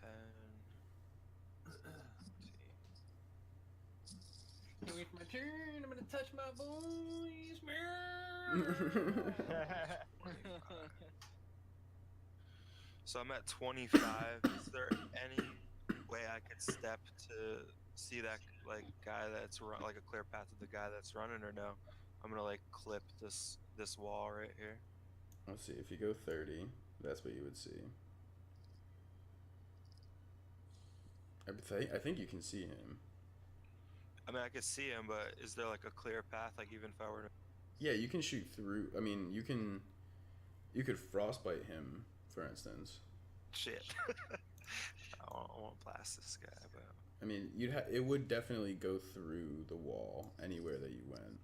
10. Can't wait for my turn. I'm gonna touch my boys. So I'm at 25. Is there any way I could step to see that like guy that's like a clear path to the guy that's running, or no? I'm gonna like clip this wall right here. Let's see. If you go 30, that's what you would see. I think you can see him. I mean, I could see him, but is there like a clear path? Like even if I were to. Yeah, you can shoot through. I mean, you could frostbite him, for instance. Shit. I won't blast this guy, but. I mean, it would definitely go through the wall anywhere that you went.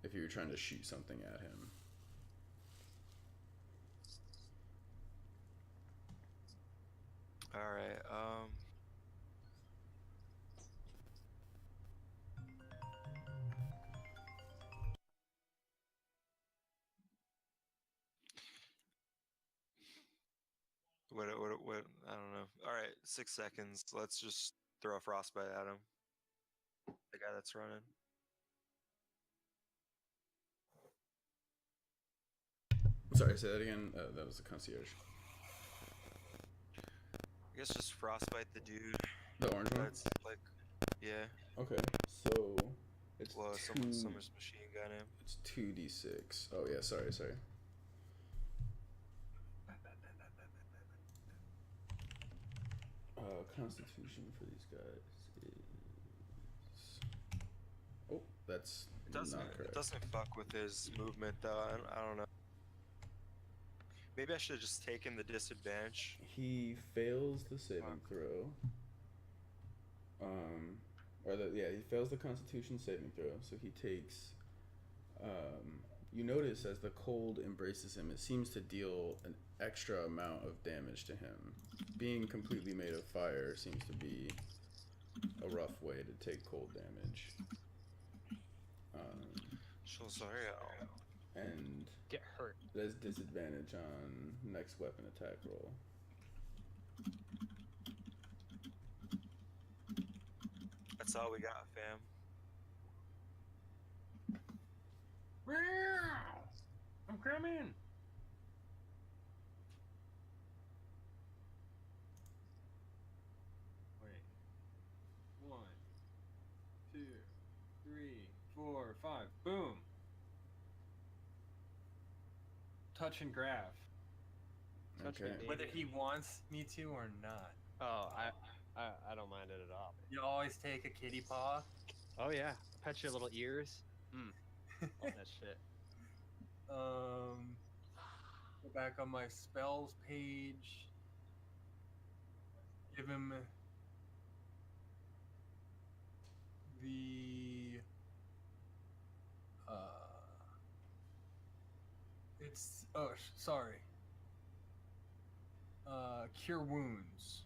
If you were trying to shoot something at him. All right. What? I don't know. All right, 6 seconds. Let's just throw a frostbite at him. The guy that's running. Sorry, say that again. That was the concierge. I guess just frostbite the dude. The orange one? That's like, yeah. Okay, so it's Well, someone's machine gun him. It's 2d6. Oh yeah, sorry. Constitution for these guys is. Oh, that's not correct. It doesn't fuck with his movement though. I don't know. Maybe I should have just taken the disadvantage. He fails the saving throw. He fails the Constitution saving throw, so he takes. You notice as the cold embraces him, it seems to deal an extra amount of damage to him. Being completely made of fire seems to be a rough way to take cold damage. And Get hurt. there's disadvantage on next weapon attack roll. That's all we got, fam. I'm coming. Wait. 1, 2, 3, 4, 5. Boom. Touch and graph. Touch me, Okay. baby. Whether he wants me to or not. Oh, I don't mind it at all. You always take a kitty paw. Oh yeah, pet your little ears. All that shit. Go back on my spells page. Give him the it's sorry. Cure wounds.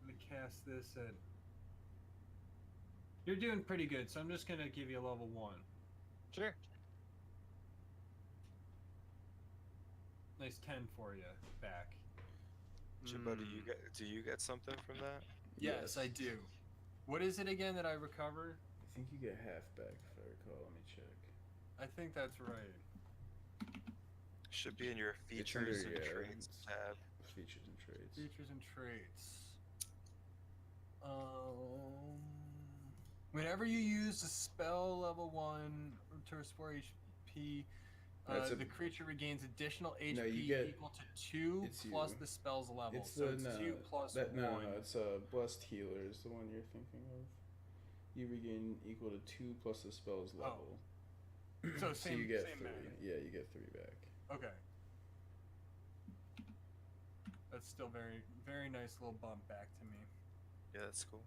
I'm gonna cast this at. You're doing pretty good, so I'm just gonna give you a level 1. Sure. Nice 10 for you back. Jimbo, do you get something from that? Yes, I do. What is it again that I recover? I think you get half back if I recall. Let me check. I think that's right. Should be in your It's under, features and yeah, traits it's tab. Features and traits. Features and traits. Whenever you use a spell level 1 to restore HP, the creature regains additional HP No, you get- equal to 2 it's plus you. the spell's level. It's So the it's no, 2 plus that, 1. no, it's blessed healer is the one you're thinking of. You regain equal to 2 plus the spell's level. So So you get same 3. math. Yeah, you get 3 back. Okay. That's still very, very nice little bump back to me. Yeah, that's cool.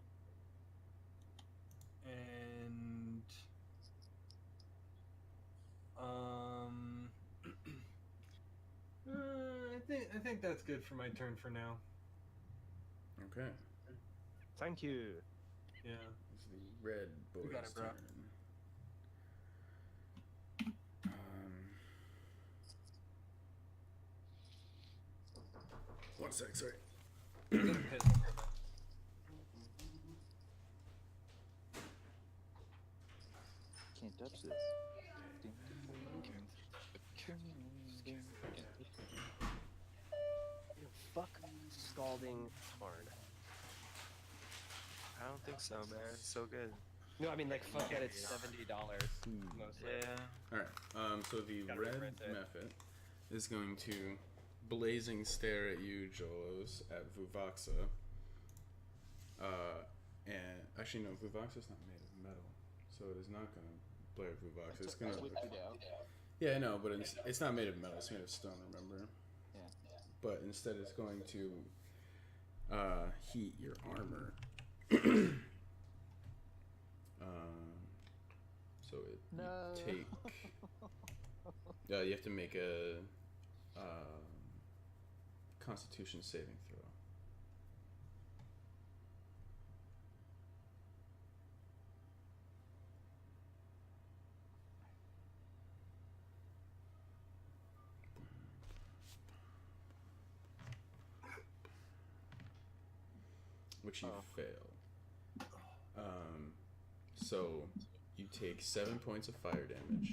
And I think that's good for my turn for now. Okay. Thank you. Yeah. It's the red boy's got it, bro. turn. One sec, sorry. Can't touch this. Fuck scalding tarn. I don't think so, man. It's so good. No, I mean like fuck it. It's $70 mostly. Yeah. Alright, so the Gotta red reprint it. method is going to blazing stare at you, Jolos, at Vuvoxa. And actually, no, Vuvoxa's not made of metal, so it is not going to blare at Vuvoxa. It's going to. Yeah, I know, but it's not made of metal, it's made of stone, remember? Yeah. But instead, it's going to heat your armor. So you take. You have to make a Constitution saving throw. Which you fail. So you take 7 points of fire damage,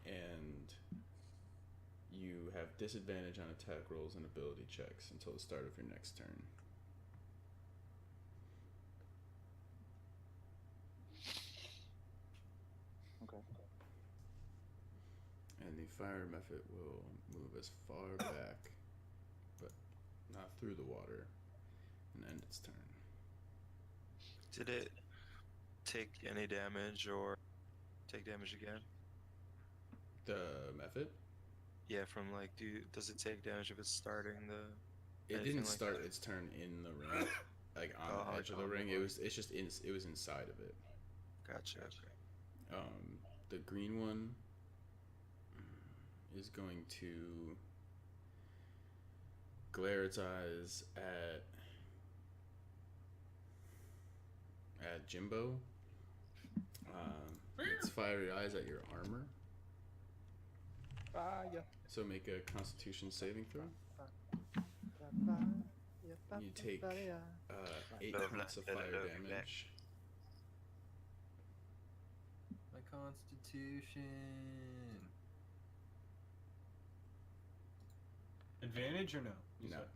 and you have disadvantage on attack rolls and ability checks until the start of your next turn. Okay. And the fire method will move as far back, but not through the water, and end its turn. Did it take any damage or take damage again? The method? Yeah, from like, does it take damage if it's starting the? It Anything didn't like start that? its turn in the ring, like on the edge of the on the ring. ring. It's just it was inside of it. Gotcha. Okay. The green one is going to glare its eyes at Jimbo. Its fiery eyes at your armor. Yeah. So make a Constitution saving throw. You take 8 points of fire damage. Constitution. Advantage or no? You No. said?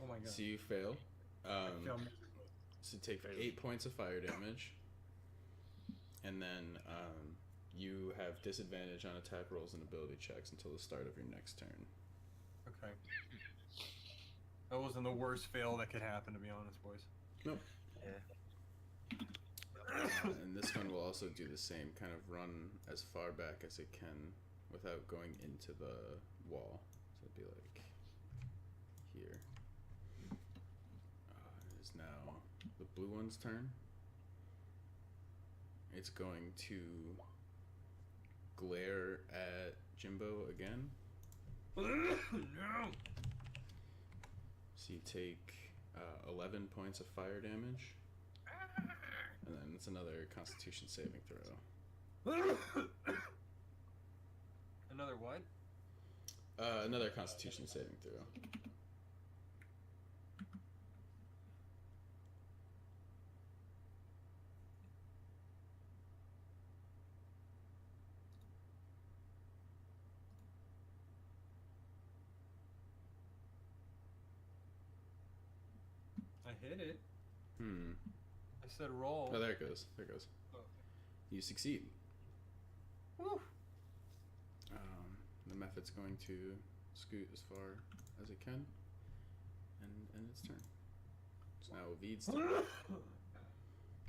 Oh my god. So you fail. I feel miserable. So take 8 points of fire damage, and then you have disadvantage on attack rolls and ability checks until the start of your next turn. Okay. That wasn't the worst fail that could happen, to be honest, boys. Nope. Yeah. And this one will also do the same, kind of run as far back as it can without going into the wall. So it'd be like here. It is now the blue one's turn. It's going to glare at Jimbo again. No! So you take 11 points of fire damage. And then it's another Constitution saving throw. Another what? Another Constitution saving throw. I hit it. I said roll. Oh, there it goes. There it goes. Oh. You succeed. Woo. The method's going to scoot as far as it can, and end its turn. It's now Ovid's turn.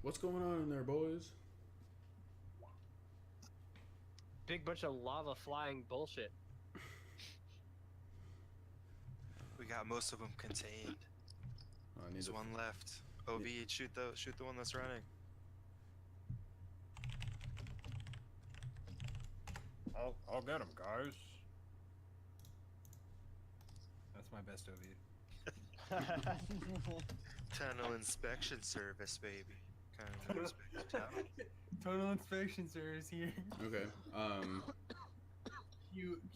What's going on in there, boys? Big bunch of lava flying bullshit. We got most of them contained. I need There's to- one left. Ovid, shoot the one that's running. I'll get him, guys. That's my best Ovid. Tunnel inspection service, baby. Kind of Total inspection service here. Okay.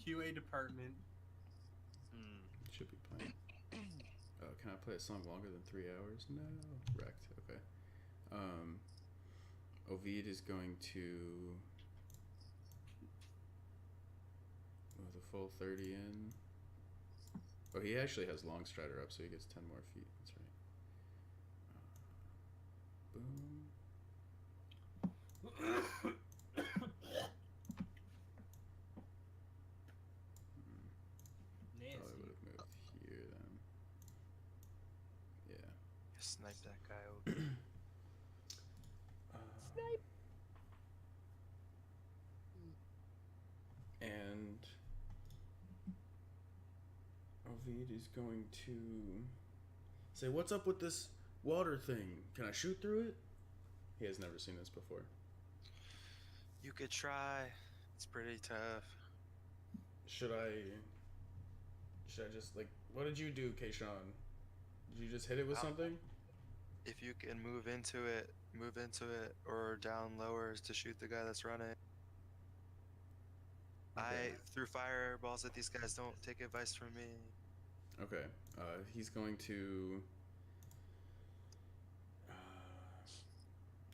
QA department. Should be playing. Can I play a song longer than 3 hours? No. Wrecked. Okay. Ovid is going to with a full 30 in. Oh, he actually has Long Strider up, so he gets 10 more feet. That's right. Boom. Probably would have moved here then. Yeah. snipe that guy over. Snipe. And Ovid is going to say, "What's up with this water thing? Can I shoot through it?" He has never seen this before. You could try. It's pretty tough. Should I just, like, what did you do, Kayshawn? Did you just hit it with something? If you can move into it, or down lower to shoot the guy that's running. Okay. I threw fireballs at these guys. Don't take advice from me. Okay. He's going to.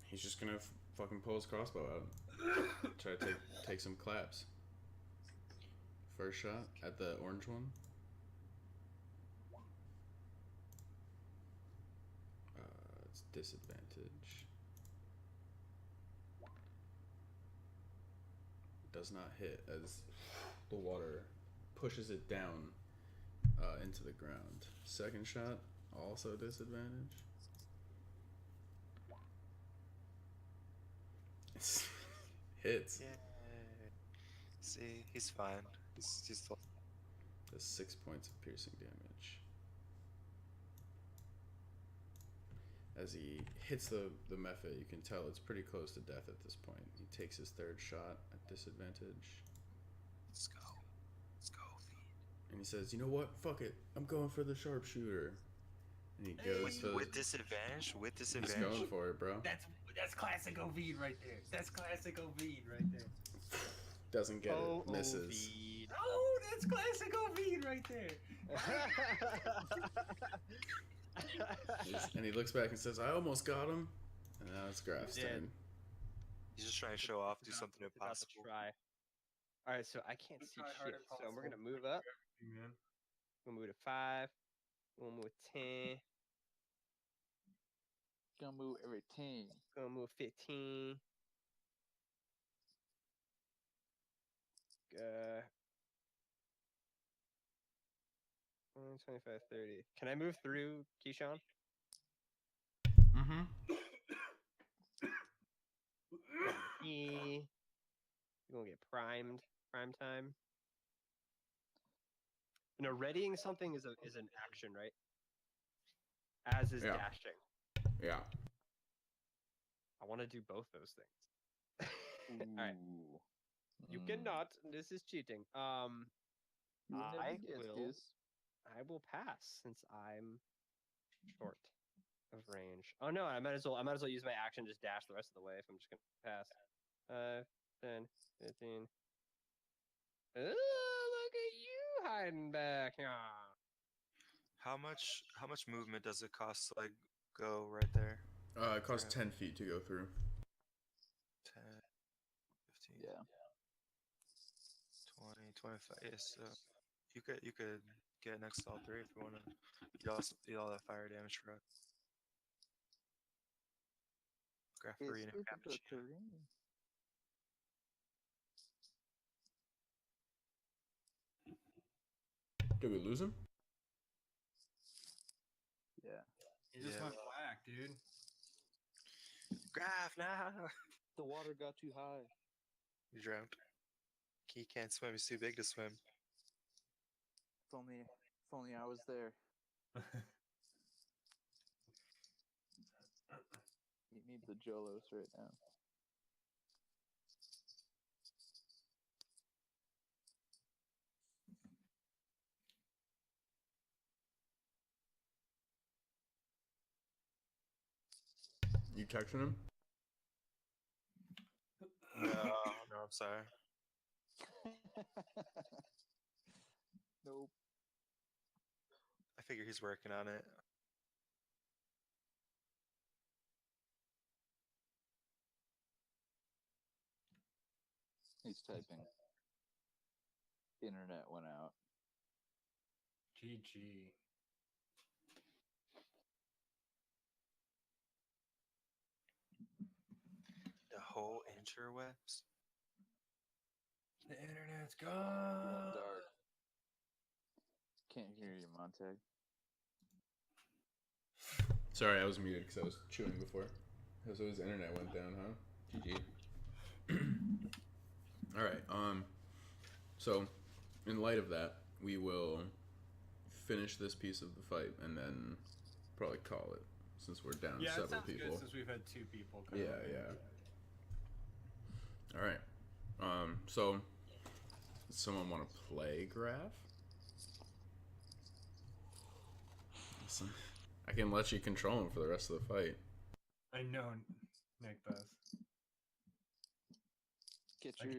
He's just gonna fucking pull his crossbow out. Try to take some claps. First shot at the orange one. It's disadvantage. Does not hit as the water pushes it down into the ground. Second shot, also disadvantage. Hits. Yeah. See, he's fine. He's still. Does 6 points of piercing damage. As he hits the mephit, you can tell it's pretty close to death at this point. He takes his third shot at disadvantage. Let's go. Let's go, Feed. And he says, "You know what? Fuck it. I'm going for the sharpshooter." And he goes to... With disadvantage? With He's disadvantage? going for it, bro. That's classic Ovid right there. That's classic Ovid right there. Doesn't get it. Misses. Ovid. Oh, that's classic Ovid right there. And he looks back and says, "I almost got him." And now it's Graf's Dead. turn. He's just trying to show off, do It's something about to impossible. try. All right, so I can't see Try hard shit. as So we're gonna possible. move up. Man. We'll move to 5. We'll move 10. Gonna move every team. Gonna move 15. 25, 30. Can I move through Keyshawn? Mm-hmm. You're gonna get primed. Prime time. You know, readying something is an action, right? As is Yeah. dashing. Yeah. I want to do both those things. All right. Ooh. You cannot. This is cheating. You never I guess will. this. I will pass since I'm short of range. Oh no, I might as well use my action, just dash the rest of the way if I'm just gonna pass. 5, 10, 15. Oh, look at you hiding back. Ah. How much movement does it cost to like go right there? It costs 10 feet to go through. 10, 15, Yeah. 20, 25. Yeah, so you could get next to all three if you want to eat all that fire damage for us. Graph It's arena difficult damage. terrain. Did we lose him? Yeah. He just Yeah. went black, dude. Graph now. The water got too high. You drowned. He can't swim. He's too big to swim. If only I was there. He needs the Jolos right now. You texting him? No, no, I'm sorry. Nope. I figure he's working on it. He's typing. Internet went out. GG. The whole interwebs. The internet's Went gone. dark. Can't hear you, Montag. Sorry, I was muted because I was chewing before. So his internet went down, huh? GG. All right. So, in light of that, we will finish this piece of the fight and then probably call it, since we're down Yeah, it several sounds people. good since we've had 2 people. Come Yeah, in. yeah. All right. So, does someone want to play Graph? Listen, I can let you control him for the rest of the fight. I know Nick does. Get your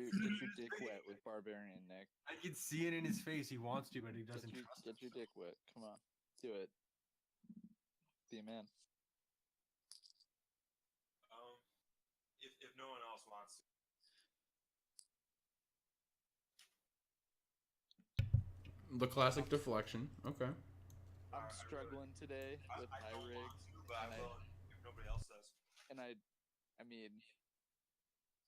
dick wet with Barbarian, Nick. I can see it in his face. He wants to, but he doesn't trust Get your dick wet. Come on, do it. Be a man. If no one else wants to. The classic deflection. Okay. I'm struggling today with my rigs, but I will if nobody else does. and I mean,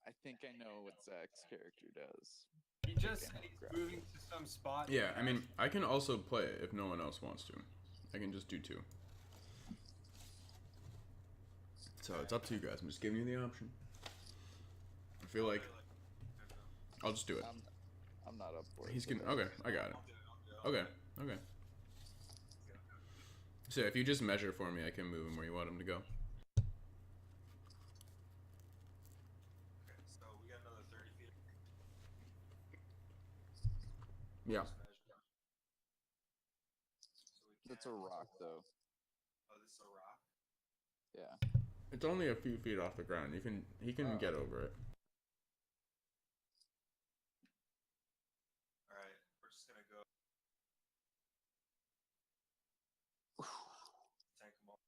I think I know what Zach's character does. He just said he's moving to some spot. Yeah, I mean, I can also play it if no one else wants to. I can just do 2. So it's up to you guys. I'm just giving you the option. I feel like I'll just do it. I'm not up for it. He's gonna. Okay, I got it. Okay. So if you just measure for me, I can move him where you want him to go. Okay, so we got another 30 feet. Yeah. That's a rock, though. Oh, this is a rock? Yeah. It's only a few feet off the ground. He can get over it. Alright, we're just gonna go. Tank them all.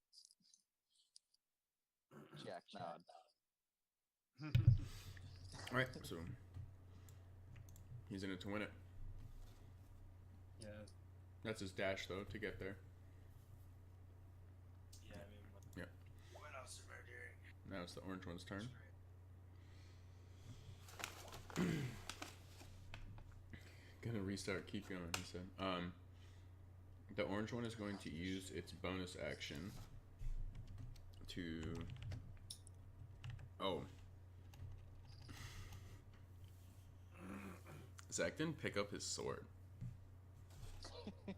Jack nod. All right, so he's in it to win it. Yeah. That's his dash though to get there. Yeah, I mean, Yeah. When I was surrendering. Now it's the orange one's turn. Gonna restart. Keep going. He said. The orange one is going to use its bonus action to. Oh. Zach didn't pick up his sword. I'll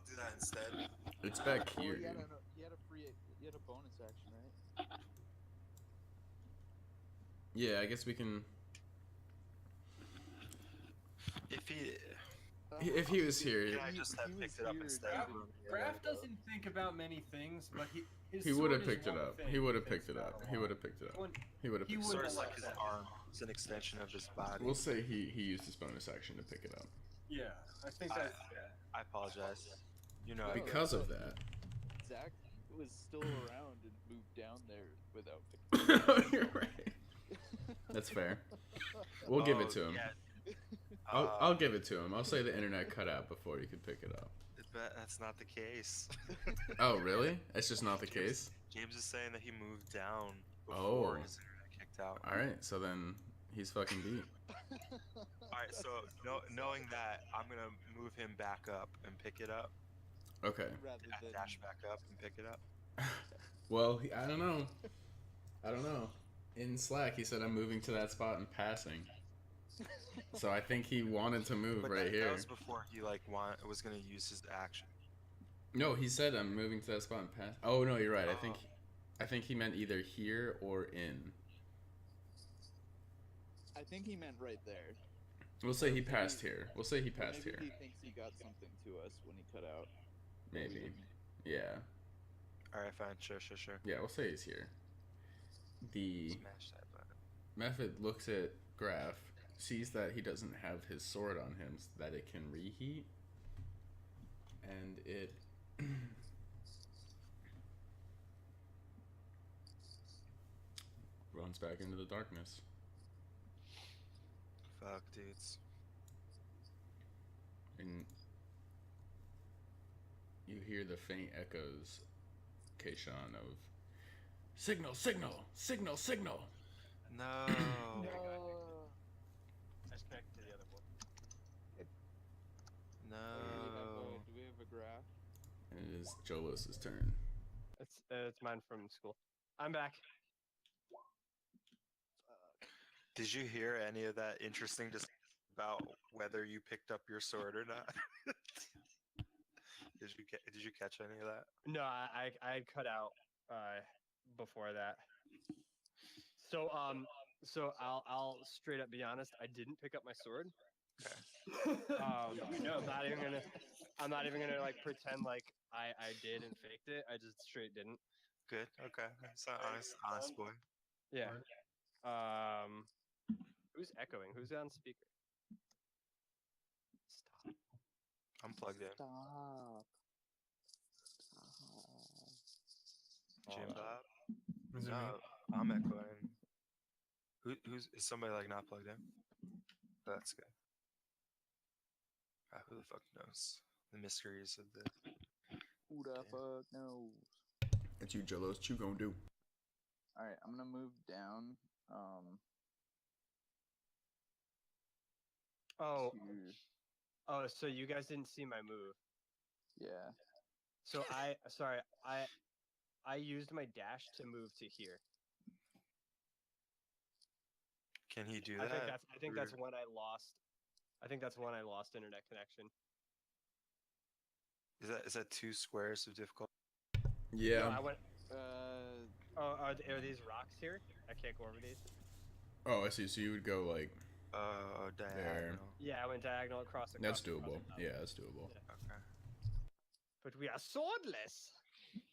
do that instead. It's back here, he had dude. he had a bonus action, right? Yeah, I guess we can. If he was here, Can I just have picked it up instead? Graf doesn't think about many things, but his he would have sword is picked it one up. thing He would have thinks picked it about up. a He lot. would have picked it up. Wouldn't- He would have he picked it would up. Sword is like his arm. It's an extension of his body. We'll say he used his bonus action to pick it up. Yeah, I think that's. I apologize. You know, Because of that. Zach was still around and moved down there without picking Oh, you're right. That's fair. We'll give it to him. Yeah. I'll give it to him. I'll say the internet cut out before he could pick it up. But that's not the case. Oh, really? That's just not the case? James is saying that he moved down before Oh. his internet kicked out. Alright, so then he's fucking beat. Alright, so knowing that, I'm gonna move him back up and pick it up. Okay. rather than Dash back up and pick it up. Well, I don't know. I don't know. In Slack, he said I'm moving to that spot and passing. So I think he wanted to move But right that here. was before he was gonna use his action. No, he said I'm moving to that spot and pass. Oh no, you're right. I think he meant either here or in. I think he meant right there. We'll say he passed here. We'll say he passed Maybe here. he thinks he got something to us when he cut out. Maybe. Yeah. Alright, fine, sure. Yeah, we'll say he's here. The Smash that button. method looks at Graf, sees that he doesn't have his sword on him, so that it can reheat, and it runs back into the darkness. Fuck, dudes. And you hear the faint echoes, Kayshawn, of signal, signal, signal, signal. No. I just connected to the other one. No. Do we have a graph? And it is Jolos' turn. It's mine from school. I'm back. Did you hear any of that interesting about whether you picked up your sword or not? Did you catch any of that? No, I cut out before that. So I'll straight up be honest. I didn't pick up my sword. No, I'm not even gonna like pretend like I did and faked it. I just straight didn't. Good. Okay. That's an honest boy. Yeah. Who's echoing? Who's on speaker? Stop. I'm plugged in. Stop. Jim Bob. Was it me? No, I'm echoing. Who's is somebody like not plugged in? That's good. Who the fuck knows the mysteries of the? Who the fuck knows? It's you, Jolos. What you gonna do? Alright, I'm gonna move down. Oh, To, so you guys didn't see my move. yeah. So I used my dash to move to here. Can he do I that? think that's when I lost. I think that's when I lost internet connection. Is that 2 squares of difficulty? Yeah. No, I went. Uh, Are these rocks here? I can't go over these. Oh, I see. So you would go like Diagonal. Yeah, I went diagonal across. that's doable. Yeah, that's doable. Okay. But we are swordless,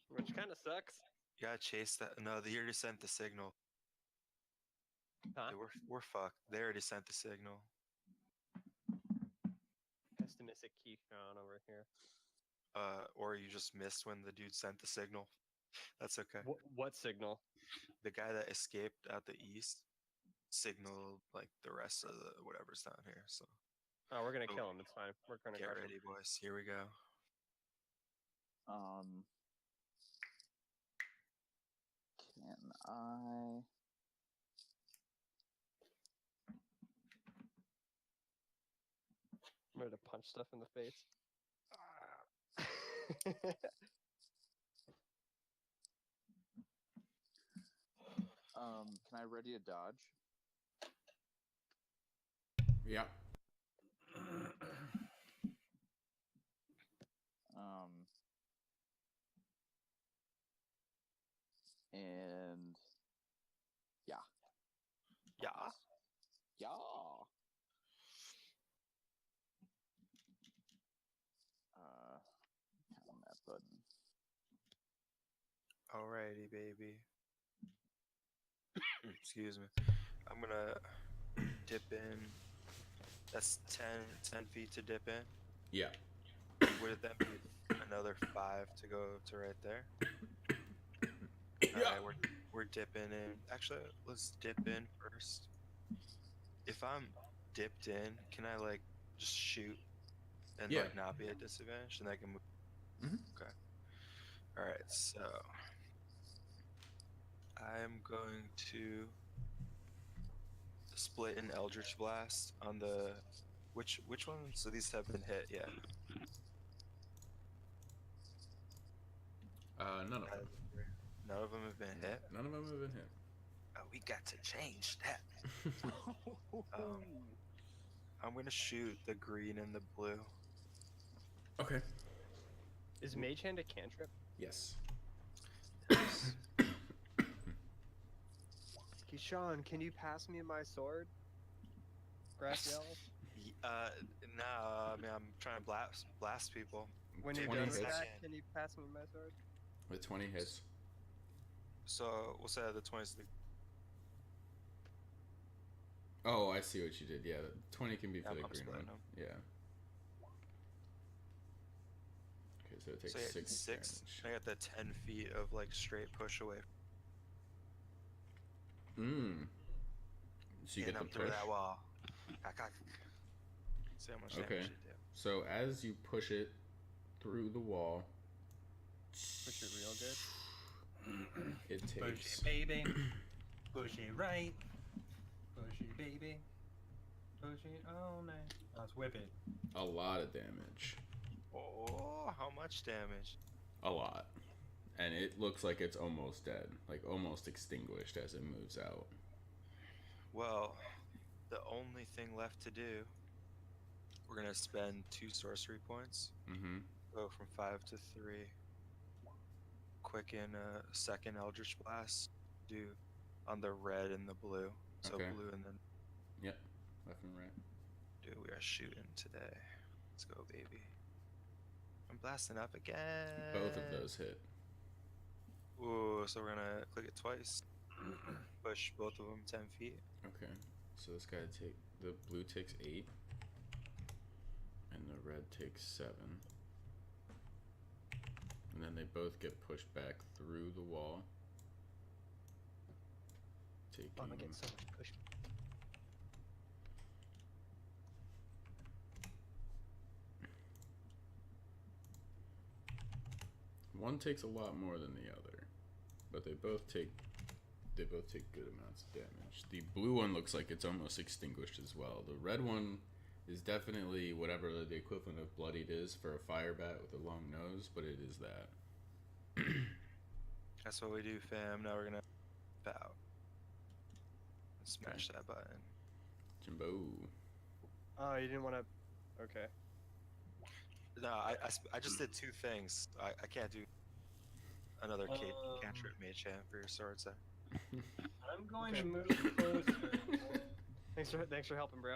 which kind of sucks. You gotta chase that. No, they already sent the signal. Huh? Yeah, we're fucked. They already sent the signal. Pessimistic Keyshawn over here. Or you just missed when the dude sent the signal. That's okay. What signal? The guy that escaped out the east signaled like the rest of the whatever's down here. So Oh, we're gonna Oh, kill him. It's fine. We're gonna get crush him. ready, boys. Here we go. Can I? I'm ready to punch stuff in the face. Can I ready a dodge? Yeah. And yeah. Yeah. Yeah. Tap on that button. Alrighty, baby. Excuse me. I'm gonna dip in. That's 10 feet to dip in. Yeah. Would that be another 5 to go to right there? Yeah. Alright, we're dipping in. Actually, let's dip in first. If I'm dipped in, can I like just shoot and Yeah. like not be at disadvantage, and I can move? Mhm. Okay. All right. So I'm going to split an Eldritch Blast on the which ones of these have been hit yet? None of them. None of them have been hit. None of them have been hit. Oh, we got to change that. I'm gonna shoot the green and the blue. Okay. Is Mage Hand a cantrip? Yes. Keyshawn, can you pass me my sword? Graciel? No, I mean I'm trying to blast people. When you're 20 done with hits. that, can you pass me my sword? With 20 hits. So we'll say the 20's the. Oh, I see what you did. Yeah, 20 can be for Yeah, the I'm green one. splitting them. Yeah. Okay, so it takes So yeah, 6 6. damage. I got the 10 feet of like straight push away. So you And get I'm the through push. that wall. See how much Okay. damage you do. So as you push it through the wall, Push it real good. it Push takes it, baby. Push it right. Push it, baby. Push it all night. Let's whip it. a lot of damage. Oh, how much damage? A lot. And it looks like it's almost dead. Like almost extinguished as it moves out. Well, the only thing left to do, we're gonna spend 2 sorcery points. Mm-hmm. Go from 5 to 3. Quicken a second Eldritch Blast. Do on the red and the blue. So Okay. blue and then. Yep. Left and right. Dude, we are shooting today. Let's go, baby. I'm blasting up again. Both of those hit. Ooh, so we're gonna click it twice. Push both of them 10 feet. Okay. So this guy the blue takes 8. And the red takes 7. And then they both get pushed back through the wall. Taking I'm gonna get so much push. one takes a lot more than the other, but they both take good amounts of damage. The blue one looks like it's almost extinguished as well. The red one is definitely whatever the equivalent of bloodied is for a fire bat with a long nose, but it is that. That's what we do, fam. Now we're gonna bow. Smash that button. Jimbo. Oh, you didn't want to. Okay. No, I just did 2 things. I can't do another cantrip mage hand for your sword set. I'm going to move closer. Thanks for helping, bro.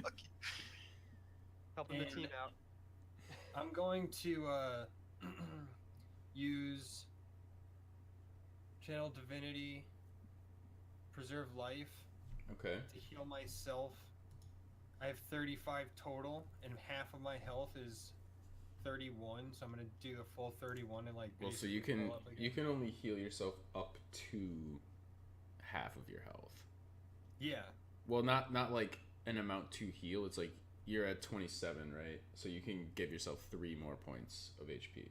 Fuck you. Helping the team out. I'm going to use Channel Divinity, Preserve Life Okay. to heal myself. I have 35 total, and half of my health is 31, so I'm gonna do the full 31 and like. Well, so you basically can fill up again. you can only heal yourself up to half of your health. Yeah. Well, not like an amount to heal. It's like you're at 27, right? So you can give yourself 3 more points of HP.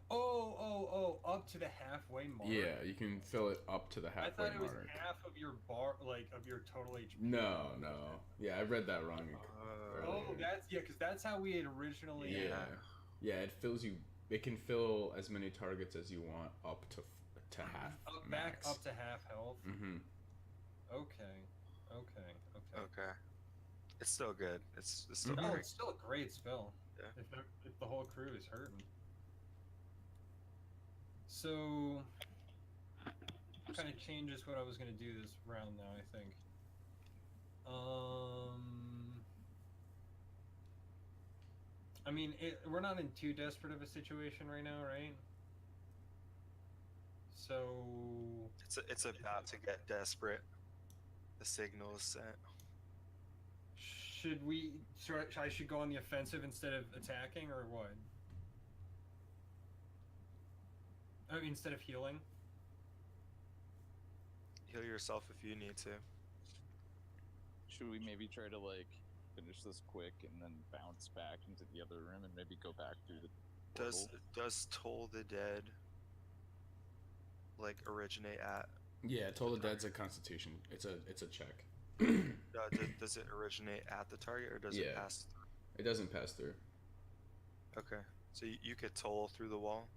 Oh, up to the halfway mark. Yeah, you can fill it up to the I halfway thought it was mark. half of your bar, like of your total HP. No. Yeah, I read that wrong. Oh, earlier. that's because that's how we had originally. Yeah. It fills you. It can fill as many targets as you want up to half. Back max. up to half health. Mm-hmm. Okay. Okay. It's still good. It's still No, great. it's still a great spell. Yeah. If the whole crew is hurting. So, kind of changes what I was gonna do this round now. I think. I mean, we're not in too desperate of a situation right now, right? So. It's about to get desperate. The signal is sent. Should we? I should go on the offensive instead of attacking, or what? I mean, instead of healing. Heal yourself if you need to. Should we maybe try to like finish this quick and then bounce back into the other room and maybe go back through the portal? Does Toll the Dead like originate at? Yeah, Toll the Dead's a Constitution. It's a check. Does it originate at the target or does it pass through? It doesn't pass through. Okay, so you could toll through the wall.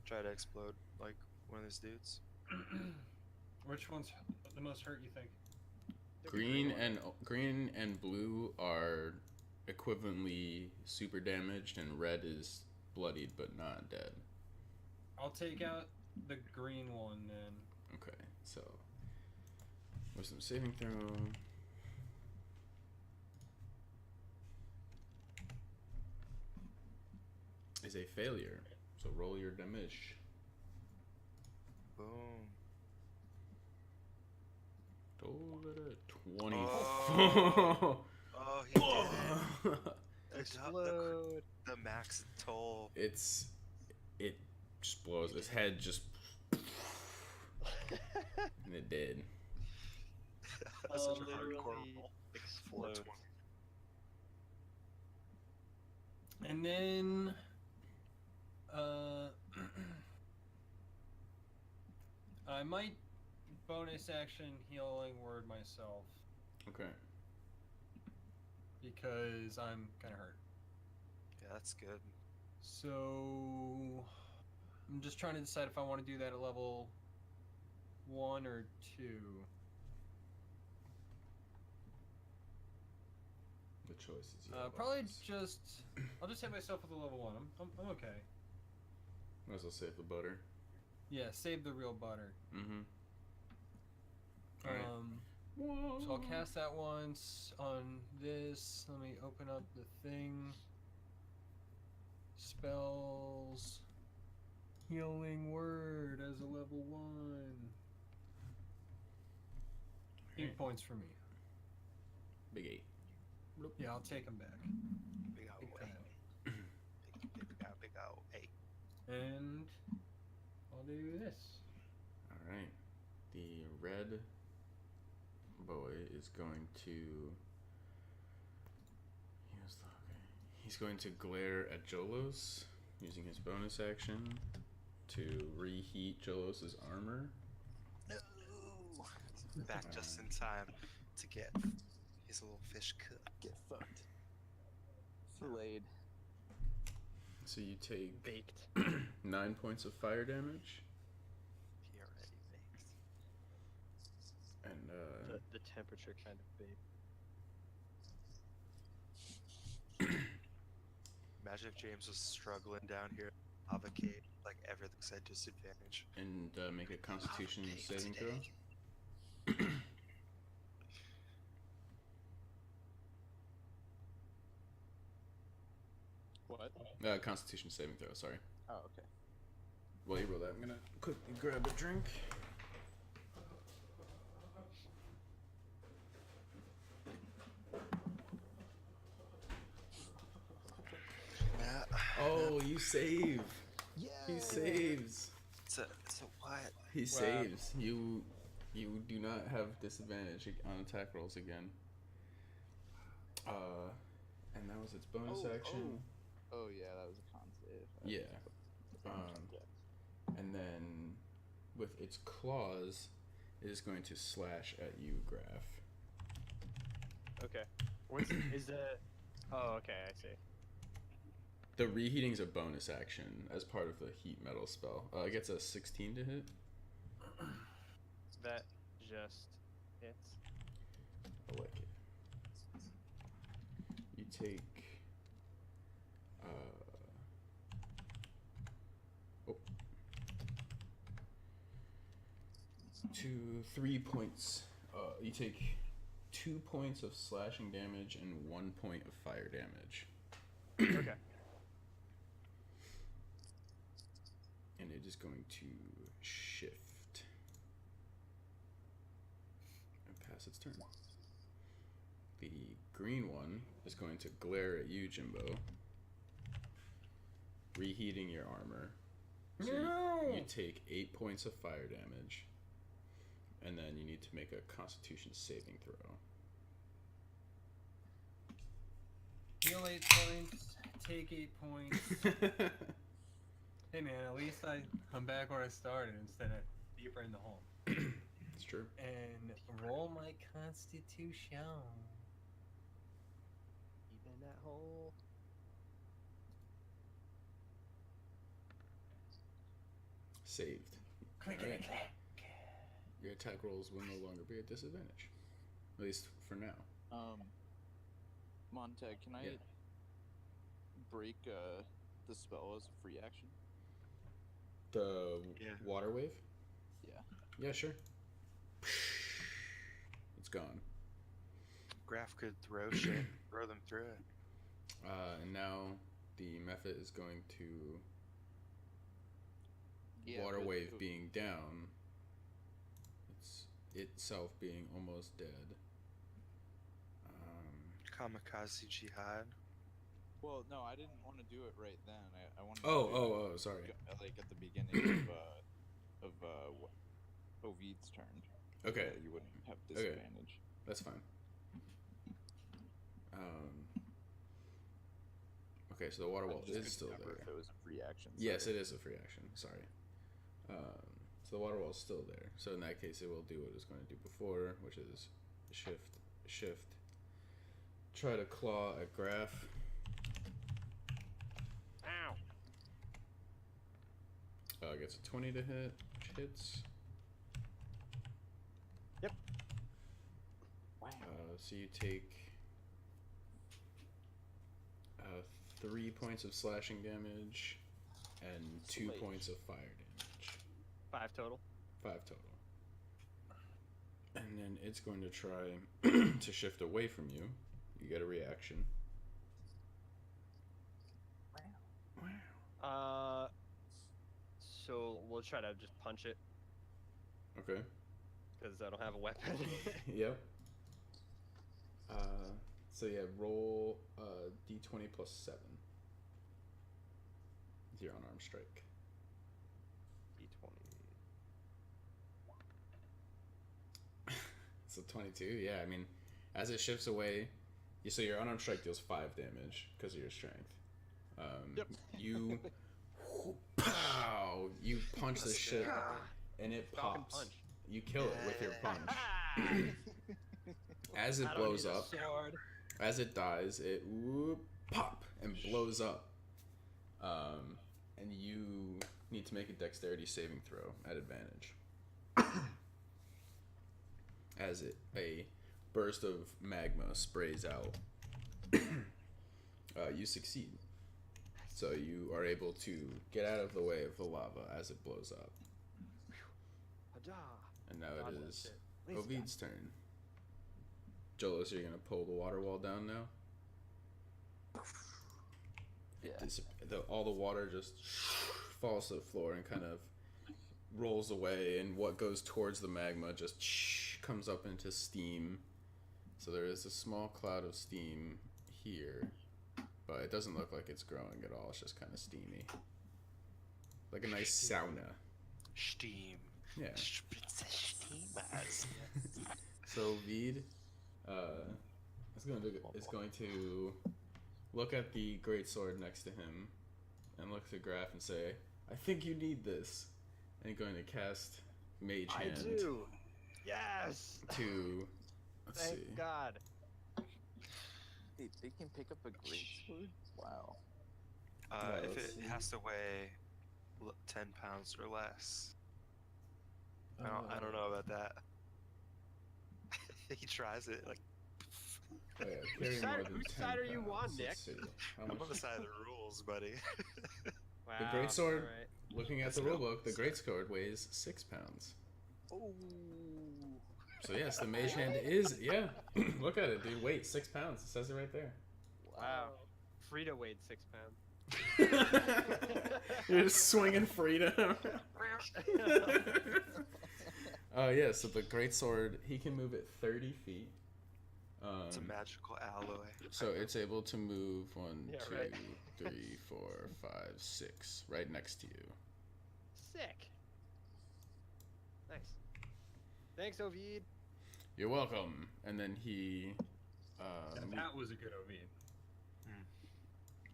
Try to explode like one of these dudes. Which one's the most hurt, you think? Green and blue are equivalently super damaged, and red is bloodied but not dead. I'll take out the green one then. Okay, so wisdom saving throw. Is a failure. So roll your damage. Boom. Toll it 20. Oh, he did it. Explode. The max toll. It just blows. His head just and it did. That's such a Literally hardcore roll. explode. 420. And then, I might bonus action healing word myself Okay. because I'm kind of hurt. Yeah, that's good. So I'm just trying to decide if I want to do that at level 1 or 2. The choice is yours. Probably just. I'll just hit myself with a level 1. I'm okay. Might as well save the butter. Yeah, save the real butter. Mm-hmm. Alright. So I'll cast that once on this. Let me open up the thing. Spells. Healing word as a level 1. 8 points for me. Big 8. Yeah, I'll take them back. Big old Big eight. time. Big old 8. And I'll do this. Alright. The red boy is going to. He's going to glare at Jolos using his bonus action to reheat Jolos's armor. No! Back just in time to get his little fish cooked. Get fucked. Filleted. So you take Baked. 9 points of fire damage, He already baked. and The temperature kind of baked. Imagine if James was struggling down here, lava cave, like everything's at disadvantage. make a Constitution Lava cave saving throw. today. What? Constitution saving throw. Sorry. Oh, okay. While you roll that, I'm gonna quickly grab a drink. you save. Yeah. He saves. It's a what? He saves. You do not have disadvantage on attack rolls again. And that was its bonus action. Oh yeah, that was a con save. Yeah. And then with its claws, it is going to slash at you, Graph. Okay. Is the? Oh, okay, I see. The reheating's a bonus action as part of the heat metal spell. It gets a 16 to hit. That just hits. I like it. You take 3 points. You take 2 points of slashing damage and 1 point of fire damage. Okay. And it is going to shift and pass its turn. The green one is going to glare at you, Jimbo, reheating your armor. So you take 8 points of fire damage, and then you need to make a Constitution saving throw. Heal 8 points, take 8 points. Hey man, at least I come back where I started instead of deeper in the hole. It's true. And roll my Constitution. Deep in that hole. Saved. Alright. Your attack rolls will no longer be at disadvantage. At least for now. Montag, can I break the spell as a free action? The water wave? Yeah. Yeah, sure. It's gone. Graph could throw shit, throw them through it. And now the method is going to water wave being down. It's itself being almost dead. Kamikaze jihad. Well, no, I didn't want to do it right then. I wanted to sorry. Like at the beginning of Ovid's turn. Okay. So you wouldn't have disadvantage. That's fine. Okay, so the water wall is still there. If it was a free action. Yes, it is a free action. Sorry. So the water wall is still there. So in that case, it will do what it was going to do before, which is shift. Try to claw at Graph. Ow. Gets a 20 to hit, which hits. Yep. Wow. So you take 3 points of slashing damage and 2 points of fire damage. 5 total. 5 total. And then it's going to try to shift away from you. You get a reaction. Wow. So we'll try to just punch it. Okay. Because I don't have a weapon. Yep. So yeah, roll d20 plus 7. It's your unarmed strike. D20. So 22. Yeah, I mean, as it shifts away, so your unarmed strike deals 5 damage because of your strength. Yep. You pow! You punch the shit, and it Falcon pops. punch. You kill it with your punch. As it I don't blows need a up, sword. as it dies, it pop and blows up. And you need to make a dexterity saving throw at advantage. As a burst of magma sprays out, you succeed. So you are able to get out of the way of the lava as it blows up. And now it is Ovid's turn. Jolos, you're going to pull the water wall down now? Yeah. All the water just falls to the floor and kind of rolls away, and what goes towards the magma just comes up into steam. So there is a small cloud of steam here, but it doesn't look like it's growing at all. It's just kind of steamy, like a nice sauna. Steam. Yeah. Steamers. So Veed, is going to look at the greatsword next to him, and look at Graf and say, "I think you need this," and he's going to cast Mage Hand. I do. Yes. To let's Thank see. God. Hey, they can pick up a greatsword? Wow. If let's it see. has to weigh 10 pounds or less. I don't know about that. He tries it like. Oh, yeah, carry more than Whose 10 side are you pounds. on, Nick? Let's see. How I'm much on the side of the rules, buddy. Wow. The greatsword, alright. looking at Let's the go. rulebook, the greatsword weighs 6 pounds. Oh. So yes, the Mage Hand is, yeah. Look at it, dude. Weight 6 pounds. It says it right there. Wow. Frida weighed 6 pounds. You're just swinging freedom. Yeah, so the greatsword, he can move it 30 feet. It's a magical alloy. So it's able to move 1, Yeah, 2, right. 3, 4, 5, 6, right next to you. Sick. Nice. Thanks, Ovid. You're welcome. And then he, That was a good OV.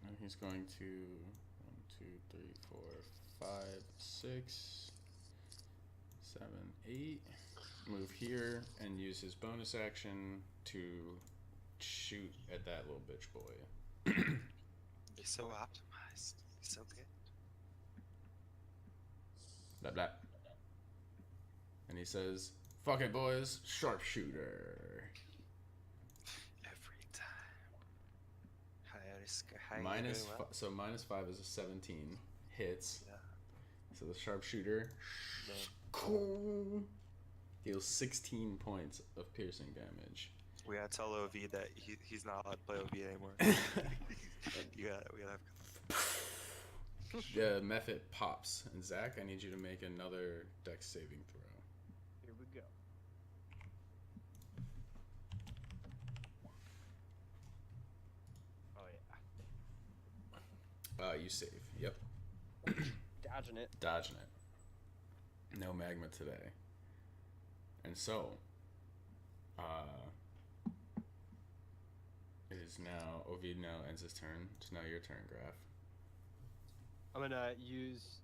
and he's going to 1, 2, 3, 4, 5, 6, 7, 8. Move here and use his bonus action to shoot at that little bitch boy. Be so optimized. Be so good. Blah blah. And he says, "Fuck it, boys, sharpshooter." Every time. So -5 is a 17 hits. Yeah. So the sharpshooter deals 16 points of piercing damage. We gotta tell OV that he's not allowed to play OV anymore. we gotta have. The method pops, and Zach, I need you to make another dex saving throw. Here we go. Oh yeah. You save. Yep. Dodging it. Dodging it. No magma today. And so, it is now, Ovid now ends his turn. It's now your turn, Graf. I'm gonna use.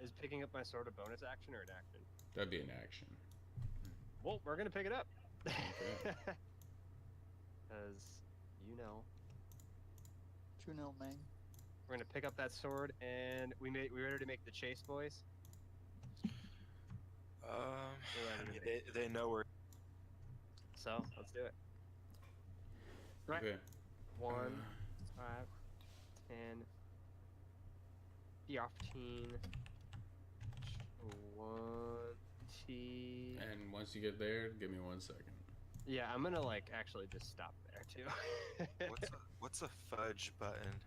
Is picking up my sword a bonus action or an action? That'd be an action. Well, we're gonna pick it up. Okay. Because you know, True no, man. we're gonna pick up that sword, and we ready to make the chase, boys. I mean, they know we're. So let's do it. Right. Okay. 1, 5, 10, 15, 20. And once you get there, give me 1 second. Yeah, I'm gonna like actually just stop there too. What's a fudge button?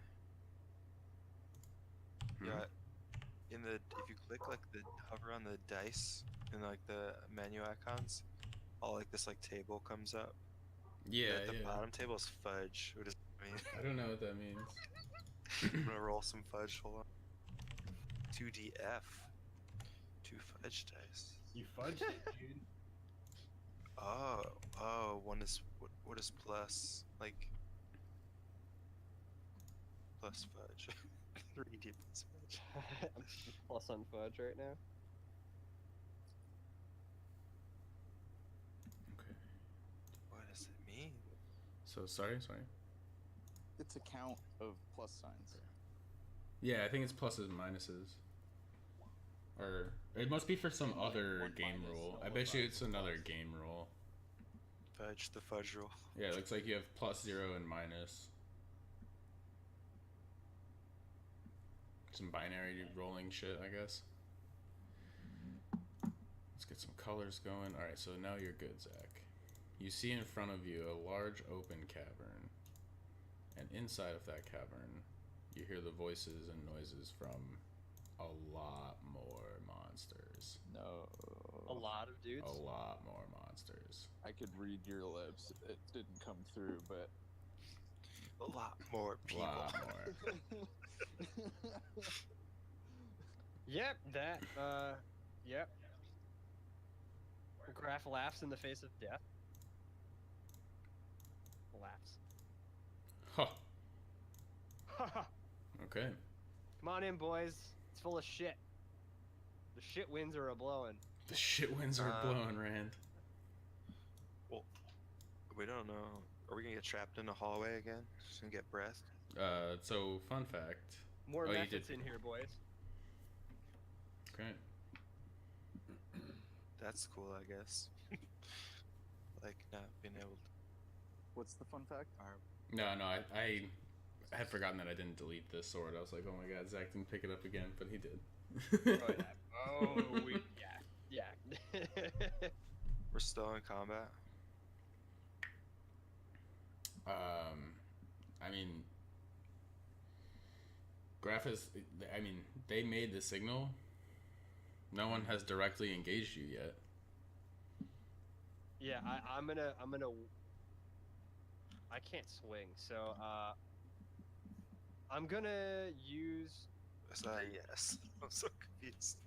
Hmm? Yeah. If you click like the hover on the dice in like the menu icons, all like this like table comes up. Yeah, The yeah. bottom table is fudge. What does that mean? I don't know what that means. I'm gonna roll some fudge. Hold on. 2DF. 2 fudge dice. You fudged it, dude. Oh, one is what is plus? Like plus fudge. 3D plus fudge. I'm plus on fudge right now. Okay. What does it mean? So, sorry. It's a count of plus signs. Yeah, I think it's pluses and minuses. Or, it must be for some Like other one game minus, rule. no, I one bet you minus, it's one another plus. game rule. Fudge, the fudge roll. Yeah, it looks like you have +0 and minus. Some binary rolling shit, I guess. Let's get some colors going. Alright, so now you're good, Zach. You see in front of you a large open cavern. And inside of that cavern, you hear the voices and noises from a lot more monsters. No. A lot of dudes. A lot more monsters. I could read your lips. It didn't come through, but A lot more A people. lot more. Yep, yep. Graph laughs in the face of death. Laughs. Huh. Haha. Okay. Come on in, boys. It's full of shit. The shit winds are a blowing. The shit winds are blowing, Rand. Well, we don't know. Are we gonna get trapped in a hallway again? Just gonna get breathed? So fun fact. More you methods did- in here, boys. Okay. That's cool, I guess. Like not being able to. What's the fun fact? No, I had forgotten that I didn't delete this sword. I was like, oh my god, Zach didn't pick it up again, but he did. Oh, yeah. Oh, yeah. We're still in combat. I mean, Graph is. I mean, they made the signal. No one has directly engaged you yet. Yeah, I'm gonna. I can't swing, so I'm gonna use. Is that a yes? I'm so confused.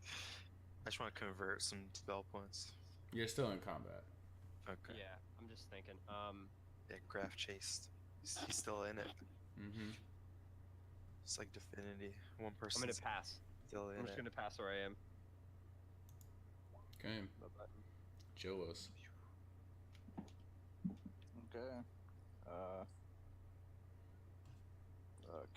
I just want to convert some spell points. You're still in combat. Okay. Yeah, I'm just thinking. Yeah, Graph chased. He's still in it. Mm-hmm. It's like Divinity. One I'm person gonna pass. still in I'm just it. gonna pass where I am. Okay. My button. Jolos. Okay. Fuck.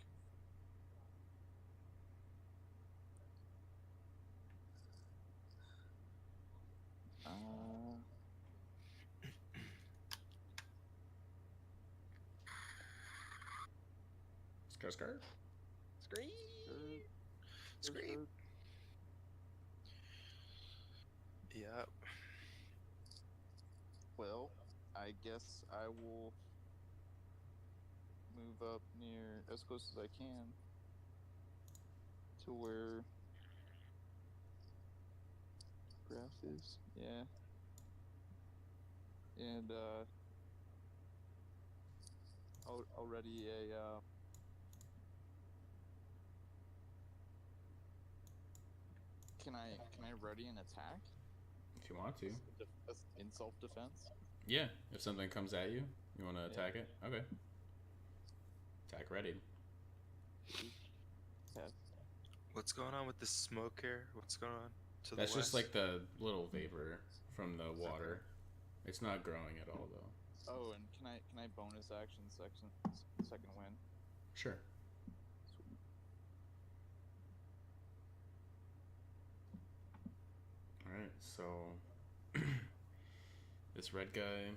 Skirt. Scream. Scream. Yeah. Well, I guess I will move up near as close as I can to where Graph is. Yeah. And I'll ready a Can I ready an attack? If you want to. In self-defense? Yeah. If something comes at you, you want to attack it? Okay. Attack ready. Yeah. What's going on with the smoke here? What's going on to That's the just west? like the little vapor from the water. It's not growing at all, though. Oh, and can I bonus action second win? Sure. Sweet. Alright, so this red guy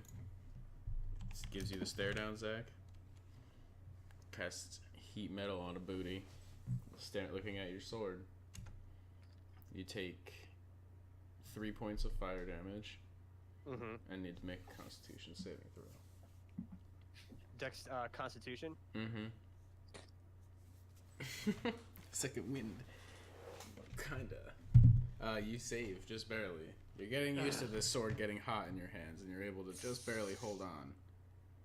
gives you the stare down, Zach. Casts heat metal on a booty. Looking at your sword. You take 3 points of fire damage Mm-hmm. and need to make a Constitution saving throw. Constitution. Mm-hmm. Second wind. Kinda. You save, just barely. You're getting used to this sword getting hot in your hands, and you're able to just barely hold on.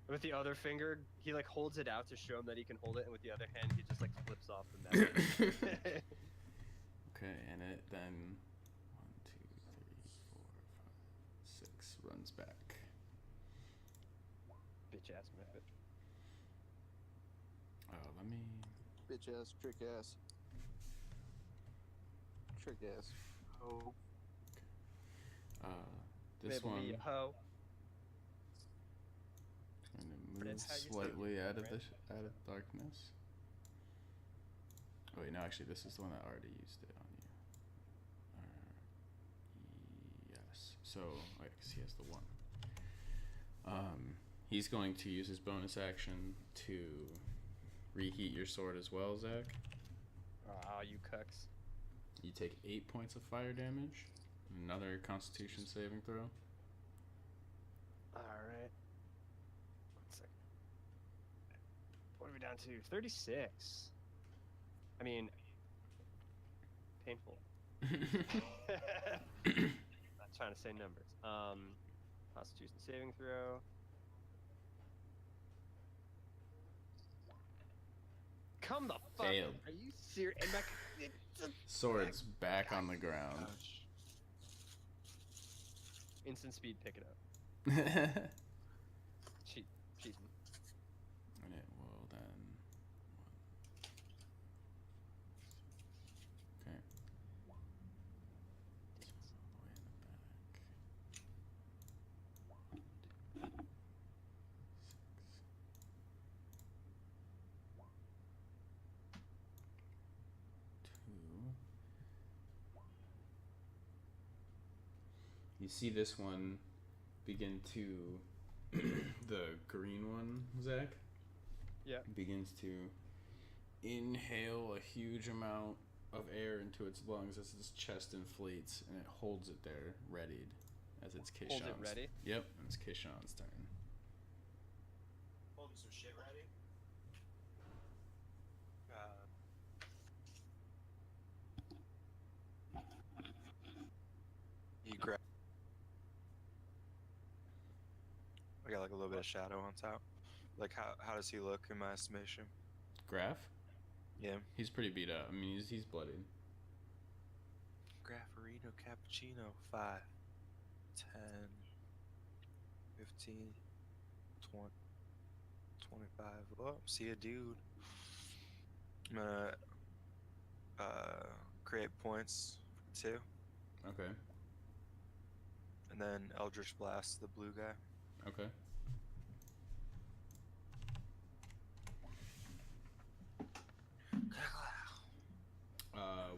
With the other finger, he like holds it out to show him that he can hold it, and with the other hand, he just like flips off the metal. Okay, and it then 1, 2, 3, 4, 5, 6 runs back. Bitch ass method. Let me. Bitch ass, trick ass. Trick ass. Oh. This Maybe one be a hoe. kind of But moves it's how you slightly say it, out of right? out of darkness. Oh wait, no, actually, this is the one that already used it on you. Yes. So, I guess he has the one. He's going to use his bonus action to reheat your sword as well, Zach. Ah, you cucks. You take 8 points of fire damage. Another Constitution saving throw. Alright. 1 second. What are we down to? 36. I mean, painful. Not trying to say numbers. Constitution saving throw. Come the fuck. Failed. Are you serious? And back. Sword's back on the ground. Instant speed, pick it up. And Cheating. it will then. Okay. It's all the way in the back. 6. You see this one begin to, the green one, Zach? Yeah. Begins to inhale a huge amount of air into its lungs as its chest inflates, and it holds it there, readied, as it's Kishan's. Hold it ready? Yep, and it's Kishan's turn. Holding some shit ready. You grab. I got like a little bit of shadow on top. Like how does he look in my estimation? Graph? Yeah. He's pretty beat up. I mean, he's bloodied. Graffarino Cappuccino 5, 10, 15, 20, 25. Oh, see a dude. I'm gonna create points for 2. Okay. And then Eldritch Blast the blue guy. Okay.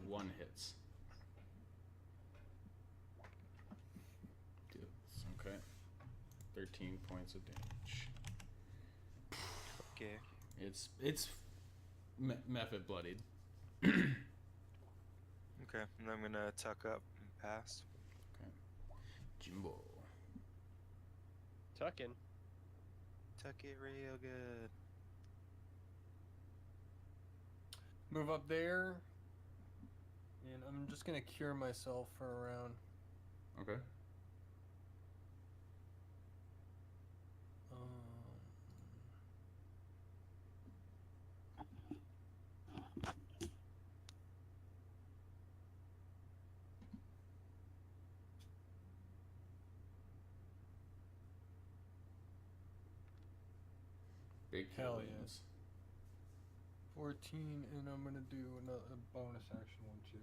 One hits. Okay. 13 points of damage. Okay. It's method bloodied. Okay, and I'm gonna tuck up and pass. Okay. Jimbo. Tucking. Tuck it real good. Move up there. And I'm just gonna cure myself for a round. Okay. Big Hell kills. yes. 14, and I'm gonna do a bonus action one too.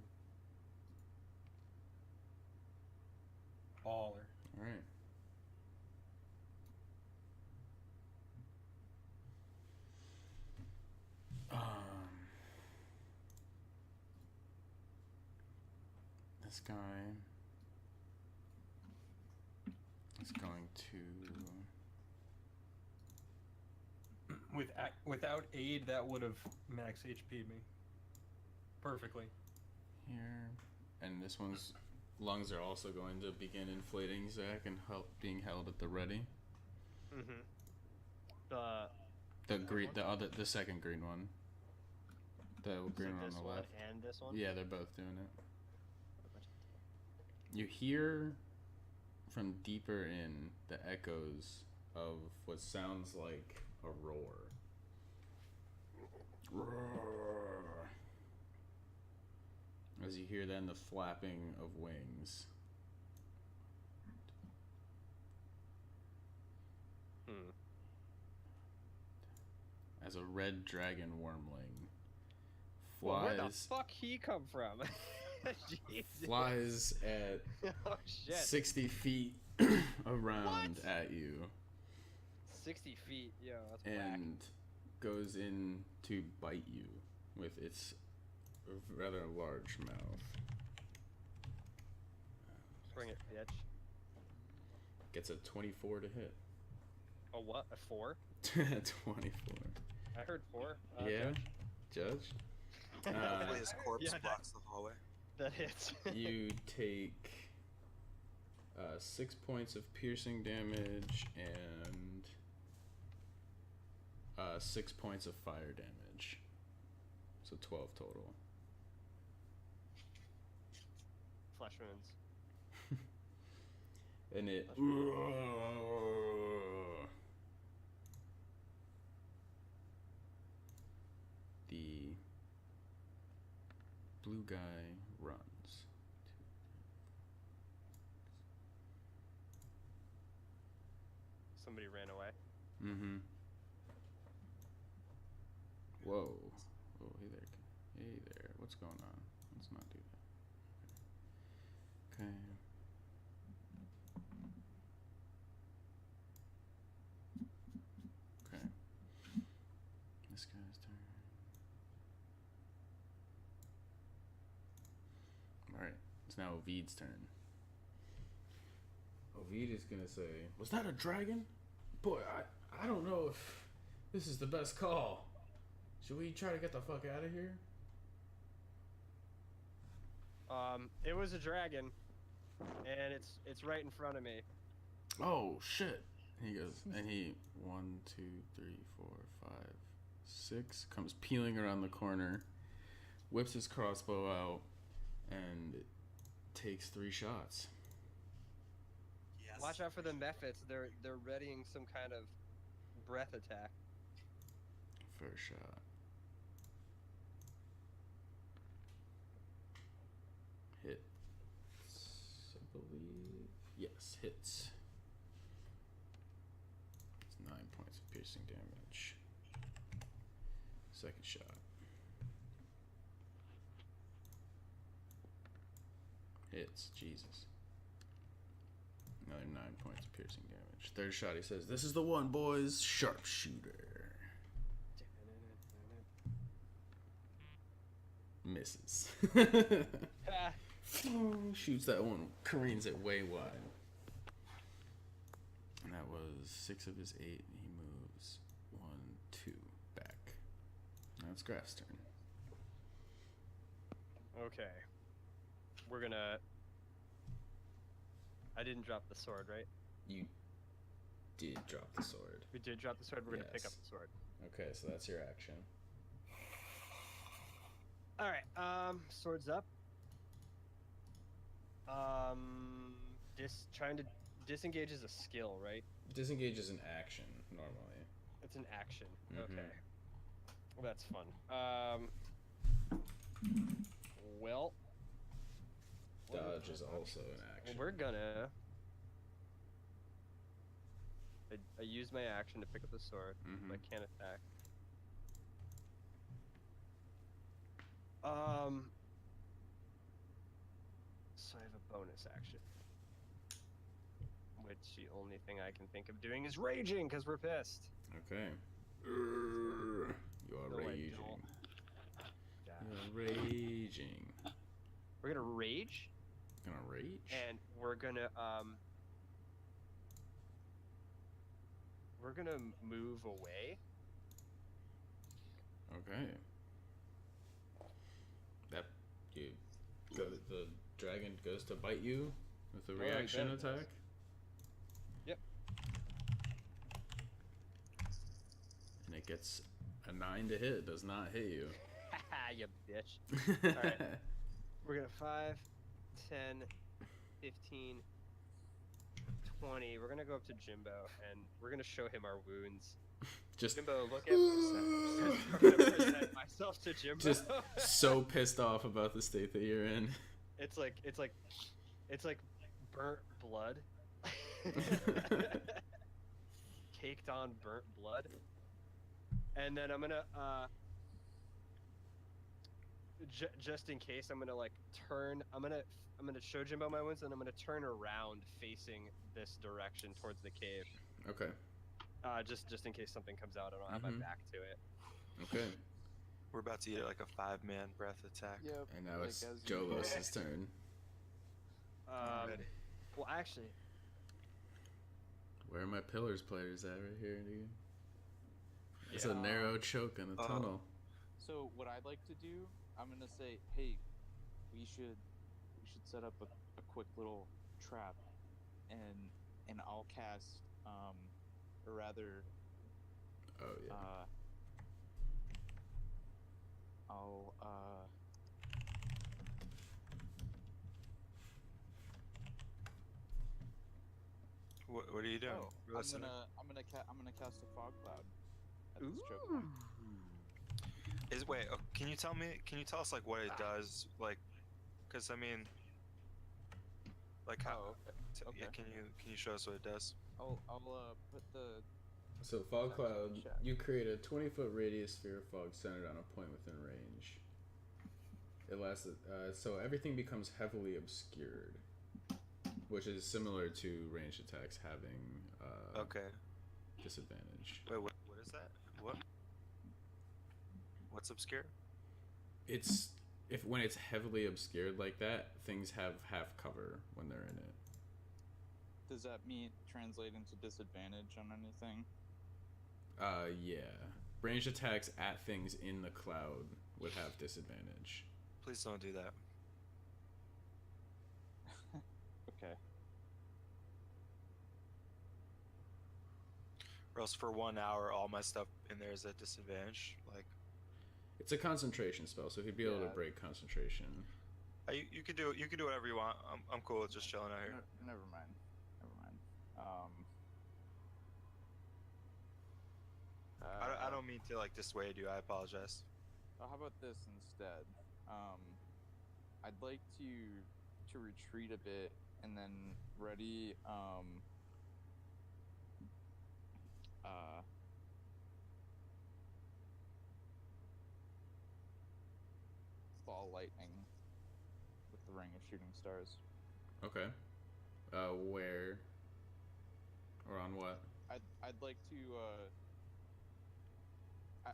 Baller. All right. This guy is going to. Without aid, that would have max HP'd me perfectly. Here, and this one's lungs are also going to begin inflating, Zach, and being held at the ready. Mm-hmm. The second green one. The green one on the left. And this one? Yeah, they're both doing it. You hear from deeper in the echoes of what sounds like a roar. Roar. As you hear then the flapping of wings. As a red dragon wormling Well, where the flies fuck he come from? Jesus. flies at Oh shit. 60 feet around at you 60 feet, yo, that's whack. and goes in to bite you with its rather large mouth. Bring it, bitch. Gets a 24 to hit. A what? A 4? 24. I heard 4. Yeah, Judge. Hopefully his corpse yeah, that- blocks the hallway. That hits. You take 6 points of piercing damage and 6 points of fire damage. So 12 total. Flesh wounds. And it the blue guy runs. Somebody ran away. Mm-hmm. Whoa. Oh, hey there. Hey there. What's going on? Let's not do that. Okay. Okay. This guy's turn. Alright. It's now Ovid's turn. Ovid is gonna say, "Was that a dragon? Boy, I don't know if this is the best call. Should we try to get the fuck out of here?" It was a dragon, and it's right in front of me. Oh shit. He goes, and he 1, 2, 3, 4, 5, 6 comes peeling around the corner, whips his crossbow out, and takes 3 shots. Yes. Watch out for the mephits. They're readying some kind of breath attack. First shot. Hits. I believe. Yes, hits. It's 9 points of piercing damage. Second shot. Hits. Jesus. Another 9 points of piercing damage. Third shot, he says, "This is the one, boys. Sharpshooter." Misses. Shoots that one, careens it way wide. And that was 6 of his 8, and he moves 1, 2 back. Now it's Graf's turn. Okay. We're gonna... I didn't drop the sword, right? You did drop the sword. We did drop the sword. We're gonna pick up Yes. the sword. Okay, so that's your action. All right. Swords up. Trying to disengage is a skill, right? Disengage is an action, normally. It's an action. Mhm. Okay. Well, that's fun. Well. Dodge is also an Well, action. we're gonna. I use my action to pick up the sword. Mhm. I can't attack. So I have a bonus action. Which the only thing I can think of doing is raging because we're pissed. Okay. You are No, I raging. don't. You're raging. We're gonna rage, Gonna rage? and we're gonna move away. Okay. That you go. The dragon goes to bite you with a Oh, I reaction bet it does. attack. Yep. And it gets a 9 to hit. Does not hit you. Haha, you bitch. Alright. We're gonna 5, 10, 15, 20. We're gonna go up to Jimbo and we're gonna show him our wounds. Just Jimbo, look at I'm gonna present myself to Jimbo. Just so pissed off about the state that you're in. It's like burnt blood. Caked on burnt blood. And then I'm gonna just in case, I'm gonna like turn. I'm gonna show Jimbo my wounds, and I'm gonna turn around facing this direction towards the cave. Okay. Just in case something comes out, I don't have my back to it. Okay. We're about to get like a 5-man breath attack. Yep. And now like it's as you Jolos' turn. Ready. Well, actually, Where are my pillars players at right here, dude? It's a Yeah. narrow choke in a tunnel. So what I'd like to do, I'm gonna say, hey, we should set up a quick little trap, and I'll cast, or rather, Oh yeah. I'll What are you doing? oh, We're listening. I'm gonna cast a fog cloud at this choke. Wait? Can you tell me? Can you tell us like what it does? Like, because I mean, like how? Oh, okay. Yeah, Okay. can you show us what it does? I'll put the So fog Text in cloud, chat. you create a 20-foot radius sphere of fog centered on a point within range. It lasts. So everything becomes heavily obscured, which is similar to ranged attacks having Okay. disadvantage. Wait, what is that? What's obscure? It's when it's heavily obscured like that, things have half cover when they're in it. Does that mean translate into disadvantage on anything? Yeah. Ranged attacks at things in the cloud would have disadvantage. Please don't do that. Okay. Or else for 1 hour, all my stuff in there is at disadvantage. Like, It's a concentration spell, so he'd be able to Yeah. break concentration. you can do whatever you want. I'm cool with just chilling out here. Never mind. Never mind. I don't mean to like dissuade you. I apologize. How about this instead? I'd like to retreat a bit and then ready fall lightning with the ring of shooting stars. Okay. Where? Or on what? I'd like to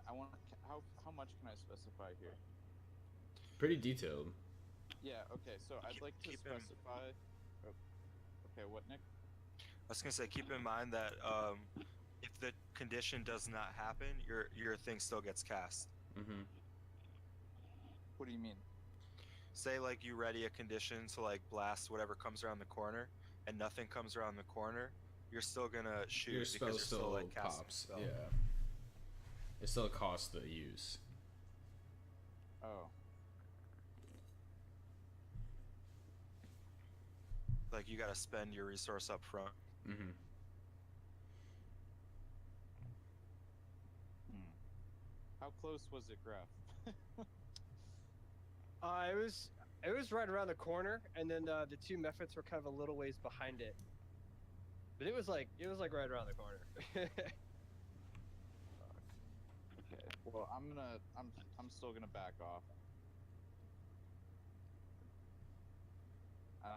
I want how much can I specify here? Pretty detailed. Yeah, okay, so I'd like to keep in- specify okay, what, Nick? I was gonna say, keep in mind that if the condition does not happen, your thing still gets cast. Mm-hmm. What do you mean? Say like you ready a condition to like blast whatever comes around the corner, and nothing comes around the corner, you're still gonna shoot Your because spell you're still still like casting pops. the spell. Yeah. It still costs the use. Oh. Like you gotta spend your resource up front. Mm-hmm. How close was it, Graf? It was right around the corner, and then the two methods were kind of a little ways behind it. But it was like right around the corner. Okay. Well, I'm still gonna back off. I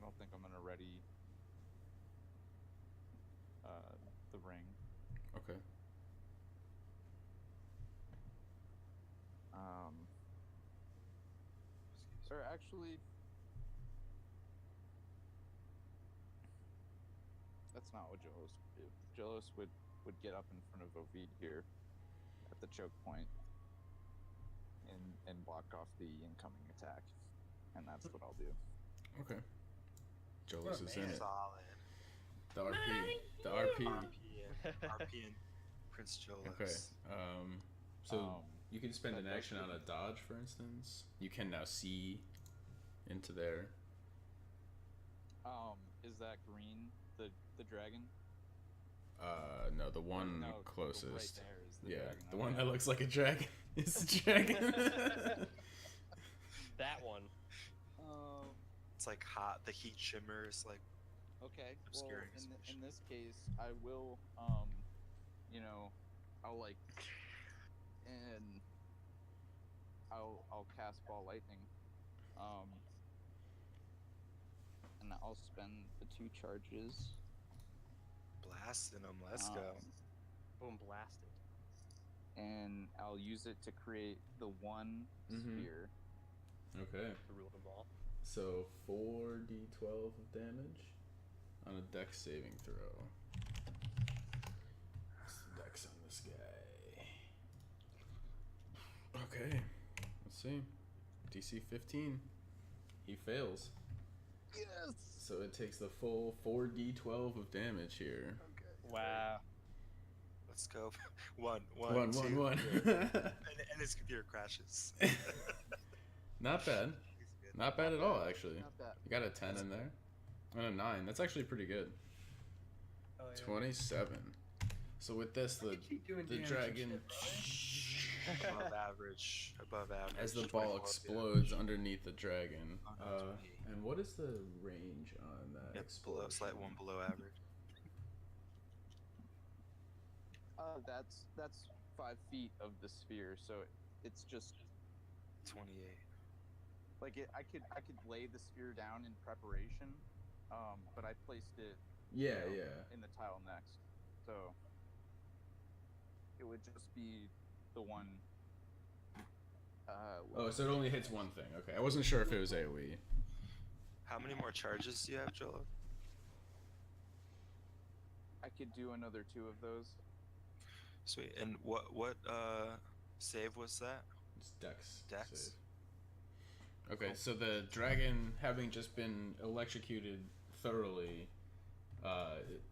don't think I'm gonna ready the ring. Okay. Or actually, that's not what Jealous would do. Jealous would get up in front of Ovid here at the choke point and block off the incoming attack, and that's what I'll do. Okay. Jolas is in it. Solid. The RP. RP and Prince Jolas. Okay. So Um, you can spend that an does action on a dodge, for instance. You can now see into there. Is that green the dragon? No, the one No, closest. Right there is the Yeah, dragon. the one Okay. that looks like a dragon is the dragon. That one. It's like hot. The heat shimmers like. Okay. Well, Obscuring his vision. in this case, I will, I'll like, and I'll cast ball lightning, and I'll spend the 2 charges. Blasting them. Let's go. Boom, blasted. And I'll use it to create the 1 Mhm. sphere. Okay. The rule of ball. So 4d12 of damage on a dex saving throw. What's the dex on this guy? Okay. Let's see. DC 15. He fails. Yes. So it takes the full 4d12 of damage here. Wow. Let's go. One, One, two, one. and his computer crashes. Not bad. He's good. Not bad at all, actually. Not bad. You got a 10 in there. And a 9. That's actually pretty good. Oh, yeah. 27. So with this, I the could keep doing damage and dragon, shit, bro. Above average. Above average. as the 24 ball above explodes average. underneath the dragon. Oh, no, it's me. And what is the range on that Yep, below, explosion? it's like one below average. That's 5 feet of the sphere, so it's just 28. like I could lay the sphere down in preparation, but I placed it Yeah, you know, yeah. in the tile next, so it would just be the one. Oh, so it only hits one thing. Okay, I wasn't sure if it was AoE. How many more charges do you have, Joel? I could do another 2 of those. Sweet. And what save was that? It's Dex. Dex? Save. Okay, so the dragon, having just been electrocuted thoroughly,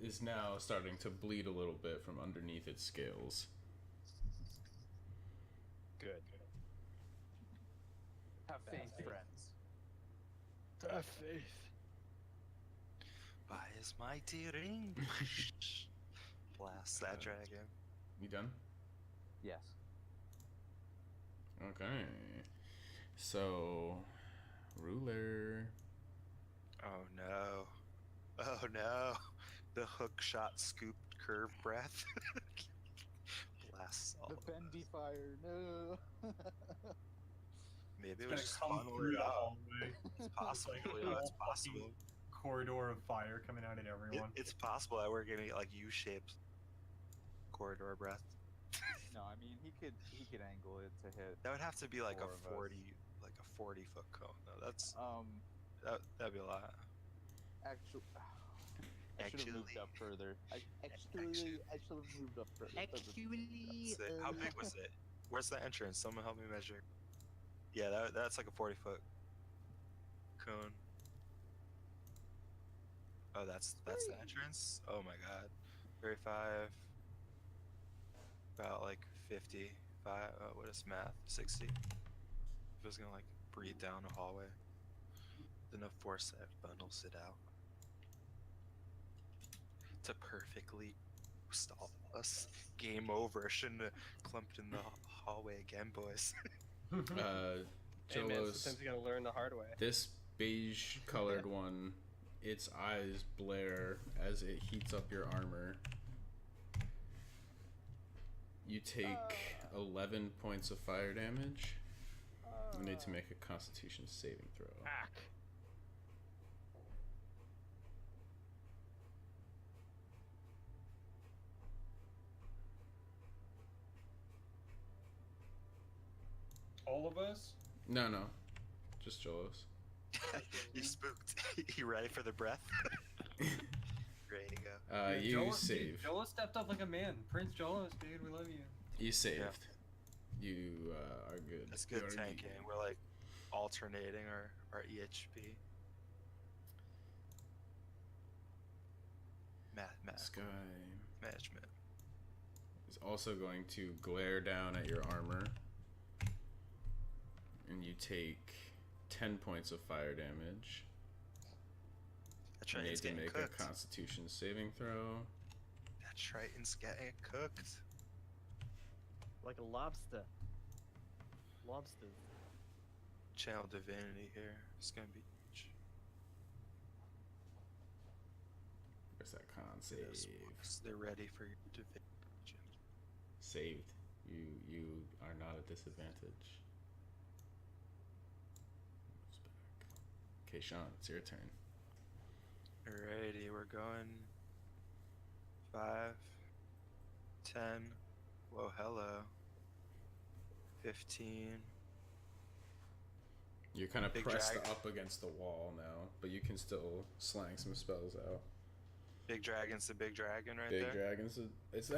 is now starting to bleed a little bit from underneath its scales. Good. Have faith, friends. Have faith. By his mighty ring. Blast that dragon. You done? Yes. Okay. So, ruler. Oh no. Oh no. The hook shot scoop curve breath. Blasts all The of bendy fire, no. Maybe it It's was gonna just come funneling through it the out. hallway. It's possible. Like a You know, it's fucking possible. Corridor of fire coming out at everyone. It's possible that we're getting like U-shaped corridor breath. No, I mean he could angle it to hit. That would have to be like Four a of us. 40-foot cone. No, that's Um, that'd be a lot. actually, I should have moved Actually. up further. I should have moved up further. That's it. How big was it? Where's the entrance? Someone help me measure. Yeah, that's like a 40-foot cone. Oh, that's the entrance. Oh my god. 35. About like 55. What is math? 60. If it was gonna like breathe down a hallway. Enough force that bundles it out to perfectly stall us. Game over. Shouldn't have clumped in the hallway again, boys. Hey man, Jolos, sometimes you gotta learn the hard way. this beige colored one, its eyes blare as it heats up your armor. You take 11 points of fire damage. You need to make a Constitution saving throw. Ack. All of us? No, just Jolos. You spooked. You ready for the breath? Ready to go. Yeah, You Jolo- saved. Jolo stepped up like a man. Prince Jolos, dude, we love you. You saved. You are good. That's You good are tanking. We're like alternating our EHP. Math This guy management. is also going to glare down at your armor, and you take 10 points of fire damage. That You need Triton's to getting make cooked. a Constitution saving throw. That Triton's getting cooked. Like a lobster. Lobster. Channel divinity here. It's gonna be huge. Where's that con save? Yes, boys, they're ready for your divinity. Saved. You are not at disadvantage. Moves back. Okay, Sean, it's your turn. Alrighty, we're going 5, 10, whoa, hello, 15. You're kind of Big pressed drag. up against the wall now, but you can still slang some spells out. Big dragon's the big dragon right Big there. dragons. It's a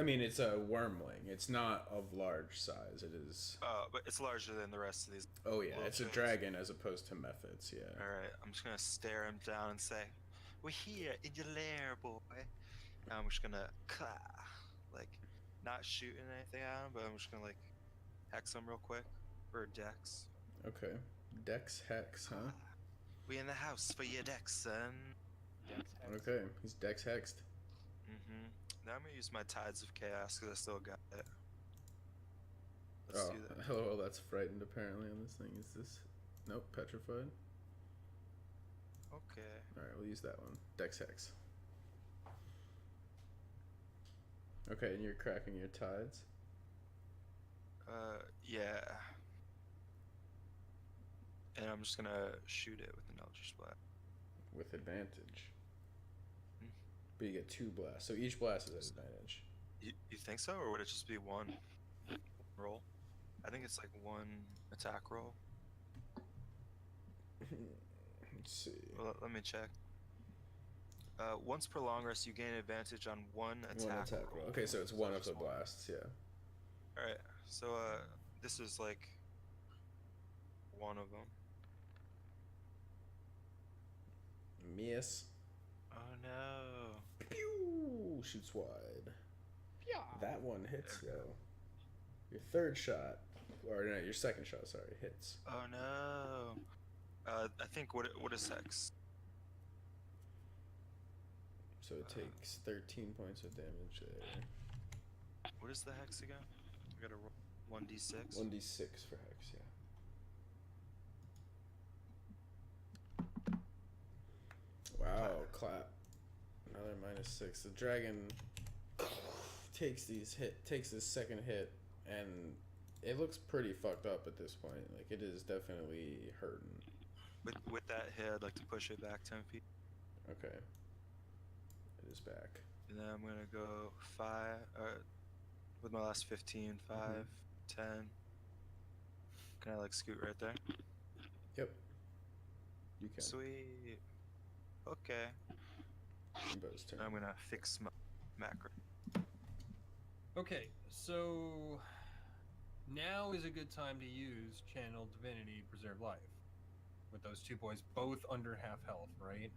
wormling. It's not of large size. It is. But it's larger than the rest of these. Oh yeah, Little it's a shits. dragon as opposed to methods. Yeah. Alright, I'm just gonna stare him down and say, "We're here in your lair, boy." And I'm just gonna, like, not shooting anything at him, but I'm just gonna, like, hex him real quick for Dex. Okay. Dex hex, huh? We in the house for your Dex, son. Okay, he's Dex hexed. Now I'm gonna use my Tides of Chaos because I still got it. Let's Oh, do that. hello, that's frightened apparently on this thing. Is this? Nope, petrified. Okay. Alright, we'll use that one. Dex Hex. Okay, and you're cracking your tides? Yeah. And I'm just gonna shoot it with an Eldritch Blast. With advantage. Hmm. But you get 2 blasts, so each blast is at advantage. You think so, or would it just be one roll? I think it's like one attack roll. Let's see. Well, let me check. Once per long rest, you gain advantage on one attack, One attack roll. Okay, so it's one of the just one. blasts, yeah. Alright, so this is like one of them. Miss. Oh no. Pew! Shoots wide. Yeah. That one hits, though. Your third shot, or no, your second shot, sorry, hits. Oh no. I think what is hex? So it takes 13 points of damage there. What is the hex again? I gotta roll 1d6. 1d6 for hex, yeah. Wow, clap. Another -6. The dragon takes this second hit, and it looks pretty fucked up at this point. Like, it is definitely hurting. With that hit, I'd like to push it back 10 feet. Okay. It is back. And then I'm gonna go 5, with my last 15, 5, 10. Can I like scoot right there? Yep. You can. Sweet. Okay. Jimbo's turn. I'm gonna fix my macro. Okay, so now is a good time to use Channel Divinity Preserve Life. With those two boys both under half health, right?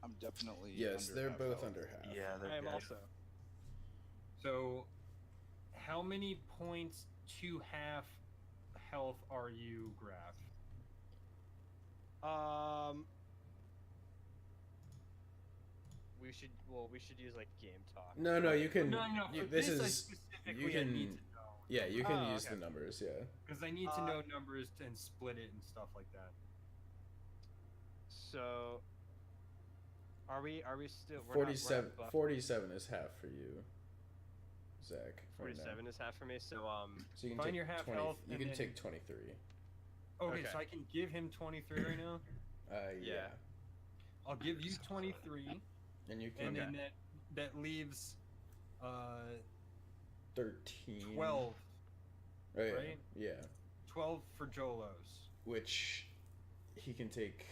I'm definitely. Yes, under they're half both health. under half. Yeah, they're I am good. also. So, how many points to half health are you, Graf? We should use like game talk. No, you can. No, you, for this I is. specifically You I can. need to know. Yeah, you can Oh, use okay. the numbers. Yeah. Because I need to know numbers and split it and stuff like that. So, are we still? We're not 47. buffed. 47 is half for you, Zach. right now. 47 is half for me. So So you can Find take your half 20, health You and can then- take 23. Okay, Okay. so I can give him 23 right now. Yeah. I'll give you 23, And you can and then that leaves 13. 12. Oh, yeah. right? Yeah. 12 for Jolos. Which he can take.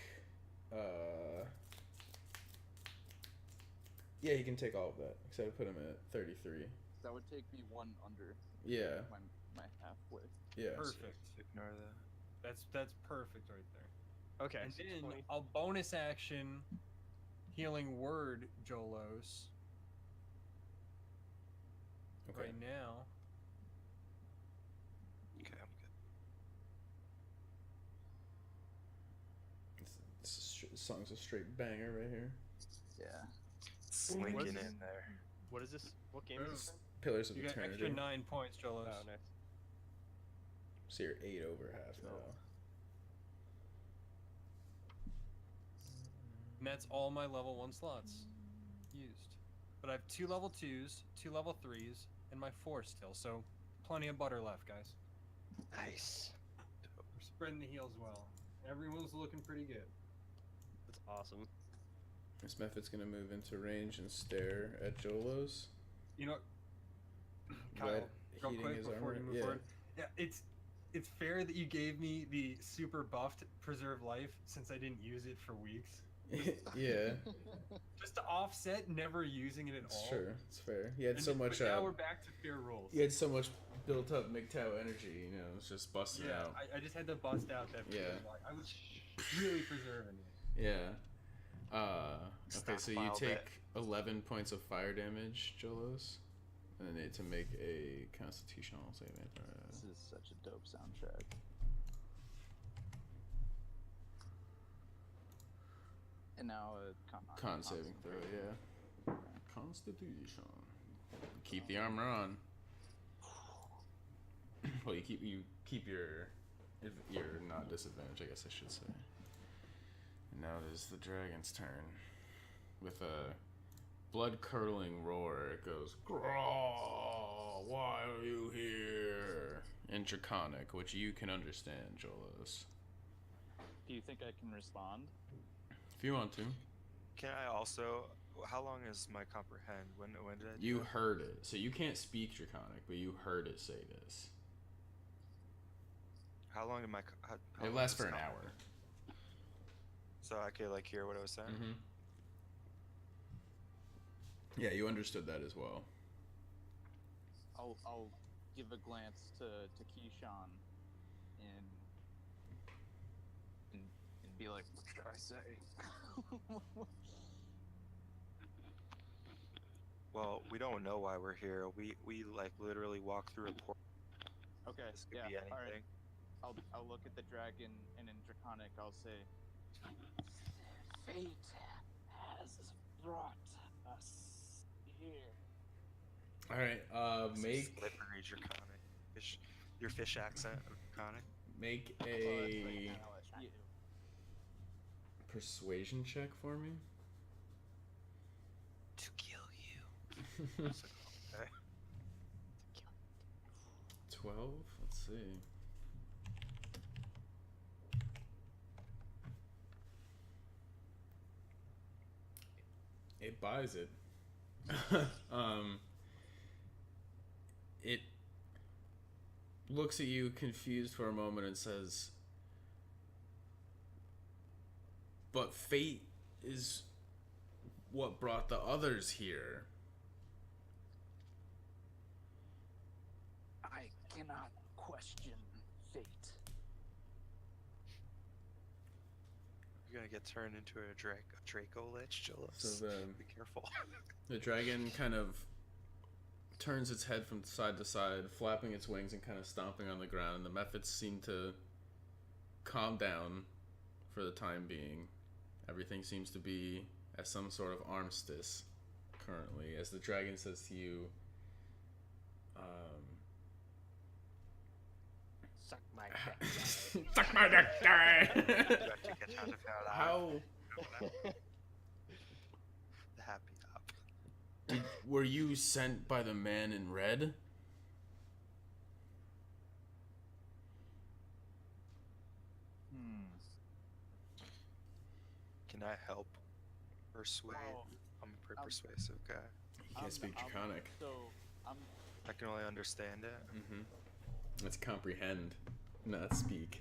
Yeah, he can take all of that. Because I put him at 33. That would take me one under Yeah. my halfway. Yeah. Perfect. Ignore that. That's perfect right there. okay. And So then 20. I'll bonus action Healing Word Jolos Okay. right now. Okay, I'm good. This song's a straight banger right here. Yeah. Slinking What's in this? there. What is this? What game is this? Pillars of You got Eternity. extra 9 points, Jolos. Oh, nice. So you're 8 over half now. And that's all my level 1 slots used. But I have 2 level 2s, 2 level 3s, and my 4 still, so plenty of butter left, guys. Nice. We're spreading the heals well. Everyone's looking pretty good. That's awesome. This method's gonna move into range and stare at Jolos. You know, Kyle, Red real heating quick his before armor. you move Yeah. forward. Yeah, it's fair that you gave me the super buffed Preserve Life since I didn't use it for weeks. Yeah, Just to offset never using it at it's all. true. It's fair. He had And so then- much. but now we're back to fair rules. He had so much built up MGTOW energy. You know, it's just busting Yeah, out. I just had to bust out that Yeah. Preserve Life. I was really preserving it. Yeah. Okay, so you Stockpile take bit. 11 points of fire damage, Jolos, and then need to make a Constitutional saving throw. This is such a dope soundtrack. And now a Con saving throw, yeah. Constitution. Keep the armor on. Well, you keep your not disadvantage, I guess I should say. And now it is the dragon's turn. With a blood-curdling roar, it goes, "Graw, why are you here?" In Draconic, which you can understand, Jolos. Do you think I can respond? If you want to. Can I also? How long is my comprehend? When did I? You heard it, so you can't speak Draconic, but you heard it say this. How long did my? How It long lasts does for an comp- hour. So I could like hear what I was saying. Mm-hmm. Yeah, you understood that as well. I'll give a glance to Keyshawn and be like, what should I say? Well, we don't know why we're here. We like literally walk through a portal. Okay, This could yeah, be anything. all right. I'll look at the dragon, and in Draconic, I'll say, fate has brought us here. All right, make Slippery Draconic. Your fish accent, Draconic. make Oh, a that's like kinda like you. persuasion check for me. To kill you. It's like, okay. 12. Let's see. It buys it. It looks at you confused for a moment and says, "But fate is what brought the others here." I cannot question fate. You're gonna get turned into a Draco Lich, Jolos. So Be careful. the dragon kind of turns its head from side to side, flapping its wings and kind of stomping on the ground. And the methods seem to calm down for the time being. Everything seems to be at some sort of armistice currently, as the dragon says to you, Suck my dick. "Suck my dick, guy." You have to get out of here alive. How The happy hop. were you sent by the man in red? Can I help persuade? Well, I'm a pretty persuasive guy. You can't speak Draconic. I can only understand it. Mm-hmm. Let's comprehend, not speak.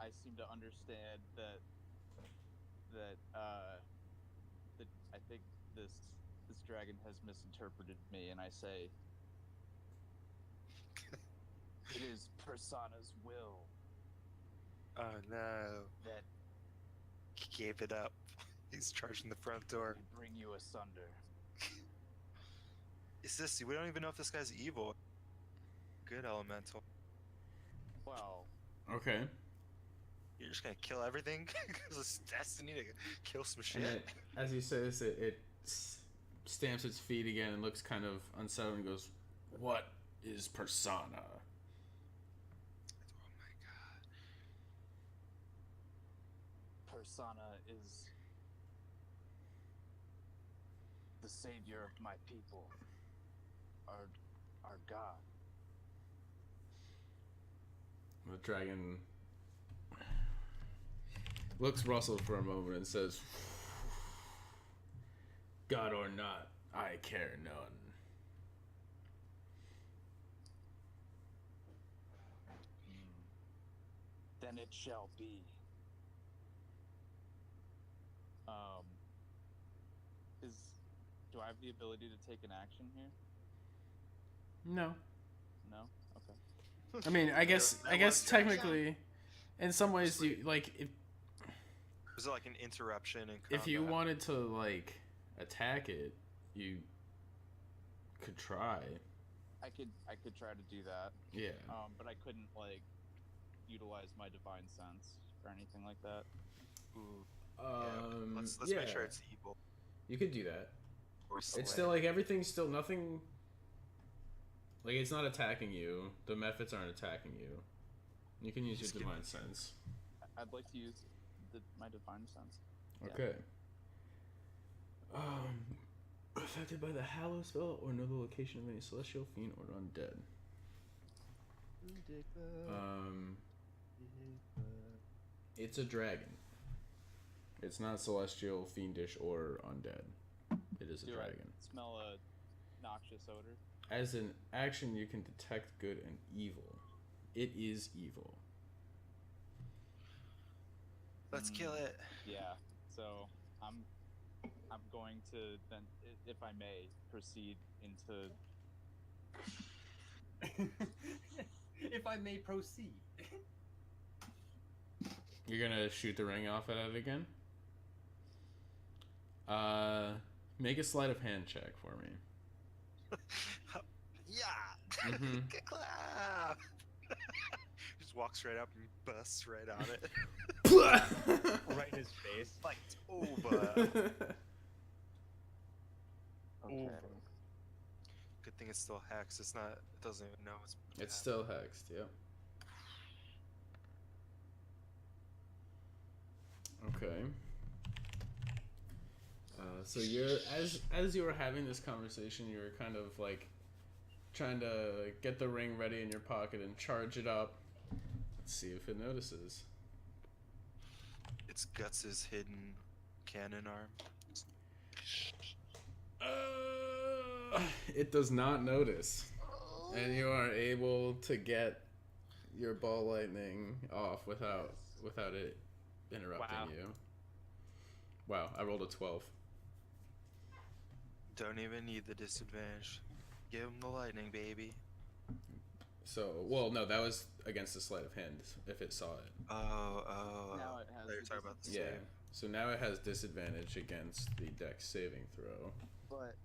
I seem to understand that I think this dragon has misinterpreted me, and I say it is Persana's will Oh no. that He gave it up. He's charging the front door. will bring you asunder. Is this? We don't even know if this guy's evil. Good elemental. Well, Okay. You're just gonna kill everything because it's destiny to kill some shit. And as you say this, it stamps its feet again and looks kind of unsettled and goes, "What is Persona?" Oh my god. Persana is the savior of my people, our god. The dragon looks Russell for a moment and says, "God or not, I care none." Then it shall be. Do I have the ability to take an action here? No. No? Okay. I mean, I guess That was your technically, in some ways, you like Was it like an interruption in if you combat? wanted to like attack it, you could try. I could try to do that. Yeah. But I couldn't like utilize my divine sense or anything like that. Ooh. Let's yeah. make sure it's evil. You could do that. Or It's still like everything's still nothing. Like it's not attacking you. The methods aren't attacking you. You can use your Just divine sense. I'd like to use my divine sense. Okay. Affected by the Hallow spell or know the location of any celestial fiend or undead. It's a dragon. It's not celestial, fiendish, or undead. It is a Do dragon. I smell a noxious odor? As an action, you can detect good and evil. It is evil. Let's kill it. Yeah. So I'm going to then, if I may, proceed into. If I may proceed. You're gonna shoot the ring off at it again? Make a sleight of hand check for me. Yeah. Mhm. Clap. Just walks right up and busts right on it. Right in his face. Like Toba. Okay. Good thing it's still hexed. It doesn't even know it's. It's still hexed, yep. Okay. So you're as you were having this conversation, you were kind of like trying to get the ring ready in your pocket and charge it up. Let's see if it notices. Its guts' hidden cannon arm. It does not notice, and you are able to get your ball lightning off without it interrupting Wow. you. Wow, I rolled a 12. Don't even need the disadvantage. Give him the lightning, baby. So, well, no, that was against the sleight of hand if it saw it. Oh. Now it has You're the talking about the Yeah. save. So now it has disadvantage against the dex saving throw. But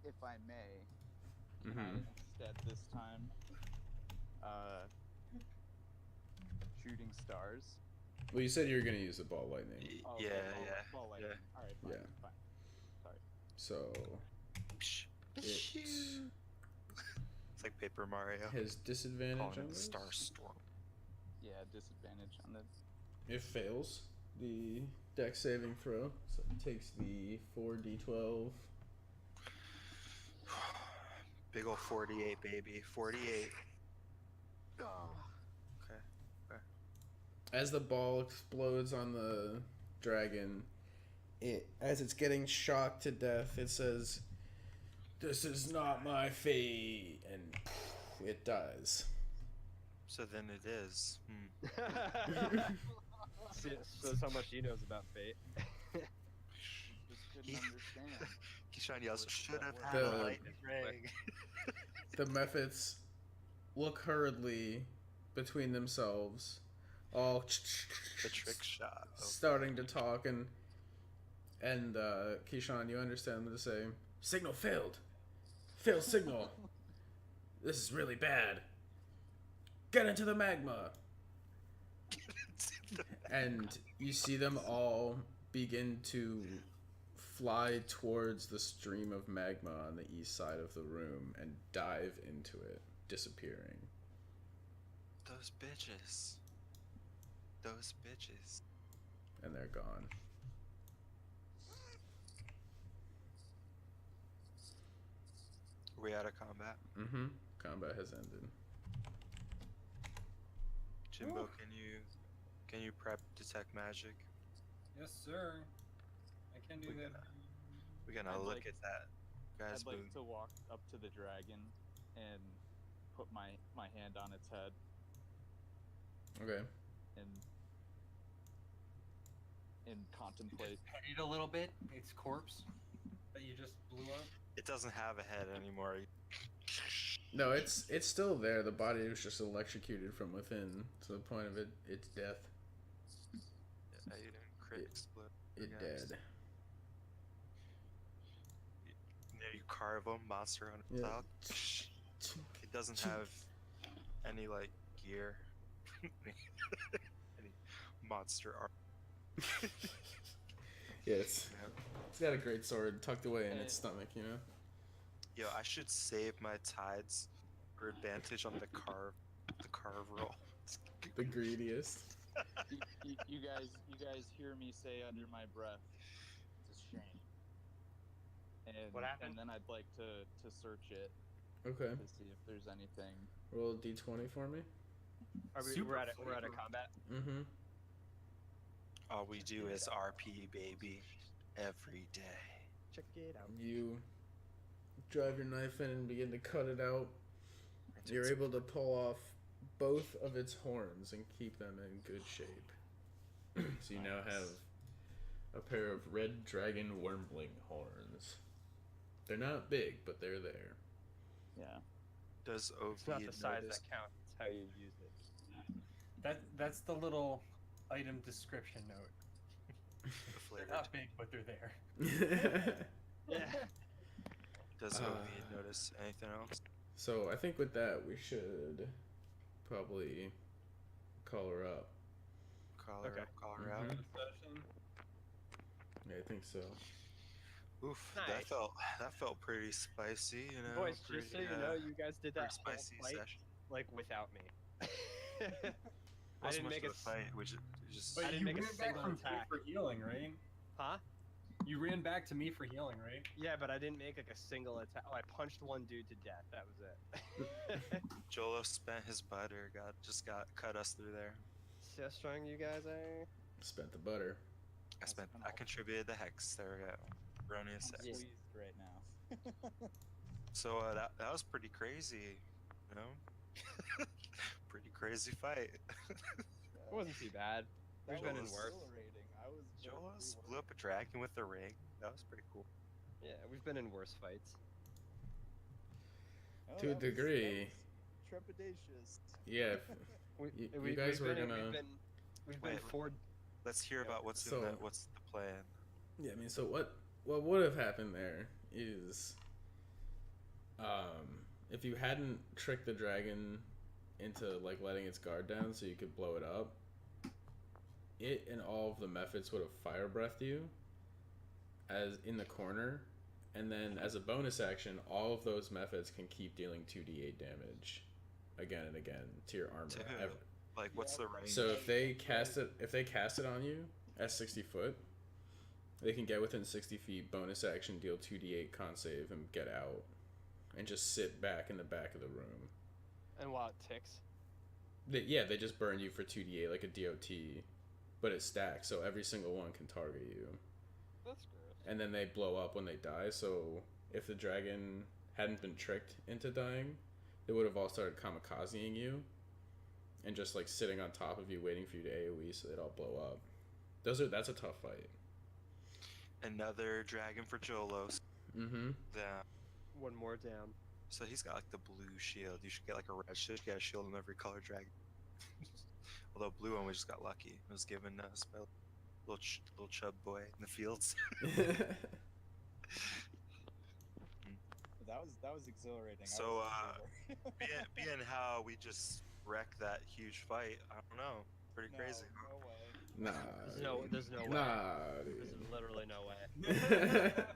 if I may, Mm-hmm. instead this time, shooting stars. Well, you said you were going to use the ball lightning. Oh, Yeah, okay, yeah, ball lightning. yeah. All right, fine, Yeah. fine. Sorry. So it It's like Paper Mario. has disadvantage Calling on it this. Star Storm. Yeah, disadvantage on the. It fails the dex saving throw, so it takes the 4d12. Big ol' 48, baby. 48. Okay. As the ball explodes on the dragon, as it's getting shocked to death, it says, "This is not my fate," and it dies. So then it is. Shows how much he knows about fate. Just couldn't Yeah. understand. Kishan yells, should have had The- a lightning ring. The Mephits look hurriedly between themselves, all The trick shot. starting to talk, and Keyshawn, you understand them to say, "Signal failed. Failed signal. This is really bad. Get into the magma." And you see them all begin to fly towards the stream of magma on the east side of the room and dive into it, disappearing. Those bitches. Those bitches. And they're gone. Are we out of combat? Mm-hmm. Combat has ended. Jimbo, can you prep detect magic? Yes, sir. I can do We that. We're gonna I'd look like- at that. Guys, I'd like to walk up to the dragon and put my hand on its head Okay. and contemplate. Pet it a little bit. Its corpse that you just blew up. it doesn't have a head anymore. No, it's still there. The body was just electrocuted from within to the point of its death. I didn't crit explode. It Yes. dead. Yeah, you carve him, Monster Hunter Yeah. style. It doesn't have any like gear, any monster arm. Yeah, it's got a great sword tucked away in its stomach, you know. Yo, I should save my tides for advantage on the carve roll. The greediest. You guys hear me say under my breath, it's a shame. And What happened? And then I'd like to search it Okay. to see if there's anything. Roll a d20 for me. Super We're at a flavor. combat. Mm-hmm. All we do is RP, baby, every day. Check it out. You drive your knife in and begin to cut it out. You're able to pull off both of its horns and keep them in good shape. So you now have a pair of red dragon wormling horns. They're not big, but they're there. Yeah. Does OV It's not the size notice? that counts. It's how you use it. That's the little item description note. The They're flavor? not big, but they're there. Yeah. Does OV notice anything else? So I think with that we should probably call her up. Call her Okay. up, call her out. Session. Yeah, I think so. Oof, Nice. that felt pretty spicy, you know. Boys, just so you know, you guys did that whole spicy fight session. like without me. I Wasn't didn't much make of a a fight. We just But I didn't you make a ran back single from me attack. for healing, right? Huh? You ran back to me for healing, right? Yeah, but I didn't make like a single attack. Oh, I punched one dude to death. That was it. Jolo spent his butter, got cut us through there. See how strong you guys are? Spent the butter. I contributed the hex. There we go. Erroneous I'm hex. pleased right now. So that was pretty crazy, you know. Pretty crazy fight. It wasn't too bad. We've been in was worse. exhilarating. Jolo blew up a dragon with the ring. That was pretty cool. Yeah, we've been in worse fights. To a degree. Trepidatious. Yeah. You guys were gonna. We've been Wait, four. Let's hear about what's So- what's the plan. Yeah, I mean, so what would have happened there is, if you hadn't tricked the dragon into like letting its guard down so you could blow it up, it and all of the methods would have fire breathed you as in the corner, and then as a bonus action, all of those methods can keep dealing 2d8 damage again and again to your armor. To who? Like, what's the range? So if they cast it on you at 60 foot, they can get within 60 feet, bonus action, deal 2d8 con save, and get out, and just sit back in the back of the room. And what ticks? They just burn you for 2d8 like a DOT, but it stacks, so every single one can target you. That's gross. And then they blow up when they die, so if the dragon hadn't been tricked into dying, they would have all started kamikazing you, and just like sitting on top of you waiting for you to AoE so they'd all blow up. That's a tough fight. Another dragon for Jolos. Mm-hmm. Yeah. One more down. So he's got like the blue shield. You should get like a red shield. You get a shield on every color dragon. Although blue one we just got lucky. It was given us by little chub boy in the fields. That was exhilarating. So being how we just wrecked that huge fight, I don't know. Pretty crazy. No way. Nah. There's no way. Nah, There's dude. literally no way.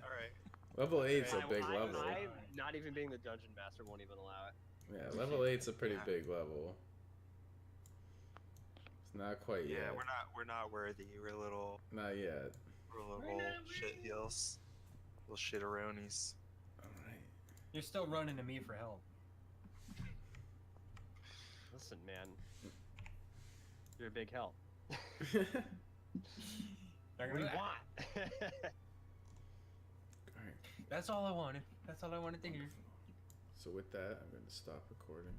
All right. Level 8's a I- big I- level. I, not even being the dungeon master, won't even allow it. Yeah, level 8's a pretty big level. It's not quite Yeah, yet. we're not worthy. We're little shit heels, little shitteronis. Alright. You're still running to me for help. Listen, man. You're a big help. What do you want? Alright. That's all I wanted. That's all I wanted to hear. So with that, I'm going to stop recording.